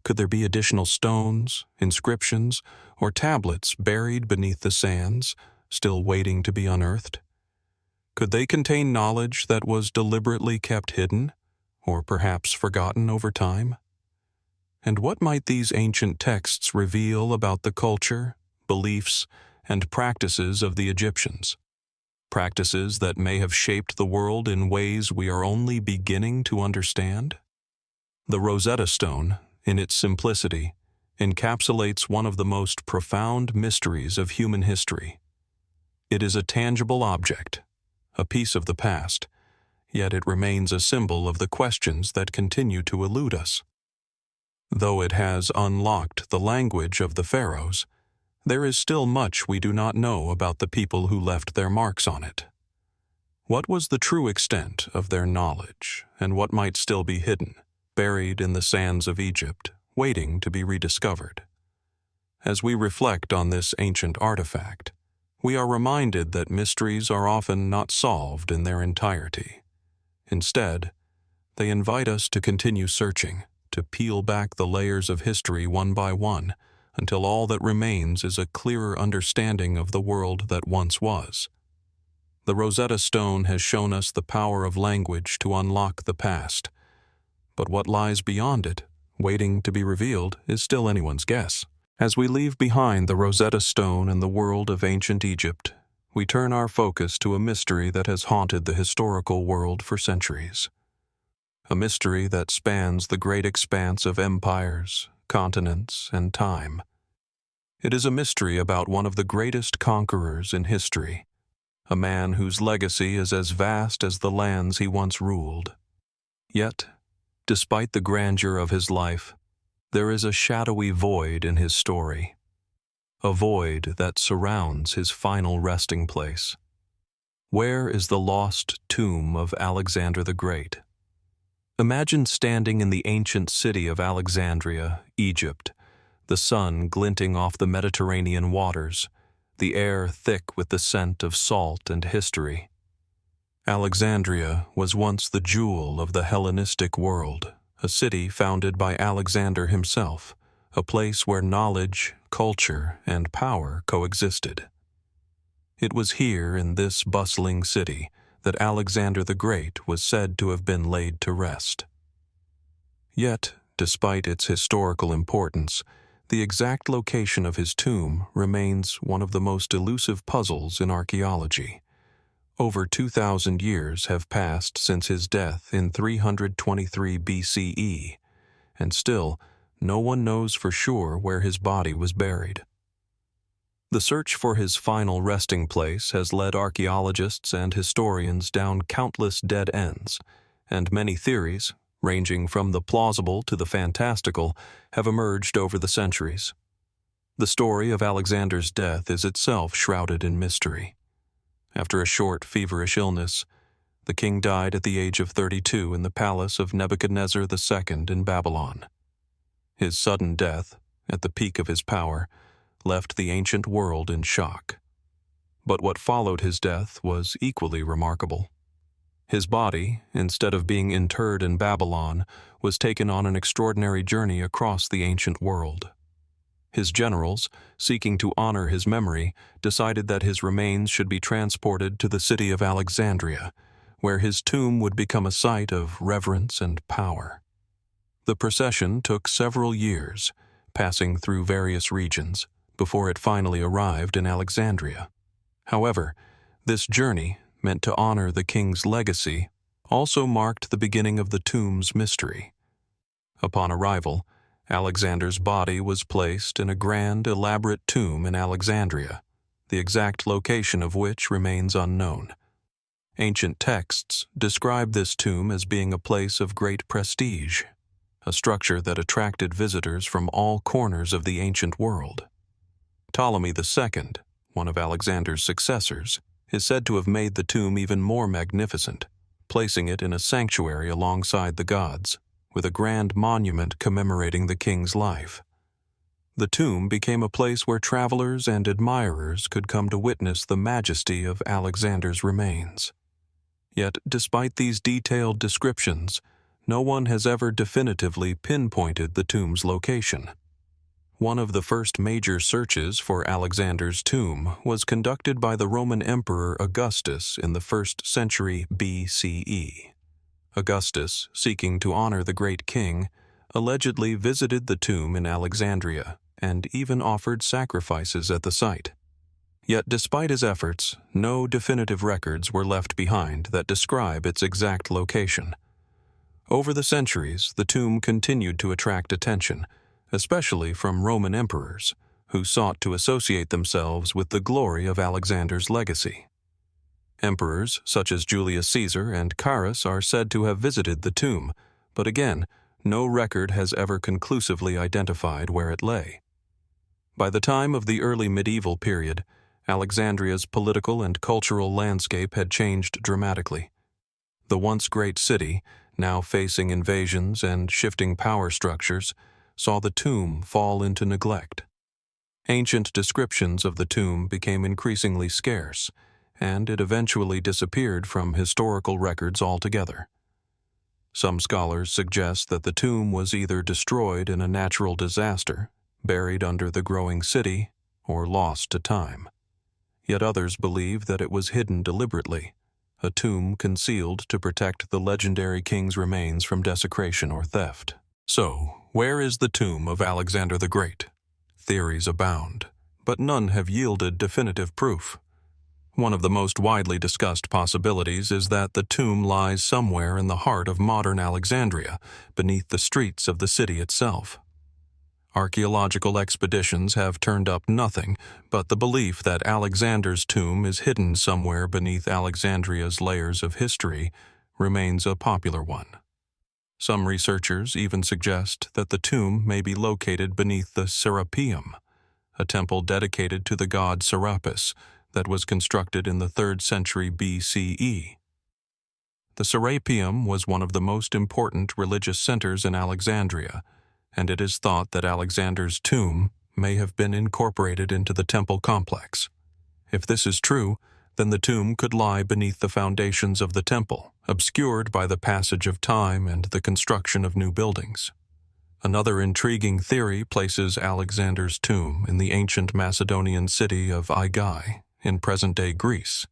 Could there be additional stones, inscriptions, or tablets buried beneath the sands, still waiting to be unearthed? Could they contain knowledge that was deliberately kept hidden, or perhaps forgotten over time? And what might these ancient texts reveal about the culture, beliefs, and practices of the Egyptians? Practices that may have shaped the world in ways we are only beginning to understand? The Rosetta Stone, in its simplicity, encapsulates one of the most profound mysteries of human history. It is a tangible object, a piece of the past, yet it remains a symbol of the questions that continue to elude us. Though it has unlocked the language of the pharaohs, there is still much we do not know about the people who left their marks on it. What was the true extent of their knowledge, and what might still be hidden, buried in the sands of Egypt, waiting to be rediscovered? As we reflect on this ancient artifact, we are reminded that mysteries are often not solved in their entirety. Instead, they invite us to continue searching, to peel back the layers of history one by one, until all that remains is a clearer understanding of the world that once was. The Rosetta Stone has shown us the power of language to unlock the past, but what lies beyond it, waiting to be revealed, is still anyone's guess. As we leave behind the Rosetta Stone and the world of ancient Egypt, we turn our focus to a mystery that has haunted the historical world for centuries. A mystery that spans the great expanse of empires, continents, and time. It is a mystery about one of the greatest conquerors in history, a man whose legacy is as vast as the lands he once ruled. Yet, despite the grandeur of his life, there is a shadowy void in his story, a void that surrounds his final resting place. Where is the lost tomb of Alexander the Great? Imagine standing in the ancient city of Alexandria, Egypt, the sun glinting off the Mediterranean waters, the air thick with the scent of salt and history. Alexandria was once the jewel of the Hellenistic world, a city founded by Alexander himself, a place where knowledge, culture, and power coexisted. It was here in this bustling city that Alexander the Great was said to have been laid to rest. Yet, despite its historical importance, the exact location of his tomb remains one of the most elusive puzzles in archaeology. Over 2,000 years have passed since his death in 323 BCE, and still no one knows for sure where his body was buried. The search for his final resting place has led archaeologists and historians down countless dead ends, and many theories, ranging from the plausible to the fantastical, have emerged over the centuries. The story of Alexander's death is itself shrouded in mystery. After a short, feverish illness, the king died at the age of 32 in the palace of Nebuchadnezzar II in Babylon. His sudden death, at the peak of his power, left the ancient world in shock. But what followed his death was equally remarkable. His body, instead of being interred in Babylon, was taken on an extraordinary journey across the ancient world. His generals, seeking to honor his memory, decided that his remains should be transported to the city of Alexandria, where his tomb would become a site of reverence and power. The procession took several years, passing through various regions, before it finally arrived in Alexandria. However, this journey, meant to honor the king's legacy, also marked the beginning of the tomb's mystery. Upon arrival, Alexander's body was placed in a grand, elaborate tomb in Alexandria, the exact location of which remains unknown. Ancient texts describe this tomb as being a place of great prestige, a structure that attracted visitors from all corners of the ancient world. Ptolemy II, one of Alexander's successors, is said to have made the tomb even more magnificent, placing it in a sanctuary alongside the gods, with a grand monument commemorating the king's life. The tomb became a place where travelers and admirers could come to witness the majesty of Alexander's remains. Yet, despite these detailed descriptions, no one has ever definitively pinpointed the tomb's location. One of the first major searches for Alexander's tomb was conducted by the Roman Emperor Augustus in the 1st century BCE. Augustus, seeking to honor the great king, allegedly visited the tomb in Alexandria and even offered sacrifices at the site. Yet despite his efforts, no definitive records were left behind that describe its exact location. Over the centuries, the tomb continued to attract attention, especially from Roman emperors, who sought to associate themselves with the glory of Alexander's legacy. Emperors such as Julius Caesar and Carus are said to have visited the tomb, but again, no record has ever conclusively identified where it lay. By the time of the early medieval period, Alexandria's political and cultural landscape had changed dramatically. The once great city, now facing invasions and shifting power structures, saw the tomb fall into neglect. Ancient descriptions of the tomb became increasingly scarce, and it eventually disappeared from historical records altogether. Some scholars suggest that the tomb was either destroyed in a natural disaster, buried under the growing city, or lost to time. Yet others believe that it was hidden deliberately, a tomb concealed to protect the legendary king's remains from desecration or theft. So, where is the tomb of Alexander the Great? Theories abound, but none have yielded definitive proof. One of the most widely discussed possibilities is that the tomb lies somewhere in the heart of modern Alexandria, beneath the streets of the city itself. Archaeological expeditions have turned up nothing but the belief that Alexander's tomb is hidden somewhere beneath Alexandria's layers of history remains a popular one. Some researchers even suggest that the tomb may be located beneath the Serapeum, a temple dedicated to the god Serapis that was constructed in the 3rd century BCE. The Serapeum was one of the most important religious centers in Alexandria, and it is thought that Alexander's tomb may have been incorporated into the temple complex. If this is true, then the tomb could lie beneath the foundations of the temple, obscured by the passage of time and the construction of new buildings. Another intriguing theory places Alexander's tomb in the ancient Macedonian city of Aigai, in present-day Greece,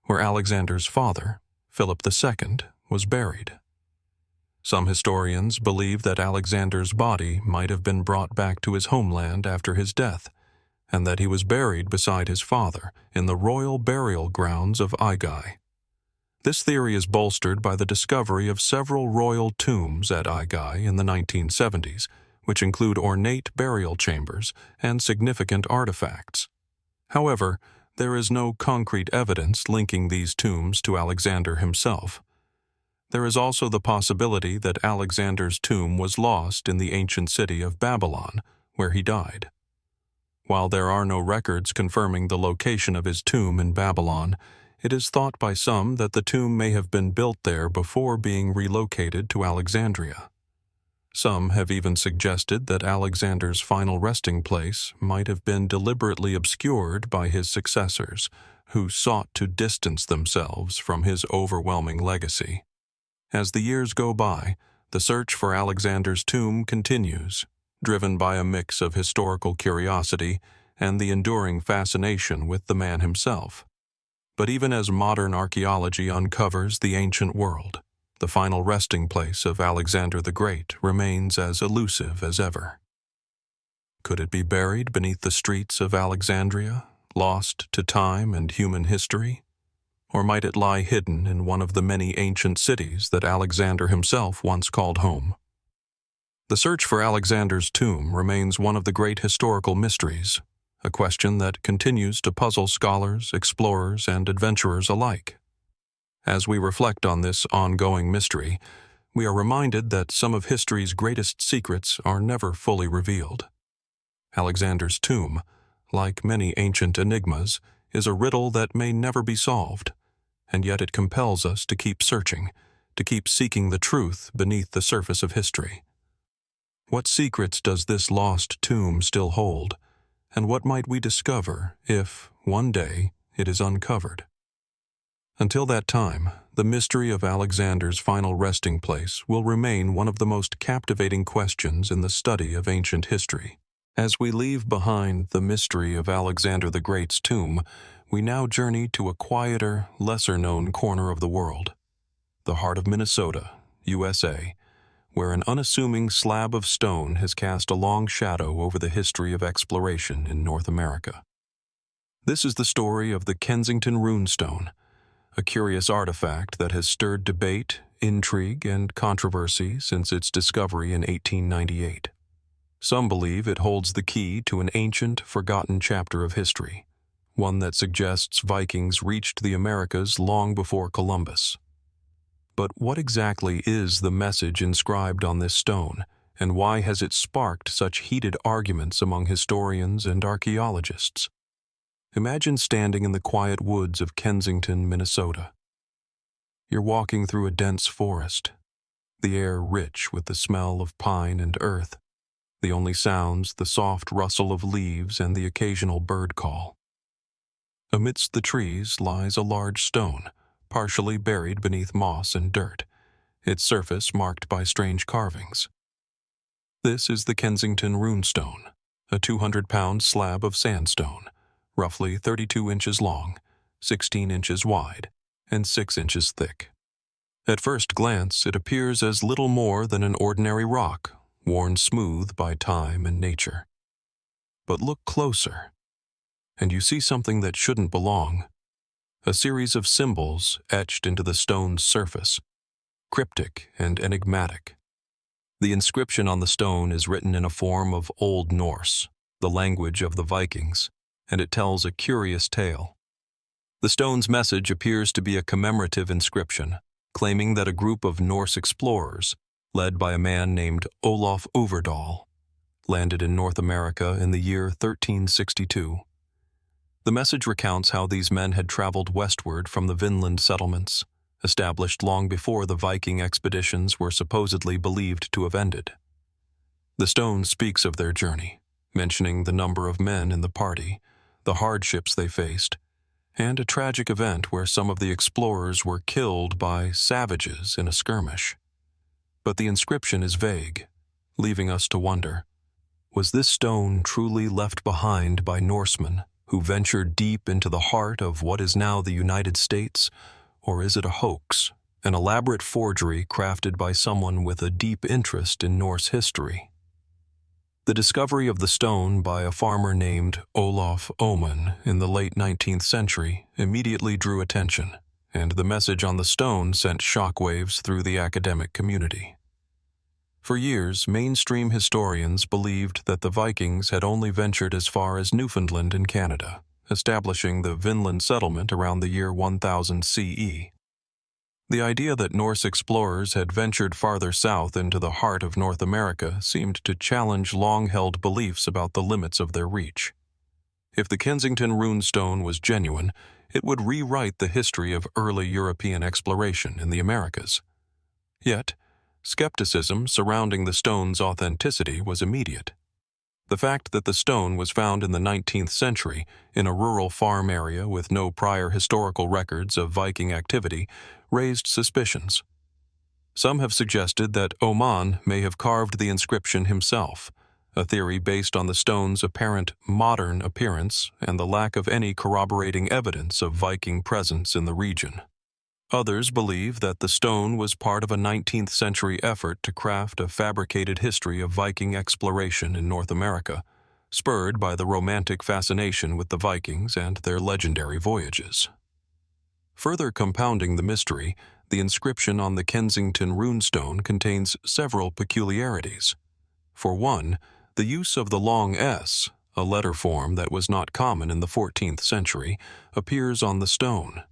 where Alexander's father, Philip II, was buried. Some historians believe that Alexander's body might have been brought back to his homeland after his death, and that he was buried beside his father in the royal burial grounds of Aigai. This theory is bolstered by the discovery of several royal tombs at Aigai in the 1970s, which include ornate burial chambers and significant artifacts. However, there is no concrete evidence linking these tombs to Alexander himself. There is also the possibility that Alexander's tomb was lost in the ancient city of Babylon, where he died. While there are no records confirming the location of his tomb in Babylon, it is thought by some that the tomb may have been built there before being relocated to Alexandria. Some have even suggested that Alexander's final resting place might have been deliberately obscured by his successors, who sought to distance themselves from his overwhelming legacy. As the years go by, the search for Alexander's tomb continues, driven by a mix of historical curiosity and the enduring fascination with the man himself. But even as modern archaeology uncovers the ancient world, the final resting place of Alexander the Great remains as elusive as ever. Could it be buried beneath the streets of Alexandria, lost to time and human history? Or might it lie hidden in one of the many ancient cities that Alexander himself once called home? The search for Alexander's tomb remains one of the great historical mysteries, a question that continues to puzzle scholars, explorers, and adventurers alike. As we reflect on this ongoing mystery, we are reminded that some of history's greatest secrets are never fully revealed. Alexander's tomb, like many ancient enigmas, is a riddle that may never be solved, and yet it compels us to keep searching, to keep seeking the truth beneath the surface of history. What secrets does this lost tomb still hold, and what might we discover if, one day, it is uncovered? Until that time, the mystery of Alexander's final resting place will remain one of the most captivating questions in the study of ancient history. As we leave behind the mystery of Alexander the Great's tomb, we now journey to a quieter, lesser-known corner of the world, the heart of Minnesota, USA, where an unassuming slab of stone has cast a long shadow over the history of exploration in North America. This is the story of the Kensington Runestone, a curious artifact that has stirred debate, intrigue, and controversy since its discovery in 1898. Some believe it holds the key to an ancient, forgotten chapter of history, one that suggests Vikings reached the Americas long before Columbus. But what exactly is the message inscribed on this stone, and why has it sparked such heated arguments among historians and archaeologists? Imagine standing in the quiet woods of Kensington, Minnesota. You're walking through a dense forest, the air rich with the smell of pine and earth, the only sounds the soft rustle of leaves and the occasional bird call. Amidst the trees lies a large stone, partially buried beneath moss and dirt, its surface marked by strange carvings. This is the Kensington Runestone, a 200-pound slab of sandstone, roughly 32 inches long, 16 inches wide, and 6 inches thick. At first glance, it appears as little more than an ordinary rock, worn smooth by time and nature. But look closer, and you see something that shouldn't belong. A series of symbols etched into the stone's surface, cryptic and enigmatic. The inscription on the stone is written in a form of Old Norse, the language of the Vikings, and it tells a curious tale. The stone's message appears to be a commemorative inscription, claiming that a group of Norse explorers, led by a man named Olaf Overdal, landed in North America in the year 1362. The message recounts how these men had traveled westward from the Vinland settlements, established long before the Viking expeditions were supposedly believed to have ended. The stone speaks of their journey, mentioning the number of men in the party, the hardships they faced, and a tragic event where some of the explorers were killed by savages in a skirmish. But the inscription is vague, leaving us to wonder, was this stone truly left behind by Norsemen who ventured deep into the heart of what is now the United States, or is it a hoax, an elaborate forgery crafted by someone with a deep interest in Norse history? The discovery of the stone by a farmer named Olaf Oman in the late 19th century immediately drew attention, and the message on the stone sent shockwaves through the academic community. For years, mainstream historians believed that the Vikings had only ventured as far as Newfoundland in Canada, establishing the Vinland settlement around the year 1000 CE. The idea that Norse explorers had ventured farther south into the heart of North America seemed to challenge long-held beliefs about the limits of their reach. If the Kensington runestone was genuine, it would rewrite the history of early European exploration in the Americas. Yet, skepticism surrounding the stone's authenticity was immediate. The fact that the stone was found in the 19th century in a rural farm area with no prior historical records of Viking activity raised suspicions. Some have suggested that Oman may have carved the inscription himself, a theory based on the stone's apparent modern appearance and the lack of any corroborating evidence of Viking presence in the region. Others believe that the stone was part of a 19th century effort to craft a fabricated history of Viking exploration in North America, spurred by the romantic fascination with the Vikings and their legendary voyages. Further compounding the mystery, the inscription on the Kensington runestone contains several peculiarities. For one, the use of the long S, a letter form that was not common in the 14th century, appears on the stone.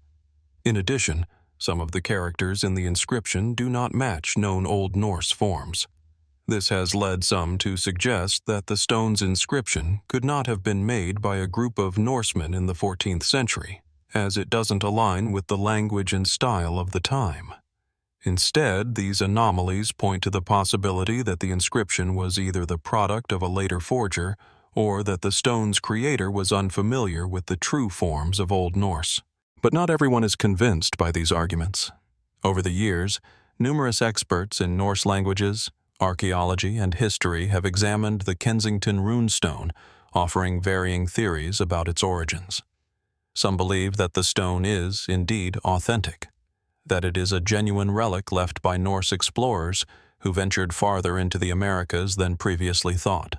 In addition, some of the characters in the inscription do not match known Old Norse forms. This has led some to suggest that the stone's inscription could not have been made by a group of Norsemen in the 14th century, as it doesn't align with the language and style of the time. Instead, these anomalies point to the possibility that the inscription was either the product of a later forger or that the stone's creator was unfamiliar with the true forms of Old Norse. But not everyone is convinced by these arguments. Over the years, numerous experts in Norse languages, archaeology, and history have examined the Kensington runestone, offering varying theories about its origins. Some believe that the stone is, indeed, authentic, that it is a genuine relic left by Norse explorers who ventured farther into the Americas than previously thought.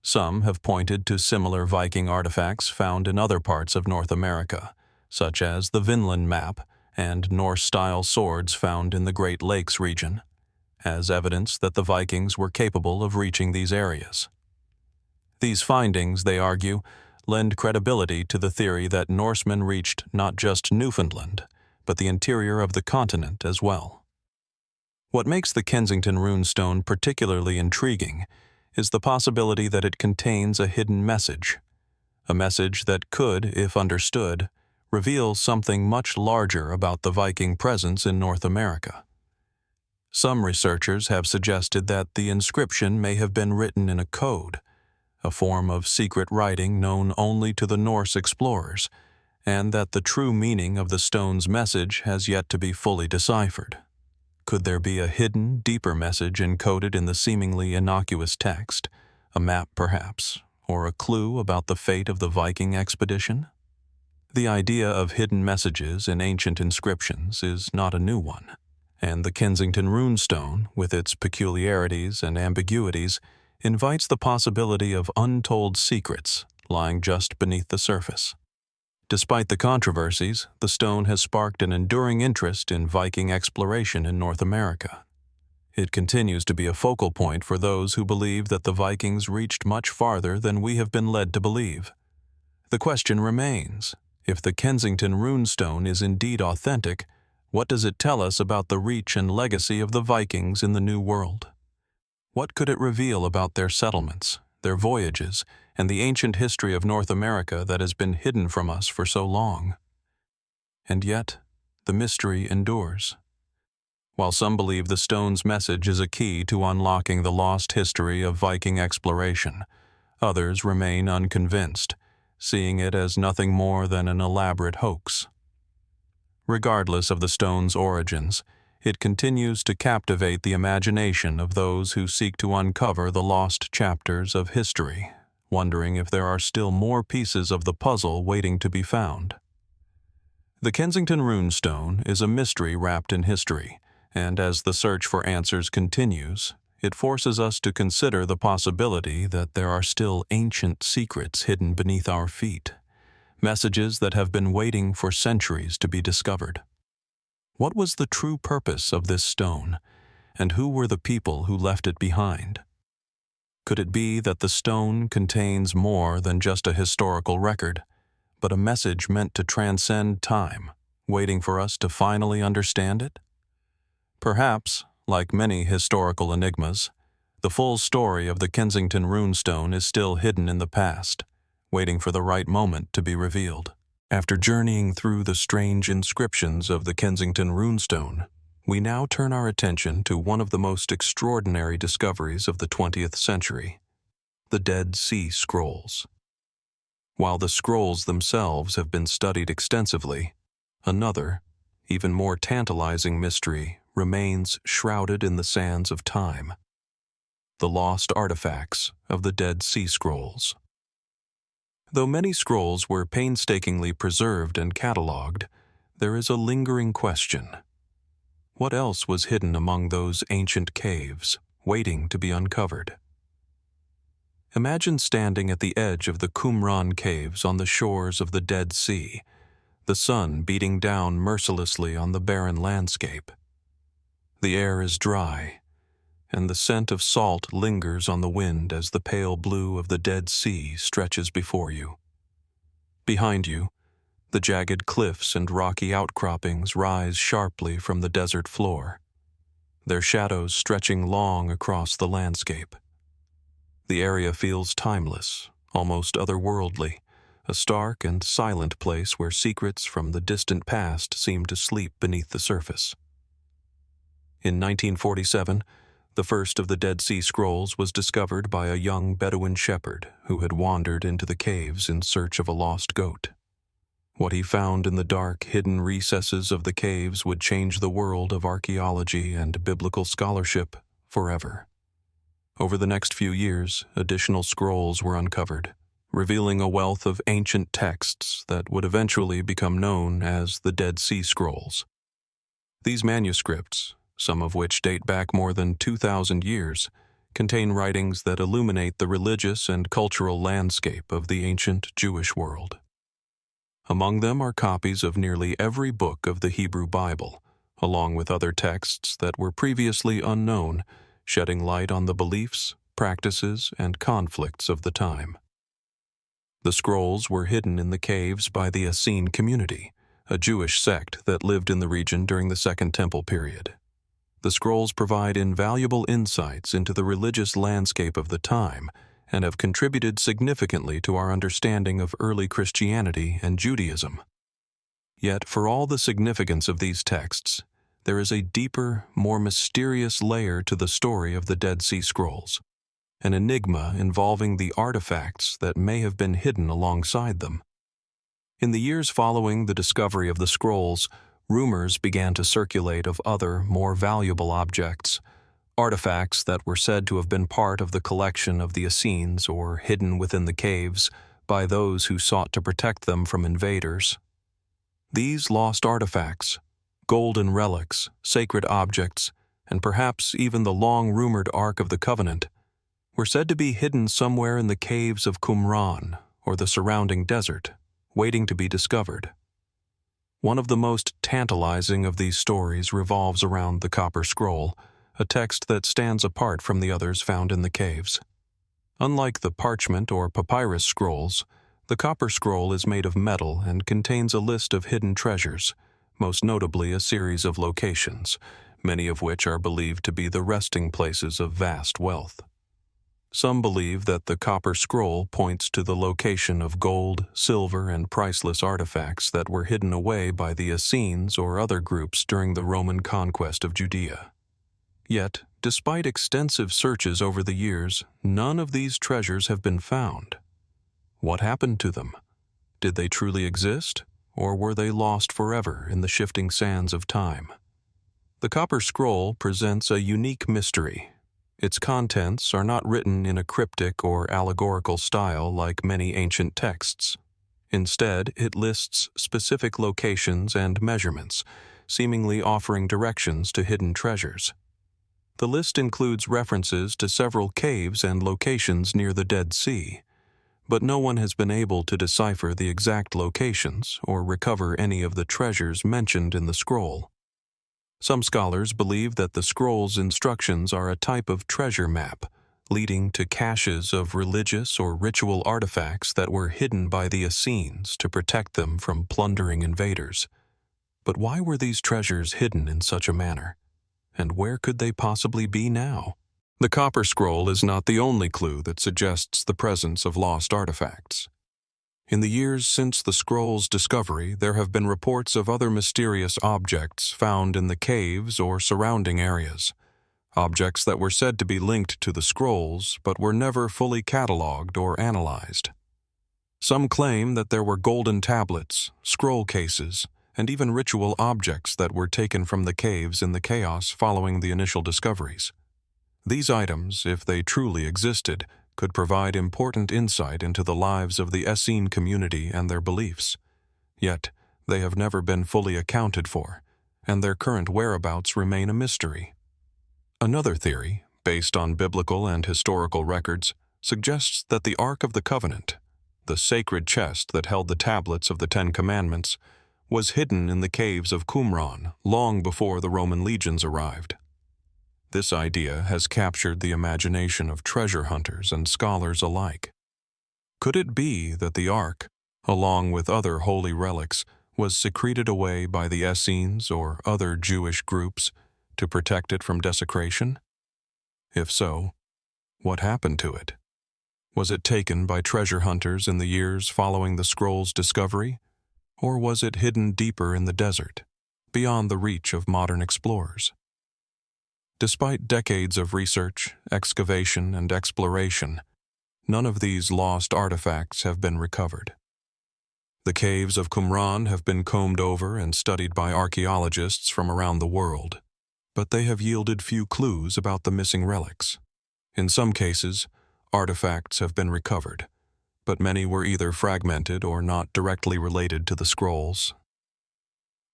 Some have pointed to similar Viking artifacts found in other parts of North America, such as the Vinland map and Norse-style swords found in the Great Lakes region, as evidence that the Vikings were capable of reaching these areas. These findings, they argue, lend credibility to the theory that Norsemen reached not just Newfoundland, but the interior of the continent as well. What makes the Kensington runestone particularly intriguing is the possibility that it contains a hidden message, a message that could, if understood, reveal something much larger about the Viking presence in North America. Some researchers have suggested that the inscription may have been written in a code, a form of secret writing known only to the Norse explorers, and that the true meaning of the stone's message has yet to be fully deciphered. Could there be a hidden, deeper message encoded in the seemingly innocuous text, a map perhaps, or a clue about the fate of the Viking expedition? The idea of hidden messages in ancient inscriptions is not a new one, and the Kensington runestone, with its peculiarities and ambiguities, invites the possibility of untold secrets lying just beneath the surface. Despite the controversies, the stone has sparked an enduring interest in Viking exploration in North America. It continues to be a focal point for those who believe that the Vikings reached much farther than we have been led to believe. The question remains, if the Kensington runestone is indeed authentic, what does it tell us about the reach and legacy of the Vikings in the New World? What could it reveal about their settlements, their voyages, and the ancient history of North America that has been hidden from us for so long? And yet, the mystery endures. While some believe the stone's message is a key to unlocking the lost history of Viking exploration, others remain unconvinced, seeing it as nothing more than an elaborate hoax. Regardless of the stone's origins, it continues to captivate the imagination of those who seek to uncover the lost chapters of history, wondering if there are still more pieces of the puzzle waiting to be found. The Kensington runestone is a mystery wrapped in history, and as the search for answers continues, it forces us to consider the possibility that there are still ancient secrets hidden beneath our feet, messages that have been waiting for centuries to be discovered. What was the true purpose of this stone, and who were the people who left it behind? Could it be that the stone contains more than just a historical record, but a message meant to transcend time, waiting for us to finally understand it? Perhaps, like many historical enigmas, the full story of the Kensington Runestone is still hidden in the past, waiting for the right moment to be revealed. After journeying through the strange inscriptions of the Kensington Runestone, we now turn our attention to one of the most extraordinary discoveries of the 20th century, the Dead Sea Scrolls. While the scrolls themselves have been studied extensively, another, even more tantalizing mystery remains shrouded in the sands of time: the lost artifacts of the Dead Sea Scrolls. Though many scrolls were painstakingly preserved and catalogued, there is a lingering question. What else was hidden among those ancient caves, waiting to be uncovered? Imagine standing at the edge of the Qumran caves on the shores of the Dead Sea, the sun beating down mercilessly on the barren landscape. The air is dry, and the scent of salt lingers on the wind as the pale blue of the Dead Sea stretches before you. Behind you, the jagged cliffs and rocky outcroppings rise sharply from the desert floor, their shadows stretching long across the landscape. The area feels timeless, almost otherworldly, a stark and silent place where secrets from the distant past seem to sleep beneath the surface. In 1947, the first of the Dead Sea Scrolls was discovered by a young Bedouin shepherd who had wandered into the caves in search of a lost goat. What he found in the dark, hidden recesses of the caves would change the world of archaeology and biblical scholarship forever. Over the next few years, additional scrolls were uncovered, revealing a wealth of ancient texts that would eventually become known as the Dead Sea Scrolls. These manuscripts, some of which date back more than 2,000 years, contain writings that illuminate the religious and cultural landscape of the ancient Jewish world. Among them are copies of nearly every book of the Hebrew Bible, along with other texts that were previously unknown, shedding light on the beliefs, practices, and conflicts of the time. The scrolls were hidden in the caves by the Essene community, a Jewish sect that lived in the region during the Second Temple period. The scrolls provide invaluable insights into the religious landscape of the time and have contributed significantly to our understanding of early Christianity and Judaism. Yet, for all the significance of these texts, there is a deeper, more mysterious layer to the story of the Dead Sea Scrolls, an enigma involving the artifacts that may have been hidden alongside them. In the years following the discovery of the scrolls, rumors began to circulate of other, more valuable objects, artifacts that were said to have been part of the collection of the Essenes or hidden within the caves by those who sought to protect them from invaders. These lost artifacts, golden relics, sacred objects, and perhaps even the long-rumored Ark of the Covenant, were said to be hidden somewhere in the caves of Qumran or the surrounding desert, waiting to be discovered. One of the most tantalizing of these stories revolves around the Copper Scroll, a text that stands apart from the others found in the caves. Unlike the parchment or papyrus scrolls, the Copper Scroll is made of metal and contains a list of hidden treasures, most notably a series of locations, many of which are believed to be the resting places of vast wealth. Some believe that the Copper Scroll points to the location of gold, silver, and priceless artifacts that were hidden away by the Essenes or other groups during the Roman conquest of Judea. Yet, despite extensive searches over the years, none of these treasures have been found. What happened to them? Did they truly exist, or were they lost forever in the shifting sands of time? The Copper Scroll presents a unique mystery. Its contents are not written in a cryptic or allegorical style like many ancient texts. Instead, it lists specific locations and measurements, seemingly offering directions to hidden treasures. The list includes references to several caves and locations near the Dead Sea, but no one has been able to decipher the exact locations or recover any of the treasures mentioned in the scroll. Some scholars believe that the scroll's instructions are a type of treasure map, leading to caches of religious or ritual artifacts that were hidden by the Essenes to protect them from plundering invaders. But why were these treasures hidden in such a manner? And where could they possibly be now? The copper scroll is not the only clue that suggests the presence of lost artifacts. In the years since the scroll's discovery, there have been reports of other mysterious objects found in the caves or surrounding areas. Objects that were said to be linked to the scrolls, but were never fully catalogued or analyzed. Some claim that there were golden tablets, scroll cases, and even ritual objects that were taken from the caves in the chaos following the initial discoveries. These items, if they truly existed, could provide important insight into the lives of the Essene community and their beliefs. Yet, they have never been fully accounted for, and their current whereabouts remain a mystery. Another theory, based on biblical and historical records, suggests that the Ark of the Covenant, the sacred chest that held the tablets of the Ten Commandments, was hidden in the caves of Qumran long before the Roman legions arrived. This idea has captured the imagination of treasure hunters and scholars alike. Could it be that the Ark, along with other holy relics, was secreted away by the Essenes or other Jewish groups to protect it from desecration? If so, what happened to it? Was it taken by treasure hunters in the years following the scroll's discovery? Or was it hidden deeper in the desert, beyond the reach of modern explorers? Despite decades of research, excavation, and exploration, none of these lost artifacts have been recovered. The caves of Qumran have been combed over and studied by archaeologists from around the world, but they have yielded few clues about the missing relics. In some cases, artifacts have been recovered, but many were either fragmented or not directly related to the scrolls.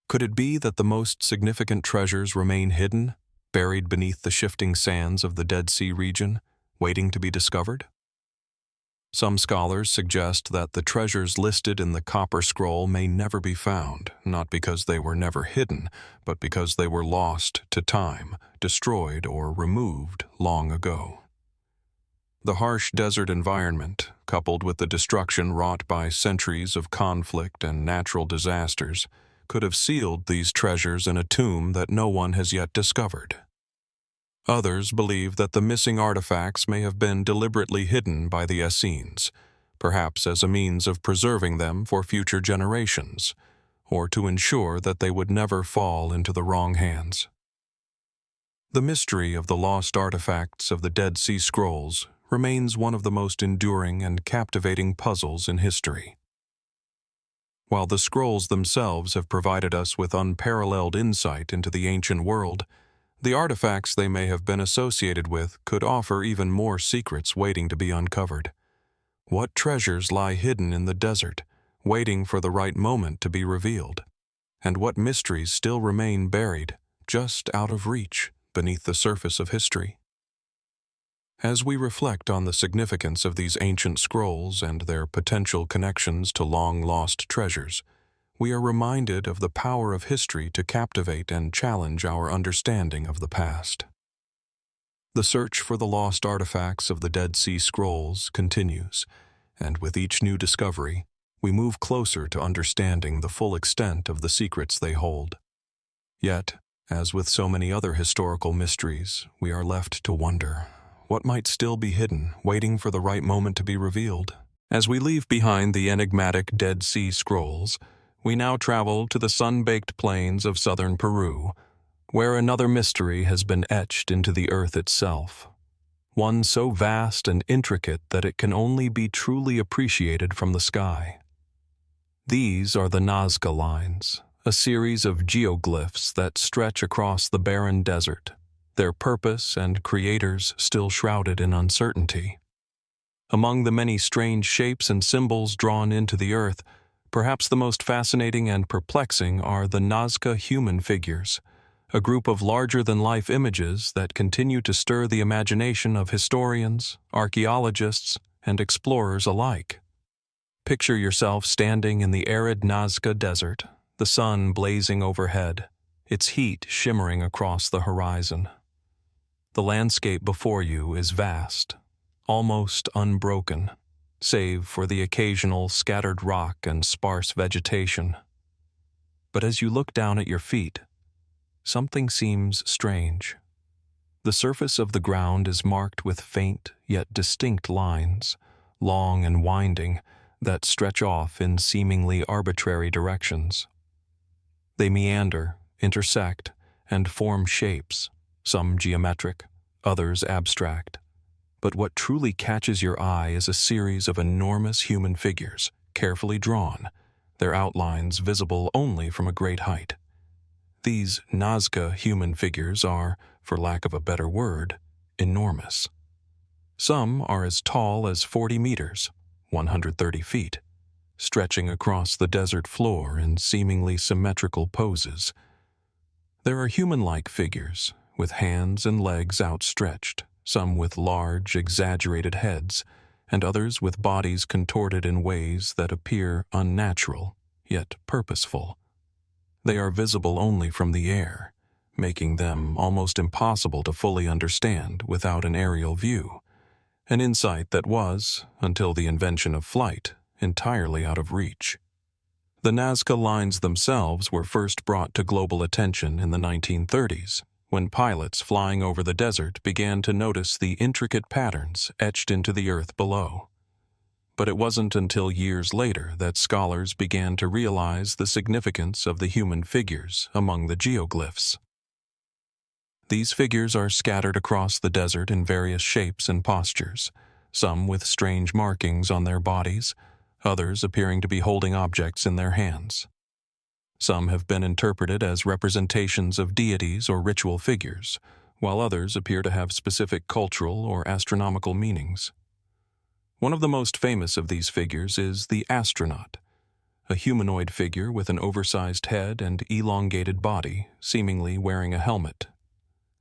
Could it be that the most significant treasures remain hidden, buried beneath the shifting sands of the Dead Sea region, waiting to be discovered? Some scholars suggest that the treasures listed in the Copper Scroll may never be found, not because they were never hidden, but because they were lost to time, destroyed, or removed long ago. The harsh desert environment, coupled with the destruction wrought by centuries of conflict and natural disasters, could have sealed these treasures in a tomb that no one has yet discovered. Others believe that the missing artifacts may have been deliberately hidden by the Essenes, perhaps as a means of preserving them for future generations, or to ensure that they would never fall into the wrong hands. The mystery of the lost artifacts of the Dead Sea Scrolls remains one of the most enduring and captivating puzzles in history. While the scrolls themselves have provided us with unparalleled insight into the ancient world, the artifacts they may have been associated with could offer even more secrets waiting to be uncovered. What treasures lie hidden in the desert, waiting for the right moment to be revealed? And what mysteries still remain buried, just out of reach, beneath the surface of history? As we reflect on the significance of these ancient scrolls and their potential connections to long-lost treasures, we are reminded of the power of history to captivate and challenge our understanding of the past. The search for the lost artifacts of the Dead Sea Scrolls continues, and with each new discovery, we move closer to understanding the full extent of the secrets they hold. Yet, as with so many other historical mysteries, we are left to wonder, what might still be hidden, waiting for the right moment to be revealed? As we leave behind the enigmatic Dead Sea Scrolls, we now travel to the sun-baked plains of southern Peru, where another mystery has been etched into the earth itself. One so vast and intricate that it can only be truly appreciated from the sky. These are the Nazca lines, a series of geoglyphs that stretch across the barren desert, their purpose and creators still shrouded in uncertainty. Among the many strange shapes and symbols drawn into the earth, perhaps the most fascinating and perplexing are the Nazca human figures, a group of larger-than-life images that continue to stir the imagination of historians, archaeologists, and explorers alike. Picture yourself standing in the arid Nazca Desert, the sun blazing overhead, its heat shimmering across the horizon. The landscape before you is vast, almost unbroken, save for the occasional scattered rock and sparse vegetation. But as you look down at your feet, something seems strange. The surface of the ground is marked with faint yet distinct lines, long and winding, that stretch off in seemingly arbitrary directions. They meander, intersect, and form shapes, some geometric, others abstract. But what truly catches your eye is a series of enormous human figures, carefully drawn, their outlines visible only from a great height. These Nazca human figures are, for lack of a better word, enormous. Some are as tall as 40 meters, 130 feet, stretching across the desert floor in seemingly symmetrical poses. There are human-like figures, with hands and legs outstretched, some with large, exaggerated heads, and others with bodies contorted in ways that appear unnatural, yet purposeful. They are visible only from the air, making them almost impossible to fully understand without an aerial view, an insight that was, until the invention of flight, entirely out of reach. The Nazca lines themselves were first brought to global attention in the 1930s, when pilots flying over the desert began to notice the intricate patterns etched into the earth below. But it wasn't until years later that scholars began to realize the significance of the human figures among the geoglyphs. These figures are scattered across the desert in various shapes and postures, some with strange markings on their bodies, others appearing to be holding objects in their hands. Some have been interpreted as representations of deities or ritual figures, while others appear to have specific cultural or astronomical meanings. One of the most famous of these figures is the astronaut, a humanoid figure with an oversized head and elongated body, seemingly wearing a helmet.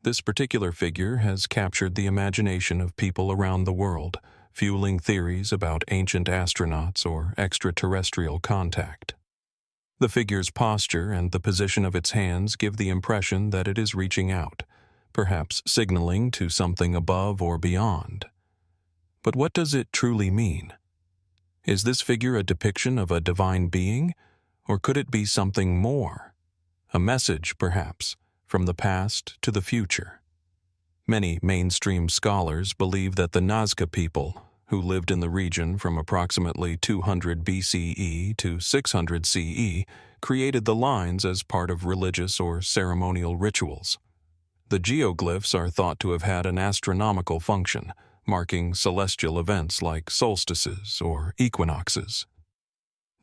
This particular figure has captured the imagination of people around the world, fueling theories about ancient astronauts or extraterrestrial contact. The figure's posture and the position of its hands give the impression that it is reaching out, perhaps signaling to something above or beyond. But what does it truly mean? Is this figure a depiction of a divine being, or could it be something more? A message, perhaps, from the past to the future. Many mainstream scholars believe that the Nazca people, who lived in the region from approximately 200 BCE to 600 CE, created the lines as part of religious or ceremonial rituals. The geoglyphs are thought to have had an astronomical function, marking celestial events like solstices or equinoxes.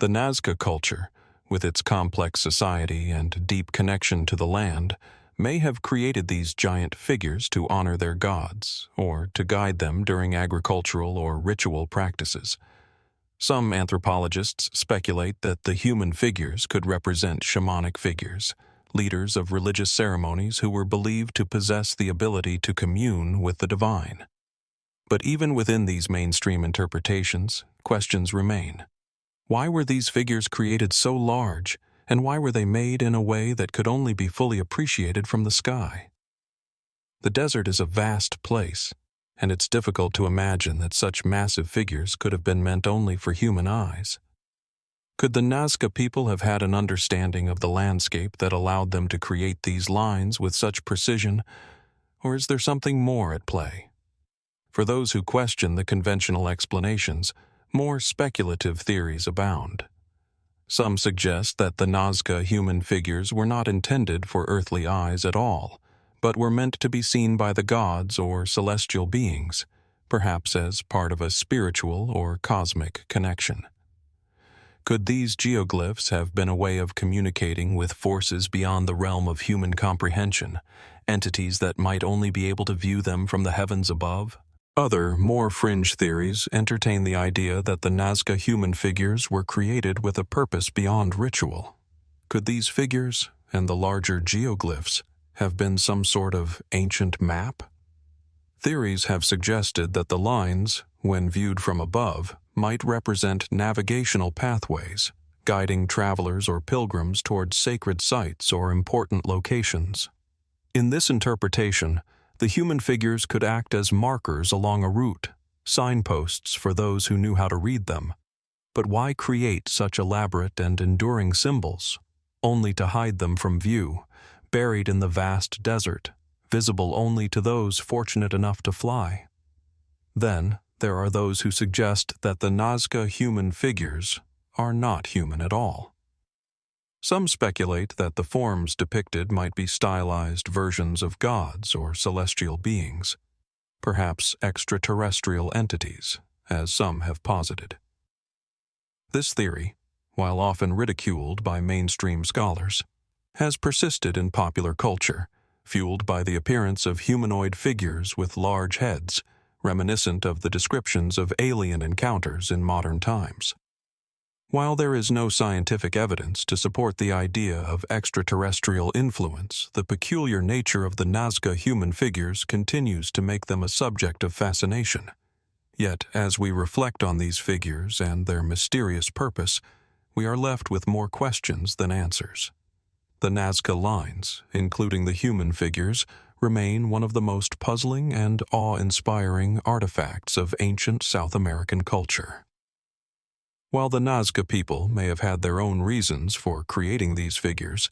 The Nazca culture, with its complex society and deep connection to the land, may have created these giant figures to honor their gods or to guide them during agricultural or ritual practices. Some anthropologists speculate that the human figures could represent shamanic figures, leaders of religious ceremonies who were believed to possess the ability to commune with the divine. But even within these mainstream interpretations, questions remain. Why were these figures created so large, and why were they made in a way that could only be fully appreciated from the sky? The desert is a vast place, and it's difficult to imagine that such massive figures could have been meant only for human eyes. Could the Nazca people have had an understanding of the landscape that allowed them to create these lines with such precision, or is there something more at play? For those who question the conventional explanations, more speculative theories abound. Some suggest that the Nazca human figures were not intended for earthly eyes at all, but were meant to be seen by the gods or celestial beings, perhaps as part of a spiritual or cosmic connection. Could these geoglyphs have been a way of communicating with forces beyond the realm of human comprehension, entities that might only be able to view them from the heavens above? Other, more fringe theories entertain the idea that the Nazca human figures were created with a purpose beyond ritual. Could these figures, and the larger geoglyphs, have been some sort of ancient map? Theories have suggested that the lines, when viewed from above, might represent navigational pathways, guiding travelers or pilgrims towards sacred sites or important locations. In this interpretation, the human figures could act as markers along a route, signposts for those who knew how to read them. But why create such elaborate and enduring symbols, only to hide them from view, buried in the vast desert, visible only to those fortunate enough to fly? Then, there are those who suggest that the Nazca human figures are not human at all. Some speculate that the forms depicted might be stylized versions of gods or celestial beings, perhaps extraterrestrial entities, as some have posited. This theory, while often ridiculed by mainstream scholars, has persisted in popular culture, fueled by the appearance of humanoid figures with large heads, reminiscent of the descriptions of alien encounters in modern times. While there is no scientific evidence to support the idea of extraterrestrial influence, the peculiar nature of the Nazca human figures continues to make them a subject of fascination. Yet, as we reflect on these figures and their mysterious purpose, we are left with more questions than answers. The Nazca lines, including the human figures, remain one of the most puzzling and awe-inspiring artifacts of ancient South American culture. While the Nazca people may have had their own reasons for creating these figures,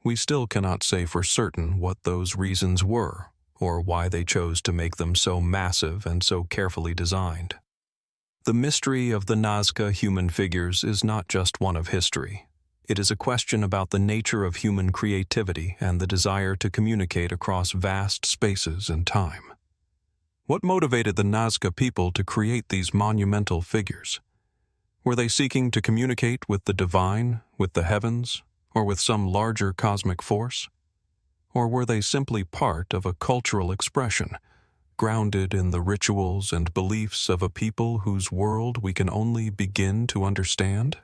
we still cannot say for certain what those reasons were, or why they chose to make them so massive and so carefully designed. The mystery of the Nazca human figures is not just one of history. It is a question about the nature of human creativity and the desire to communicate across vast spaces and time. What motivated the Nazca people to create these monumental figures? Were they seeking to communicate with the divine, with the heavens, or with some larger cosmic force? Or were they simply part of a cultural expression, grounded in the rituals and beliefs of a people whose world we can only begin to understand?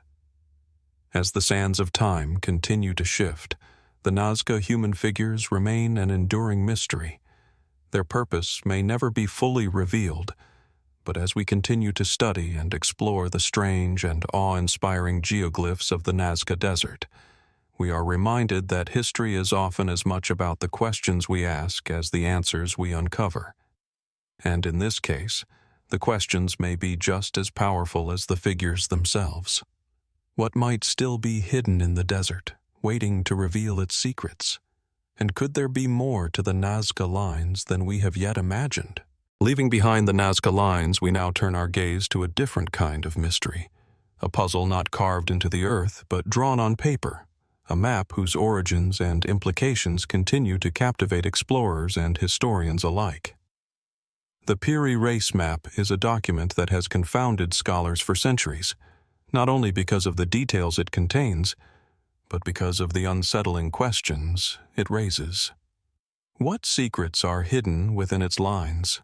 As the sands of time continue to shift, the Nazca human figures remain an enduring mystery. Their purpose may never be fully revealed, but as we continue to study and explore the strange and awe-inspiring geoglyphs of the Nazca Desert, we are reminded that history is often as much about the questions we ask as the answers we uncover. And in this case, the questions may be just as powerful as the figures themselves. What might still be hidden in the desert, waiting to reveal its secrets? And could there be more to the Nazca lines than we have yet imagined? Leaving behind the Nazca lines, we now turn our gaze to a different kind of mystery, a puzzle not carved into the earth, but drawn on paper, a map whose origins and implications continue to captivate explorers and historians alike. The Piri Reis map is a document that has confounded scholars for centuries, not only because of the details it contains, but because of the unsettling questions it raises. What secrets are hidden within its lines?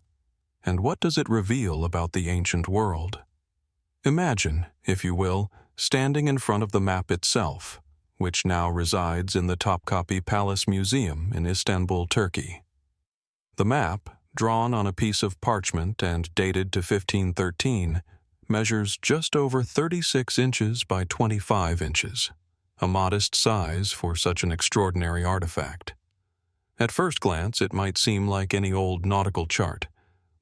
And what does it reveal about the ancient world? Imagine, if you will, standing in front of the map itself, which now resides in the Topkapi Palace Museum in Istanbul, Turkey. The map, drawn on a piece of parchment and dated to 1513, measures just over 36 inches by 25 inches, a modest size for such an extraordinary artifact. At first glance, it might seem like any old nautical chart,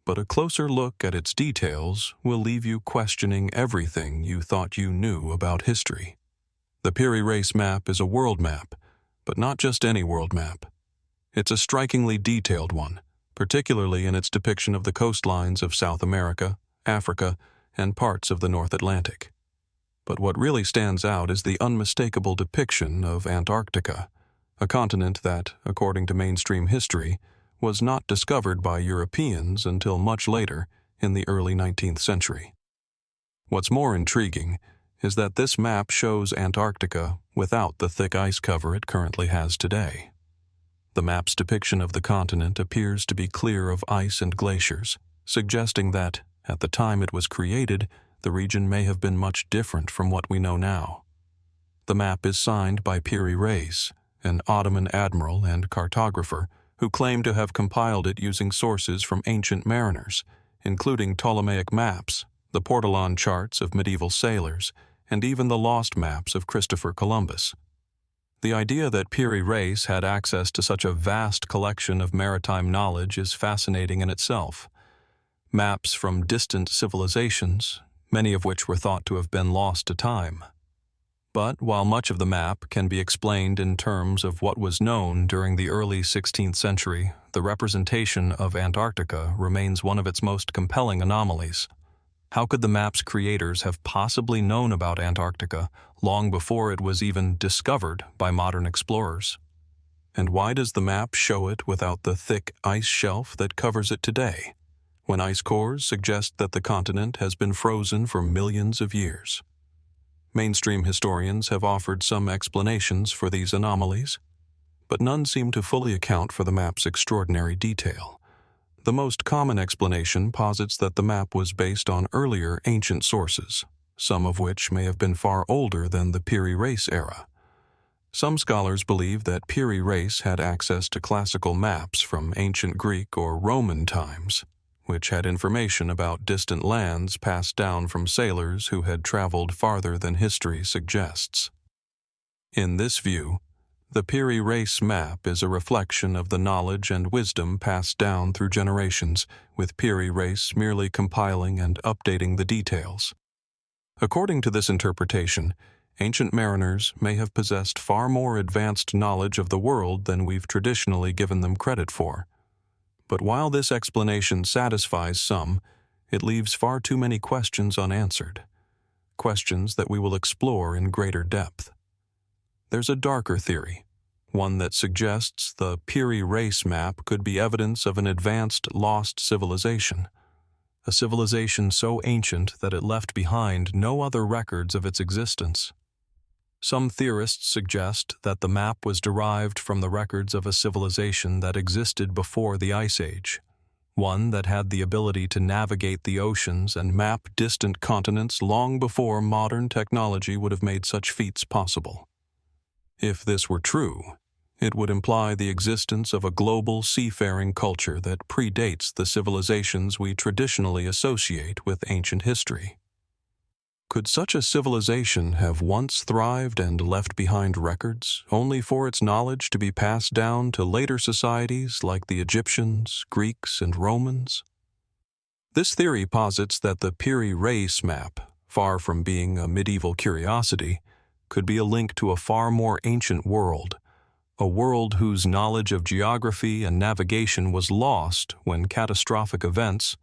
but a closer look at its details will leave you questioning everything you thought you knew about history. The Piri Reis map is a world map, but not just any world map. It's a strikingly detailed one, particularly in its depiction of the coastlines of South America, Africa, and parts of the North Atlantic. But what really stands out is the unmistakable depiction of Antarctica, a continent that, according to mainstream history, was not discovered by Europeans until much later in the early 19th century. What's more intriguing is that this map shows Antarctica without the thick ice cover it currently has today. The map's depiction of the continent appears to be clear of ice and glaciers, suggesting that, at the time it was created, the region may have been much different from what we know now. The map is signed by Piri Reis, an Ottoman admiral and cartographer who claimed to have compiled it using sources from ancient mariners, including Ptolemaic maps, the Portolan charts of medieval sailors, and even the lost maps of Christopher Columbus. The idea that Piri Reis had access to such a vast collection of maritime knowledge is fascinating in itself. maps from distant civilizations, many of which were thought to have been lost to time. But while much of the map can be explained in terms of what was known during the early 16th century, the representation of Antarctica remains one of its most compelling anomalies. How could the map's creators have possibly known about Antarctica long before it was even discovered by modern explorers? And why does the map show it without the thick ice shelf that covers it today, when ice cores suggest that the continent has been frozen for millions of years? Mainstream historians have offered some explanations for these anomalies, but none seem to fully account for the map's extraordinary detail. The most common explanation posits that the map was based on earlier ancient sources, some of which may have been far older than the Piri Reis era. Some scholars believe that Piri Reis had access to classical maps from ancient Greek or Roman times, which had information about distant lands passed down from sailors who had traveled farther than history suggests. In this view, the Piri Reis map is a reflection of the knowledge and wisdom passed down through generations, with Piri Reis merely compiling and updating the details. According to this interpretation, ancient mariners may have possessed far more advanced knowledge of the world than we've traditionally given them credit for. But while this explanation satisfies some, it leaves far too many questions unanswered, questions that we will explore in greater depth. There's a darker theory, one that suggests the Piri Reis map could be evidence of an advanced lost civilization, a civilization so ancient that it left behind no other records of its existence. Some theorists suggest that the map was derived from the records of a civilization that existed before the Ice Age, one that had the ability to navigate the oceans and map distant continents long before modern technology would have made such feats possible. If this were true, it would imply the existence of a global seafaring culture that predates the civilizations we traditionally associate with ancient history. Could such a civilization have once thrived and left behind records, only for its knowledge to be passed down to later societies like the Egyptians, Greeks, and Romans? This theory posits that the Piri Reis map, far from being a medieval curiosity, could be a link to a far more ancient world, a world whose knowledge of geography and navigation was lost when catastrophic events,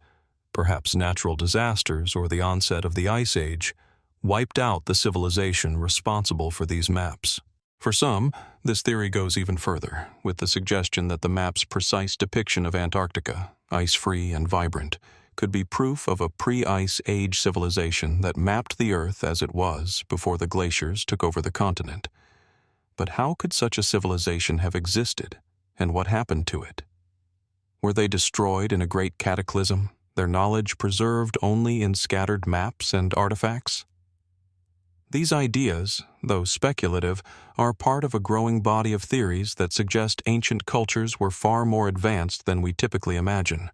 perhaps natural disasters or the onset of the Ice Age, wiped out the civilization responsible for these maps. For some, this theory goes even further, with the suggestion that the map's precise depiction of Antarctica, ice-free and vibrant, could be proof of a pre-Ice Age civilization that mapped the Earth as it was before the glaciers took over the continent. But how could such a civilization have existed, and what happened to it? Were they destroyed in a great cataclysm, their knowledge preserved only in scattered maps and artifacts? These ideas, though speculative, are part of a growing body of theories that suggest ancient cultures were far more advanced than we typically imagine.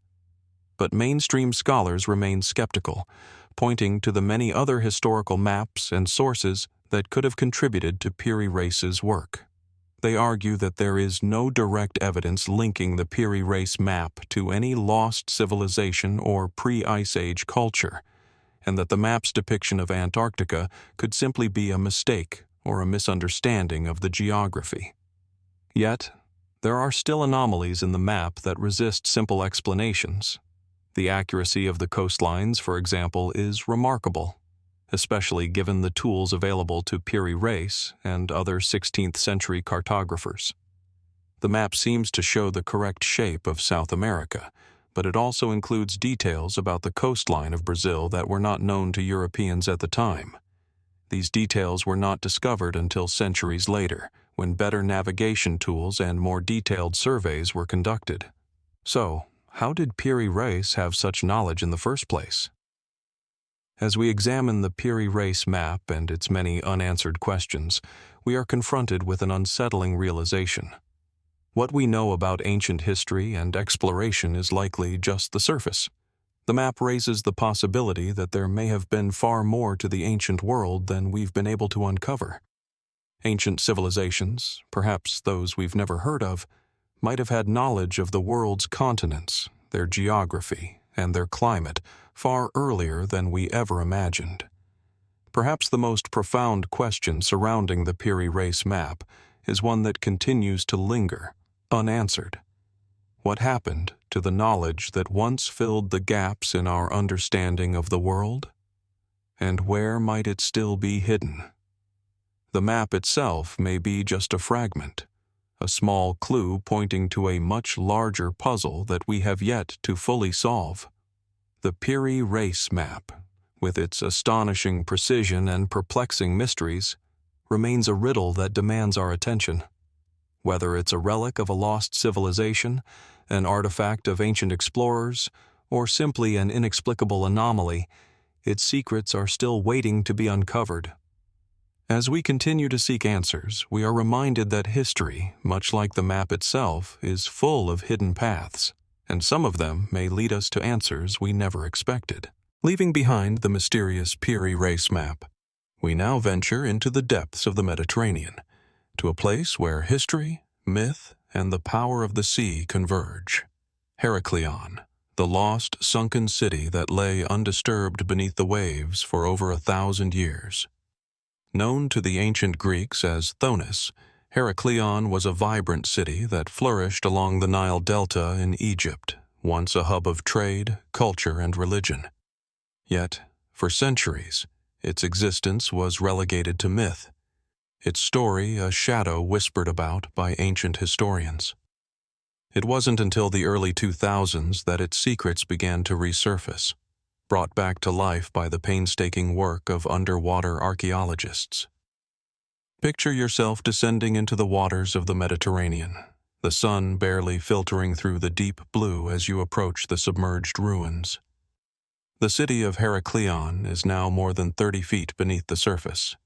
But mainstream scholars remain skeptical, pointing to the many other historical maps and sources that could have contributed to Piri Reis's work. They argue that there is no direct evidence linking the Piri Reis map to any lost civilization or pre-Ice Age culture, and that the map's depiction of Antarctica could simply be a mistake or a misunderstanding of the geography. Yet, there are still anomalies in the map that resist simple explanations. The accuracy of the coastlines, for example, is remarkable, especially given the tools available to Piri Reis and other 16th century cartographers. The map seems to show the correct shape of South America, but it also includes details about the coastline of Brazil that were not known to Europeans at the time. These details were not discovered until centuries later, when better navigation tools and more detailed surveys were conducted. So, how did Piri Reis have such knowledge in the first place? As we examine the Piri Reis map and its many unanswered questions, we are confronted with an unsettling realization. What we know about ancient history and exploration is likely just the surface. The map raises the possibility that there may have been far more to the ancient world than we've been able to uncover. Ancient civilizations, perhaps those we've never heard of, might have had knowledge of the world's continents, their geography, and their climate far earlier than we ever imagined. Perhaps the most profound question surrounding the Piri race map is one that continues to linger, unanswered. What happened to the knowledge that once filled the gaps in our understanding of the world? And where might it still be hidden? The map itself may be just a fragment, a small clue pointing to a much larger puzzle that we have yet to fully solve. The Piri race map, with its astonishing precision and perplexing mysteries, remains a riddle that demands our attention. Whether it's a relic of a lost civilization, an artifact of ancient explorers, or simply an inexplicable anomaly, its secrets are still waiting to be uncovered. As we continue to seek answers, we are reminded that history, much like the map itself, is full of hidden paths, and some of them may lead us to answers we never expected. Leaving behind the mysterious Piri race map, we now venture into the depths of the Mediterranean, to a place where history, myth, and the power of the sea converge. Heracleion, the lost, sunken city that lay undisturbed beneath the waves for over 1,000 years. Known to the ancient Greeks as Thonis, Heracleion was a vibrant city that flourished along the Nile Delta in Egypt, once a hub of trade, culture, and religion. Yet, for centuries, its existence was relegated to myth, its story a shadow whispered about by ancient historians. It wasn't until the early 2000s that its secrets began to resurface, brought back to life by the painstaking work of underwater archaeologists. Picture yourself descending into the waters of the Mediterranean, the sun barely filtering through the deep blue as you approach the submerged ruins. The city of Heracleion is now more than 30 feet beneath the surface,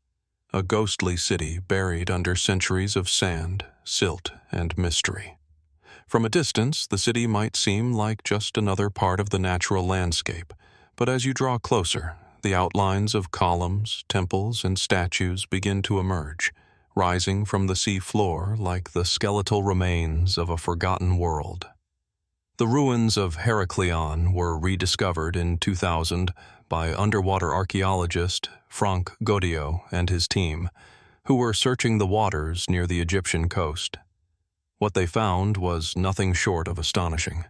a ghostly city buried under centuries of sand, silt, and mystery. From a distance, the city might seem like just another part of the natural landscape, but as you draw closer, the outlines of columns, temples, and statues begin to emerge, rising from the sea floor like the skeletal remains of a forgotten world. The ruins of Heracleion were rediscovered in 2000 by underwater archaeologist Frank Goddio and his team, who were searching the waters near the Egyptian coast. What they found was nothing short of astonishing.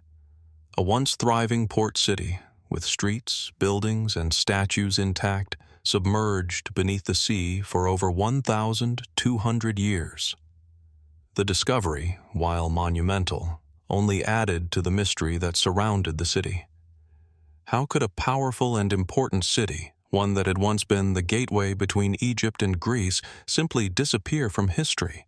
A once thriving port city, with streets, buildings, and statues intact, submerged beneath the sea for over 1,200 years. The discovery, while monumental, only added to the mystery that surrounded the city. How could a powerful and important city, one that had once been the gateway between Egypt and Greece, simply disappear from history?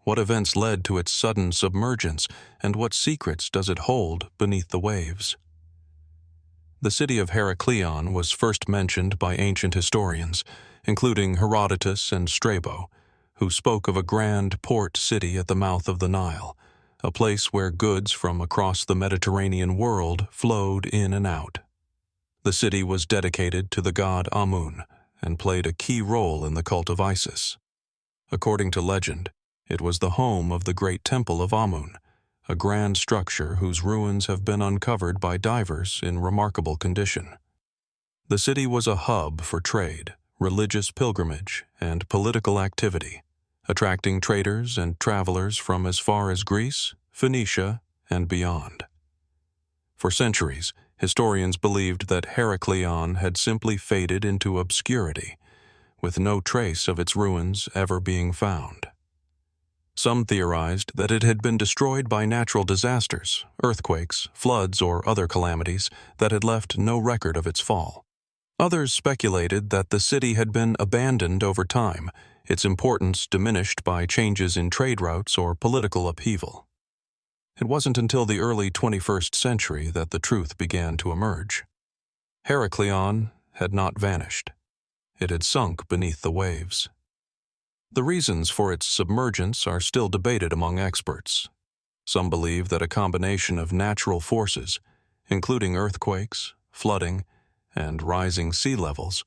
What events led to its sudden submergence, and what secrets does it hold beneath the waves? The city of Heracleion was first mentioned by ancient historians, including Herodotus and Strabo, who spoke of a grand port city at the mouth of the Nile, a place where goods from across the Mediterranean world flowed in and out. The city was dedicated to the god Amun and played a key role in the cult of Isis. According to legend, it was the home of the great temple of Amun, a grand structure whose ruins have been uncovered by divers in remarkable condition. The city was a hub for trade, religious pilgrimage, and political activity, attracting traders and travelers from as far as Greece, Phoenicia, and beyond. For centuries, historians believed that Heracleion had simply faded into obscurity, with no trace of its ruins ever being found. Some theorized that it had been destroyed by natural disasters, earthquakes, floods, or other calamities that had left no record of its fall. Others speculated that the city had been abandoned over time, its importance diminished by changes in trade routes or political upheaval. It wasn't until the early 21st century that the truth began to emerge. Heracleion had not vanished. It had sunk beneath the waves. The reasons for its submergence are still debated among experts. Some believe that a combination of natural forces, including earthquakes, flooding, and rising sea levels,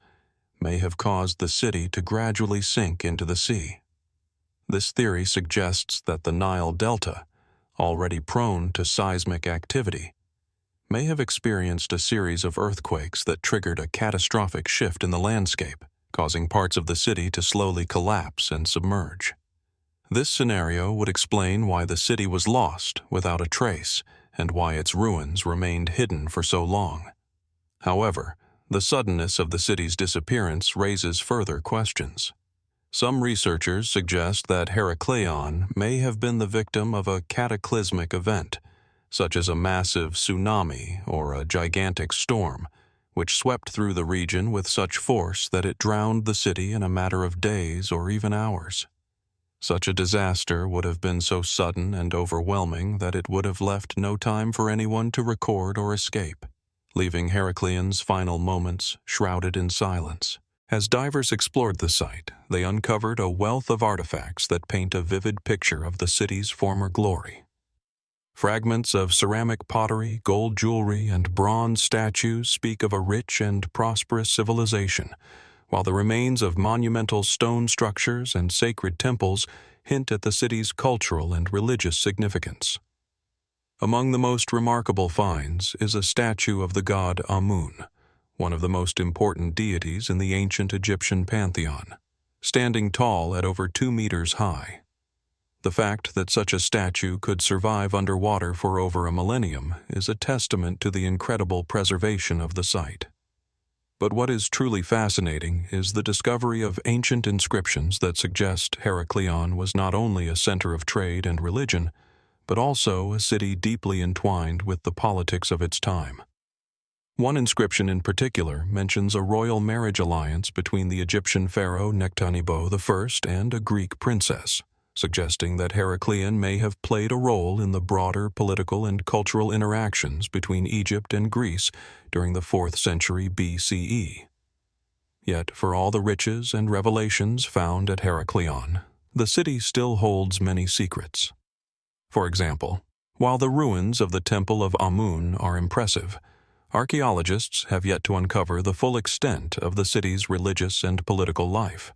may have caused the city to gradually sink into the sea. This theory suggests that the Nile Delta, already prone to seismic activity, may have experienced a series of earthquakes that triggered a catastrophic shift in the landscape, causing parts of the city to slowly collapse and submerge. This scenario would explain why the city was lost without a trace and why its ruins remained hidden for so long. However, the suddenness of the city's disappearance raises further questions. Some researchers suggest that Heracleion may have been the victim of a cataclysmic event, such as a massive tsunami or a gigantic storm, which swept through the region with such force that it drowned the city in a matter of days or even hours. Such a disaster would have been so sudden and overwhelming that it would have left no time for anyone to record or escape, leaving Heracleon's final moments shrouded in silence. As divers explored the site, they uncovered a wealth of artifacts that paint a vivid picture of the city's former glory. Fragments of ceramic pottery, gold jewelry, and bronze statues speak of a rich and prosperous civilization, while the remains of monumental stone structures and sacred temples hint at the city's cultural and religious significance. Among the most remarkable finds is a statue of the god Amun, one of the most important deities in the ancient Egyptian pantheon, standing tall at over 2 meters high. The fact that such a statue could survive underwater for over a millennium is a testament to the incredible preservation of the site. But what is truly fascinating is the discovery of ancient inscriptions that suggest Heracleion was not only a center of trade and religion, but also a city deeply entwined with the politics of its time. One inscription in particular mentions a royal marriage alliance between the Egyptian pharaoh Nectanebo I and a Greek princess, suggesting that Heracleion may have played a role in the broader political and cultural interactions between Egypt and Greece during the 4th century BCE. Yet, for all the riches and revelations found at Heracleion, the city still holds many secrets. For example, while the ruins of the Temple of Amun are impressive, archaeologists have yet to uncover the full extent of the city's religious and political life.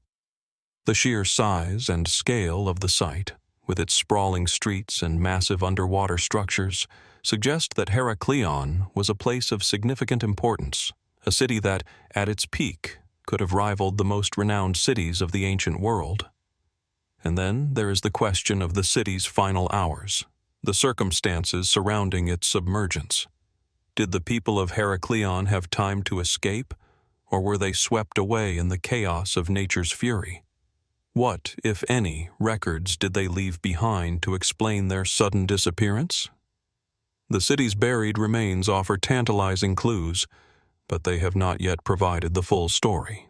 The sheer size and scale of the site, with its sprawling streets and massive underwater structures, suggest that Heracleion was a place of significant importance, a city that, at its peak, could have rivaled the most renowned cities of the ancient world. And then there is the question of the city's final hours, the circumstances surrounding its submergence. Did the people of Heracleion have time to escape, or were they swept away in the chaos of nature's fury? What, if any, records did they leave behind to explain their sudden disappearance? The city's buried remains offer tantalizing clues, but they have not yet provided the full story.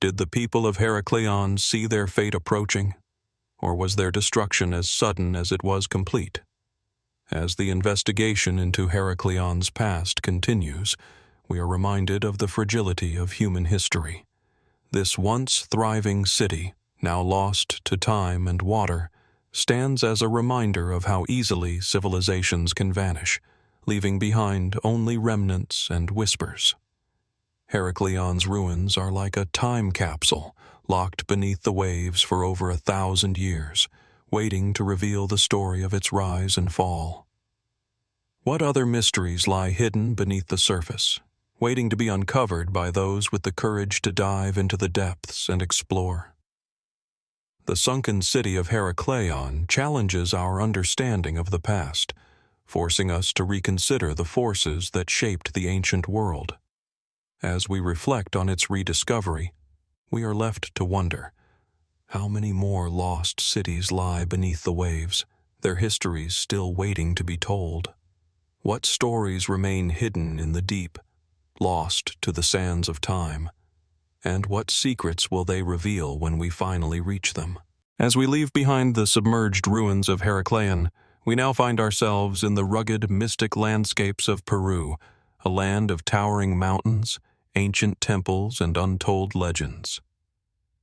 Did the people of Heracleion see their fate approaching, or was their destruction as sudden as it was complete? As the investigation into Heracleon's past continues, we are reminded of the fragility of human history. This once thriving city, now lost to time and water, stands as a reminder of how easily civilizations can vanish, leaving behind only remnants and whispers. Heracleon's ruins are like a time capsule, locked beneath the waves for over 1,000 years, waiting to reveal the story of its rise and fall. What other mysteries lie hidden beneath the surface, waiting to be uncovered by those with the courage to dive into the depths and explore? The sunken city of Heracleion challenges our understanding of the past, forcing us to reconsider the forces that shaped the ancient world. As we reflect on its rediscovery, we are left to wonder, how many more lost cities lie beneath the waves, their histories still waiting to be told? What stories remain hidden in the deep, lost to the sands of time? And what secrets will they reveal when we finally reach them? As we leave behind the submerged ruins of Heracleion, we now find ourselves in the rugged, mystic landscapes of Peru, a land of towering mountains, ancient temples, and untold legends.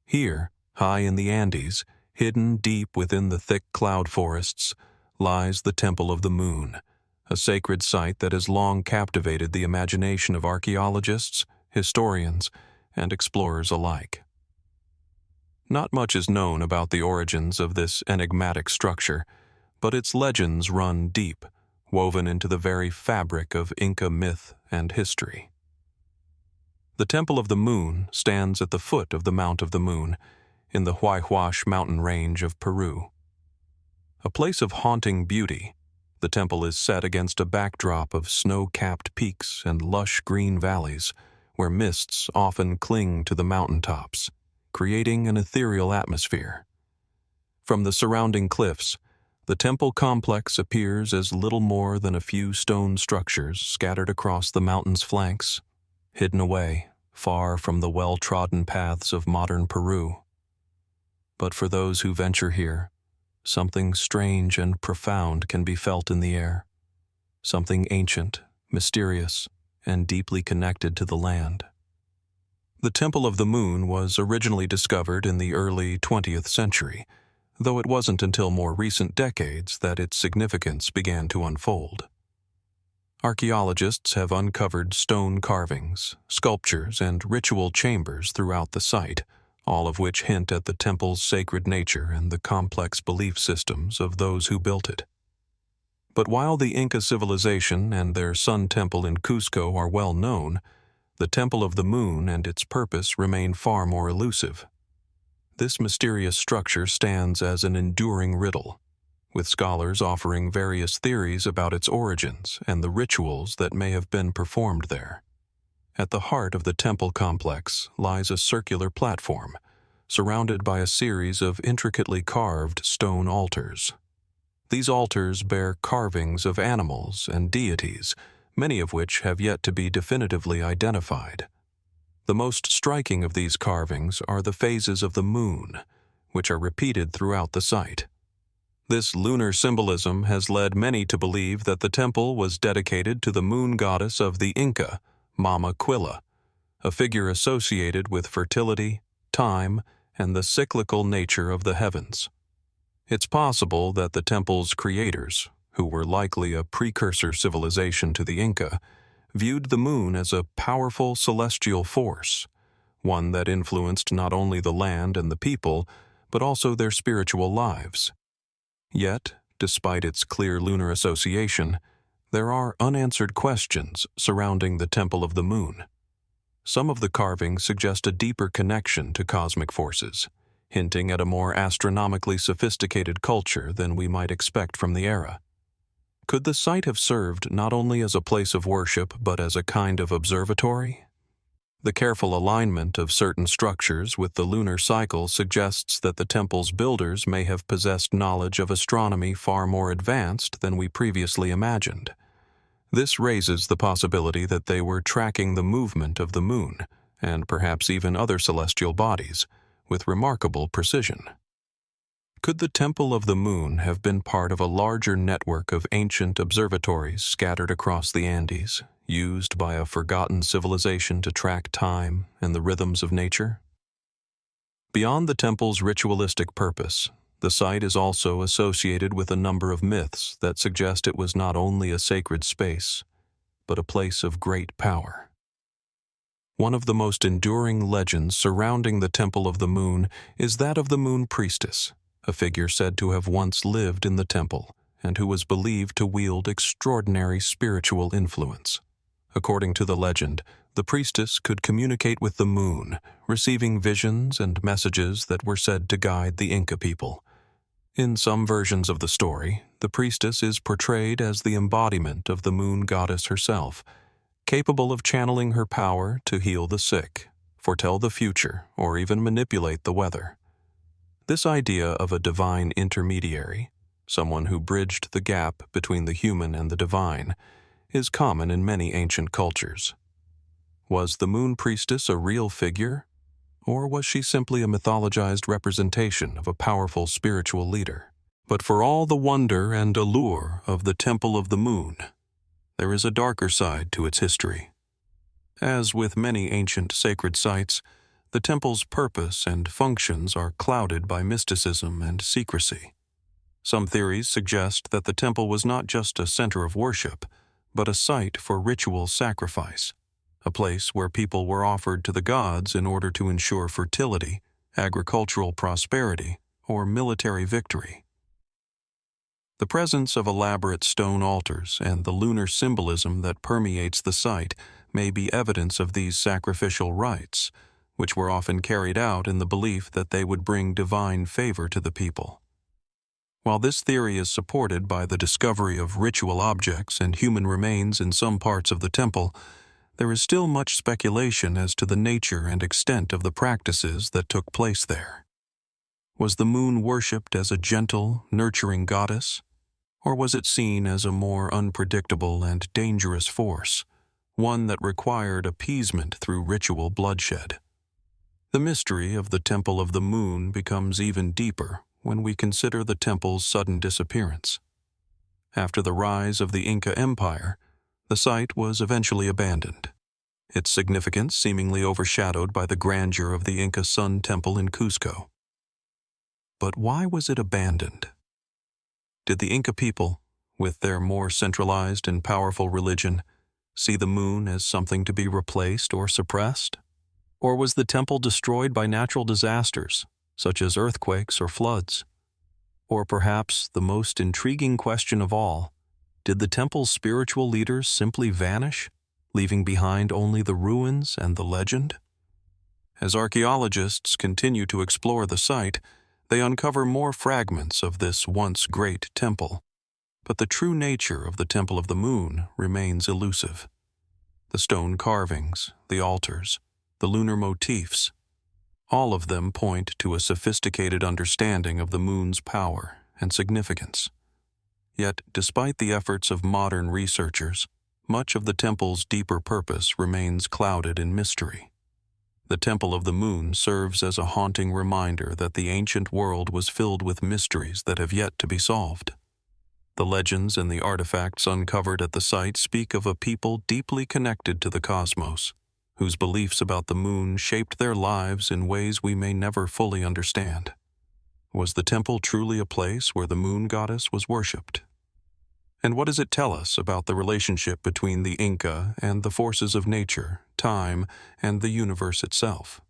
Here, high in the Andes, hidden deep within the thick cloud forests, lies the Temple of the Moon, a sacred site that has long captivated the imagination of archaeologists, historians, and explorers alike. Not much is known about the origins of this enigmatic structure, but its legends run deep, woven into the very fabric of Inca myth and history. The Temple of the Moon stands at the foot of the Mount of the Moon in the Huayhuash mountain range of Peru. A place of haunting beauty, the temple is set against a backdrop of snow-capped peaks and lush green valleys where mists often cling to the mountaintops, creating an ethereal atmosphere. From the surrounding cliffs, the temple complex appears as little more than a few stone structures scattered across the mountain's flanks, hidden away, far from the well-trodden paths of modern Peru. But for those who venture here, something strange and profound can be felt in the air, something ancient, mysterious, and deeply connected to the land. The Temple of the Moon was originally discovered in the early 20th century, though it wasn't until more recent decades that its significance began to unfold. Archaeologists have uncovered stone carvings, sculptures, and ritual chambers throughout the site, all of which hint at the temple's sacred nature and the complex belief systems of those who built it. But while the Inca civilization and their sun temple in Cusco are well known, the Temple of the Moon and its purpose remain far more elusive. This mysterious structure stands as an enduring riddle, with scholars offering various theories about its origins and the rituals that may have been performed there. At the heart of the temple complex lies a circular platform, surrounded by a series of intricately carved stone altars. These altars bear carvings of animals and deities, many of which have yet to be definitively identified. The most striking of these carvings are the phases of the moon, which are repeated throughout the site. This lunar symbolism has led many to believe that the temple was dedicated to the moon goddess of the Inca, Mama Quilla, a figure associated with fertility, time, and the cyclical nature of the heavens. It's possible that the temple's creators, who were likely a precursor civilization to the Inca, viewed the moon as a powerful celestial force, one that influenced not only the land and the people, but also their spiritual lives. Yet, despite its clear lunar association, there are unanswered questions surrounding the Temple of the Moon. Some of the carvings suggest a deeper connection to cosmic forces, hinting at a more astronomically sophisticated culture than we might expect from the era. Could the site have served not only as a place of worship but as a kind of observatory? The careful alignment of certain structures with the lunar cycle suggests that the temple's builders may have possessed knowledge of astronomy far more advanced than we previously imagined. This raises the possibility that they were tracking the movement of the moon, and perhaps even other celestial bodies, with remarkable precision. Could the Temple of the Moon have been part of a larger network of ancient observatories scattered across the Andes, used by a forgotten civilization to track time and the rhythms of nature? Beyond the temple's ritualistic purpose, the site is also associated with a number of myths that suggest it was not only a sacred space, but a place of great power. One of the most enduring legends surrounding the Temple of the Moon is that of the Moon Priestess, a figure said to have once lived in the temple and who was believed to wield extraordinary spiritual influence. According to the legend, the priestess could communicate with the moon, receiving visions and messages that were said to guide the Inca people. In some versions of the story, the priestess is portrayed as the embodiment of the moon goddess herself, capable of channeling her power to heal the sick, foretell the future, or even manipulate the weather. This idea of a divine intermediary, someone who bridged the gap between the human and the divine, is common in many ancient cultures. Was the moon priestess a real figure, or was she simply a mythologized representation of a powerful spiritual leader? But for all the wonder and allure of the Temple of the Moon, there is a darker side to its history. As with many ancient sacred sites, the temple's purpose and functions are clouded by mysticism and secrecy. Some theories suggest that the temple was not just a center of worship, but a site for ritual sacrifice, a place where people were offered to the gods in order to ensure fertility, agricultural prosperity, or military victory. The presence of elaborate stone altars and the lunar symbolism that permeates the site may be evidence of these sacrificial rites, which were often carried out in the belief that they would bring divine favor to the people. While this theory is supported by the discovery of ritual objects and human remains in some parts of the temple, there is still much speculation as to the nature and extent of the practices that took place there. Was the moon worshipped as a gentle, nurturing goddess, or was it seen as a more unpredictable and dangerous force, one that required appeasement through ritual bloodshed? The mystery of the Temple of the Moon becomes even deeper when we consider the temple's sudden disappearance. After the rise of the Inca Empire, the site was eventually abandoned, its significance seemingly overshadowed by the grandeur of the Inca Sun Temple in Cusco. But why was it abandoned? Did the Inca people, with their more centralized and powerful religion, see the moon as something to be replaced or suppressed? Or was the temple destroyed by natural disasters, such as earthquakes or floods? Or perhaps the most intriguing question of all, did the temple's spiritual leaders simply vanish, leaving behind only the ruins and the legend? As archaeologists continue to explore the site, they uncover more fragments of this once great temple, but the true nature of the Temple of the Moon remains elusive. The stone carvings, the altars, the lunar motifs, all of them point to a sophisticated understanding of the moon's power and significance. Yet, despite the efforts of modern researchers, much of the temple's deeper purpose remains clouded in mystery. The Temple of the Moon serves as a haunting reminder that the ancient world was filled with mysteries that have yet to be solved. The legends and the artifacts uncovered at the site speak of a people deeply connected to the cosmos, whose beliefs about the moon shaped their lives in ways we may never fully understand. Was the temple truly a place where the moon goddess was worshipped? And what does it tell us about the relationship between the Inca and the forces of nature, time, and the universe itself?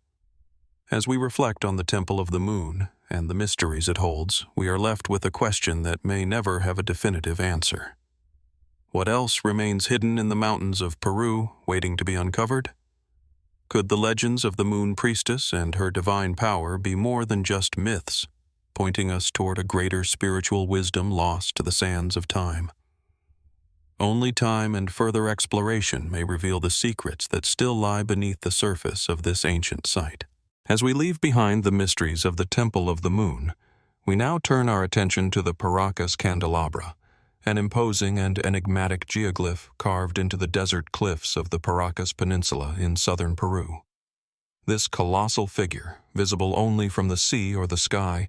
As we reflect on the Temple of the Moon and the mysteries it holds, we are left with a question that may never have a definitive answer. What else remains hidden in the mountains of Peru, waiting to be uncovered? Could the legends of the moon priestess and her divine power be more than just myths, pointing us toward a greater spiritual wisdom lost to the sands of time? Only time and further exploration may reveal the secrets that still lie beneath the surface of this ancient site. As we leave behind the mysteries of the Temple of the Moon, we now turn our attention to the Paracas Candelabra, an imposing and enigmatic geoglyph carved into the desert cliffs of the Paracas Peninsula in southern Peru. This colossal figure, visible only from the sea or the sky,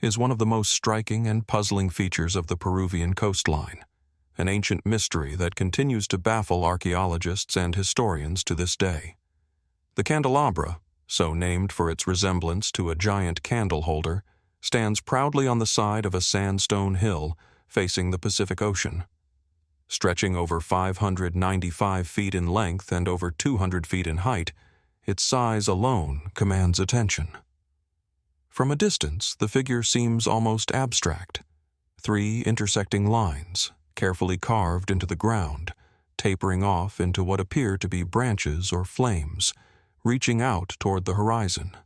is one of the most striking and puzzling features of the Peruvian coastline, an ancient mystery that continues to baffle archaeologists and historians to this day. The candelabra, so named for its resemblance to a giant candle holder, stands proudly on the side of a sandstone hill facing the Pacific Ocean. Stretching over 595 feet in length and over 200 feet in height, its size alone commands attention. From a distance, the figure seems almost abstract. 3 intersecting lines, carefully carved into the ground, tapering off into what appear to be branches or flames, reaching out toward the horizon.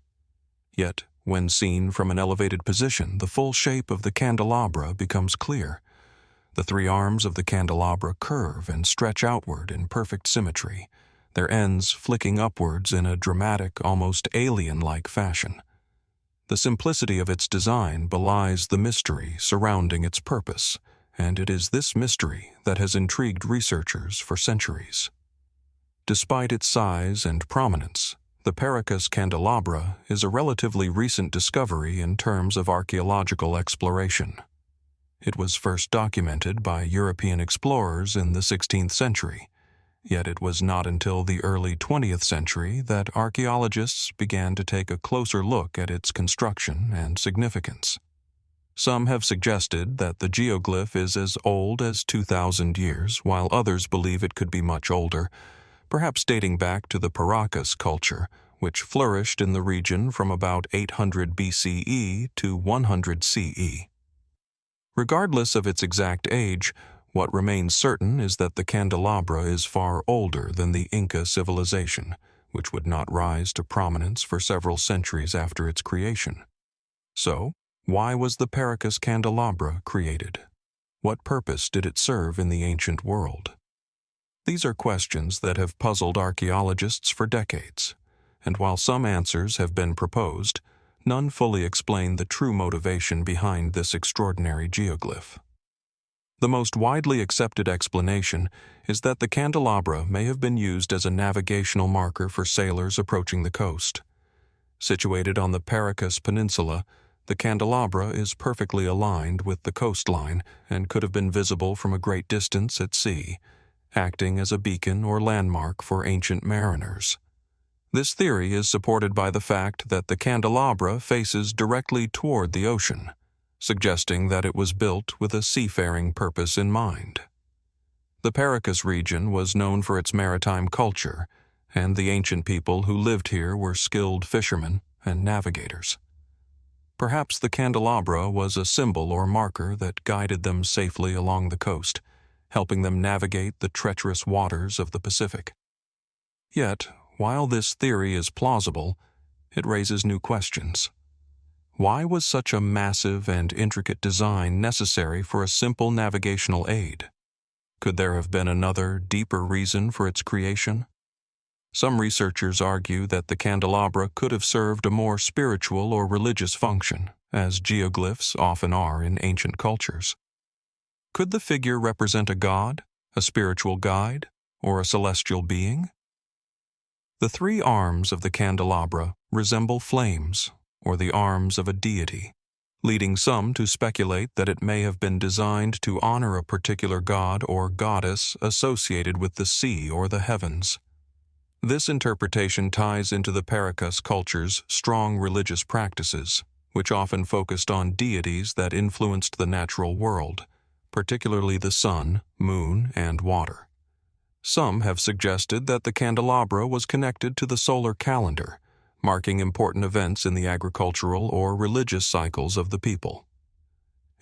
Yet, when seen from an elevated position, the full shape of the candelabra becomes clear. The 3 arms of the candelabra curve and stretch outward in perfect symmetry, their ends flicking upwards in a dramatic, almost alien-like fashion. The simplicity of its design belies the mystery surrounding its purpose, and it is this mystery that has intrigued researchers for centuries. Despite its size and prominence, the Paracas Candelabra is a relatively recent discovery in terms of archaeological exploration. It was first documented by European explorers in the 16th century, yet it was not until the early 20th century that archaeologists began to take a closer look at its construction and significance. Some have suggested that the geoglyph is as old as 2,000 years, while others believe it could be much older, perhaps dating back to the Paracas culture, which flourished in the region from about 800 BCE to 100 CE. Regardless of its exact age, what remains certain is that the candelabra is far older than the Inca civilization, which would not rise to prominence for several centuries after its creation. So, why was the Paracas Candelabra created? What purpose did it serve in the ancient world? These are questions that have puzzled archaeologists for decades, and while some answers have been proposed, none fully explain the true motivation behind this extraordinary geoglyph. The most widely accepted explanation is that the candelabra may have been used as a navigational marker for sailors approaching the coast. Situated on the Paracas Peninsula, the candelabra is perfectly aligned with the coastline and could have been visible from a great distance at sea, acting as a beacon or landmark for ancient mariners. This theory is supported by the fact that the candelabra faces directly toward the ocean, suggesting that it was built with a seafaring purpose in mind. The Paracas region was known for its maritime culture, and the ancient people who lived here were skilled fishermen and navigators. Perhaps the candelabra was a symbol or marker that guided them safely along the coast, helping them navigate the treacherous waters of the Pacific. Yet, while this theory is plausible, it raises new questions. Why was such a massive and intricate design necessary for a simple navigational aid? Could there have been another, deeper reason for its creation? Some researchers argue that the candelabra could have served a more spiritual or religious function, as geoglyphs often are in ancient cultures. Could the figure represent a god, a spiritual guide, or a celestial being? The three arms of the candelabra resemble flames, or the arms of a deity, leading some to speculate that it may have been designed to honor a particular god or goddess associated with the sea or the heavens. This interpretation ties into the Paracas culture's strong religious practices, which often focused on deities that influenced the natural world, particularly the sun, moon, and water. Some have suggested that the candelabra was connected to the solar calendar, marking important events in the agricultural or religious cycles of the people.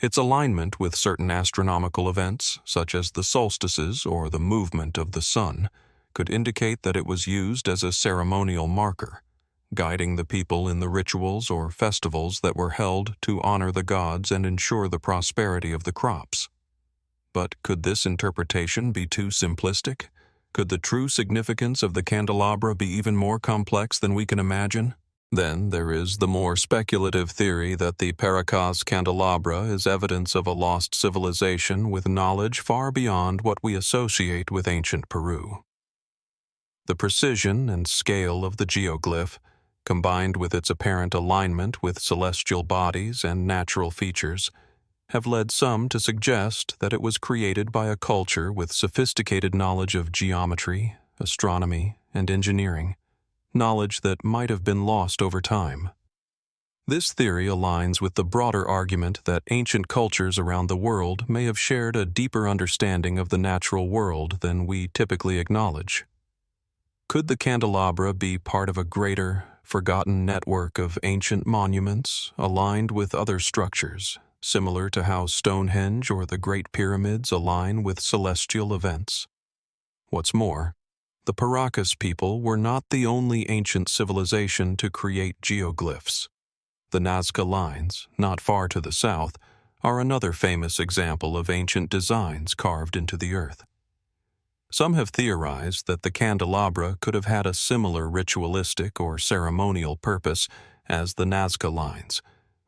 Its alignment with certain astronomical events, such as the solstices or the movement of the sun, could indicate that it was used as a ceremonial marker, guiding the people in the rituals or festivals that were held to honor the gods and ensure the prosperity of the crops. But could this interpretation be too simplistic? Could the true significance of the candelabra be even more complex than we can imagine? Then there is the more speculative theory that the Paracas Candelabra is evidence of a lost civilization with knowledge far beyond what we associate with ancient Peru. The precision and scale of the geoglyph, combined with its apparent alignment with celestial bodies and natural features, have led some to suggest that it was created by a culture with sophisticated knowledge of geometry, astronomy, and engineering, knowledge that might have been lost over time. This theory aligns with the broader argument that ancient cultures around the world may have shared a deeper understanding of the natural world than we typically acknowledge. Could the candelabra be part of a greater, forgotten network of ancient monuments aligned with other structures, similar to how Stonehenge or the Great Pyramids align with celestial events? What's more, the Paracas people were not the only ancient civilization to create geoglyphs. The Nazca lines, not far to the south, are another famous example of ancient designs carved into the earth. Some have theorized that the candelabra could have had a similar ritualistic or ceremonial purpose as the Nazca lines,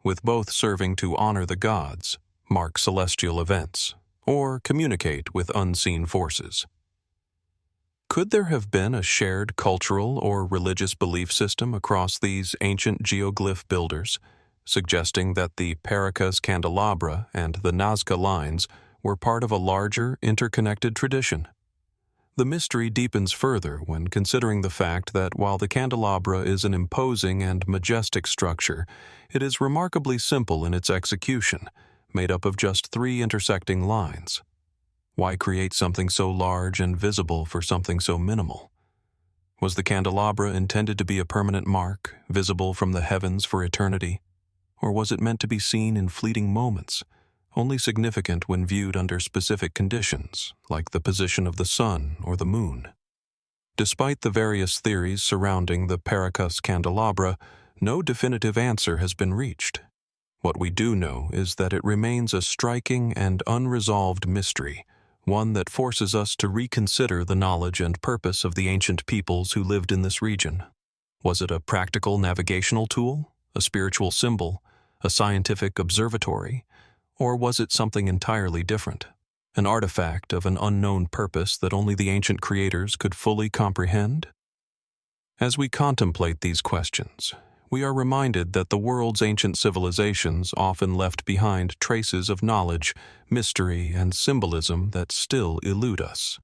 with both serving to honor the gods, mark celestial events, or communicate with unseen forces. Could there have been a shared cultural or religious belief system across these ancient geoglyph builders, suggesting that the Paracas Candelabra and the Nazca lines were part of a larger, interconnected tradition? The mystery deepens further when considering the fact that while the candelabra is an imposing and majestic structure, it is remarkably simple in its execution, made up of just 3 intersecting lines. Why create something so large and visible for something so minimal? Was the candelabra intended to be a permanent mark, visible from the heavens for eternity? Or was it meant to be seen in fleeting moments, only significant when viewed under specific conditions, like the position of the sun or the moon. Despite the various theories surrounding the Paracas Candelabra, no definitive answer has been reached. What we do know is that it remains a striking and unresolved mystery, one that forces us to reconsider the knowledge and purpose of the ancient peoples who lived in this region. Was it a practical navigational tool, a spiritual symbol, a scientific observatory, or was it something entirely different, an artifact of an unknown purpose that only the ancient creators could fully comprehend? As we contemplate these questions, we are reminded that the world's ancient civilizations often left behind traces of knowledge, mystery, and symbolism that still elude us.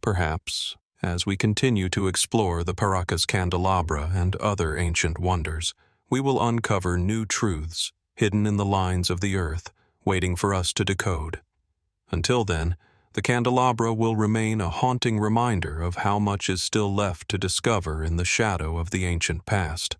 Perhaps, as we continue to explore the Paracas Candelabra and other ancient wonders, we will uncover new truths hidden in the lines of the earth, waiting for us to decode. Until then, the candelabra will remain a haunting reminder of how much is still left to discover in the shadow of the ancient past.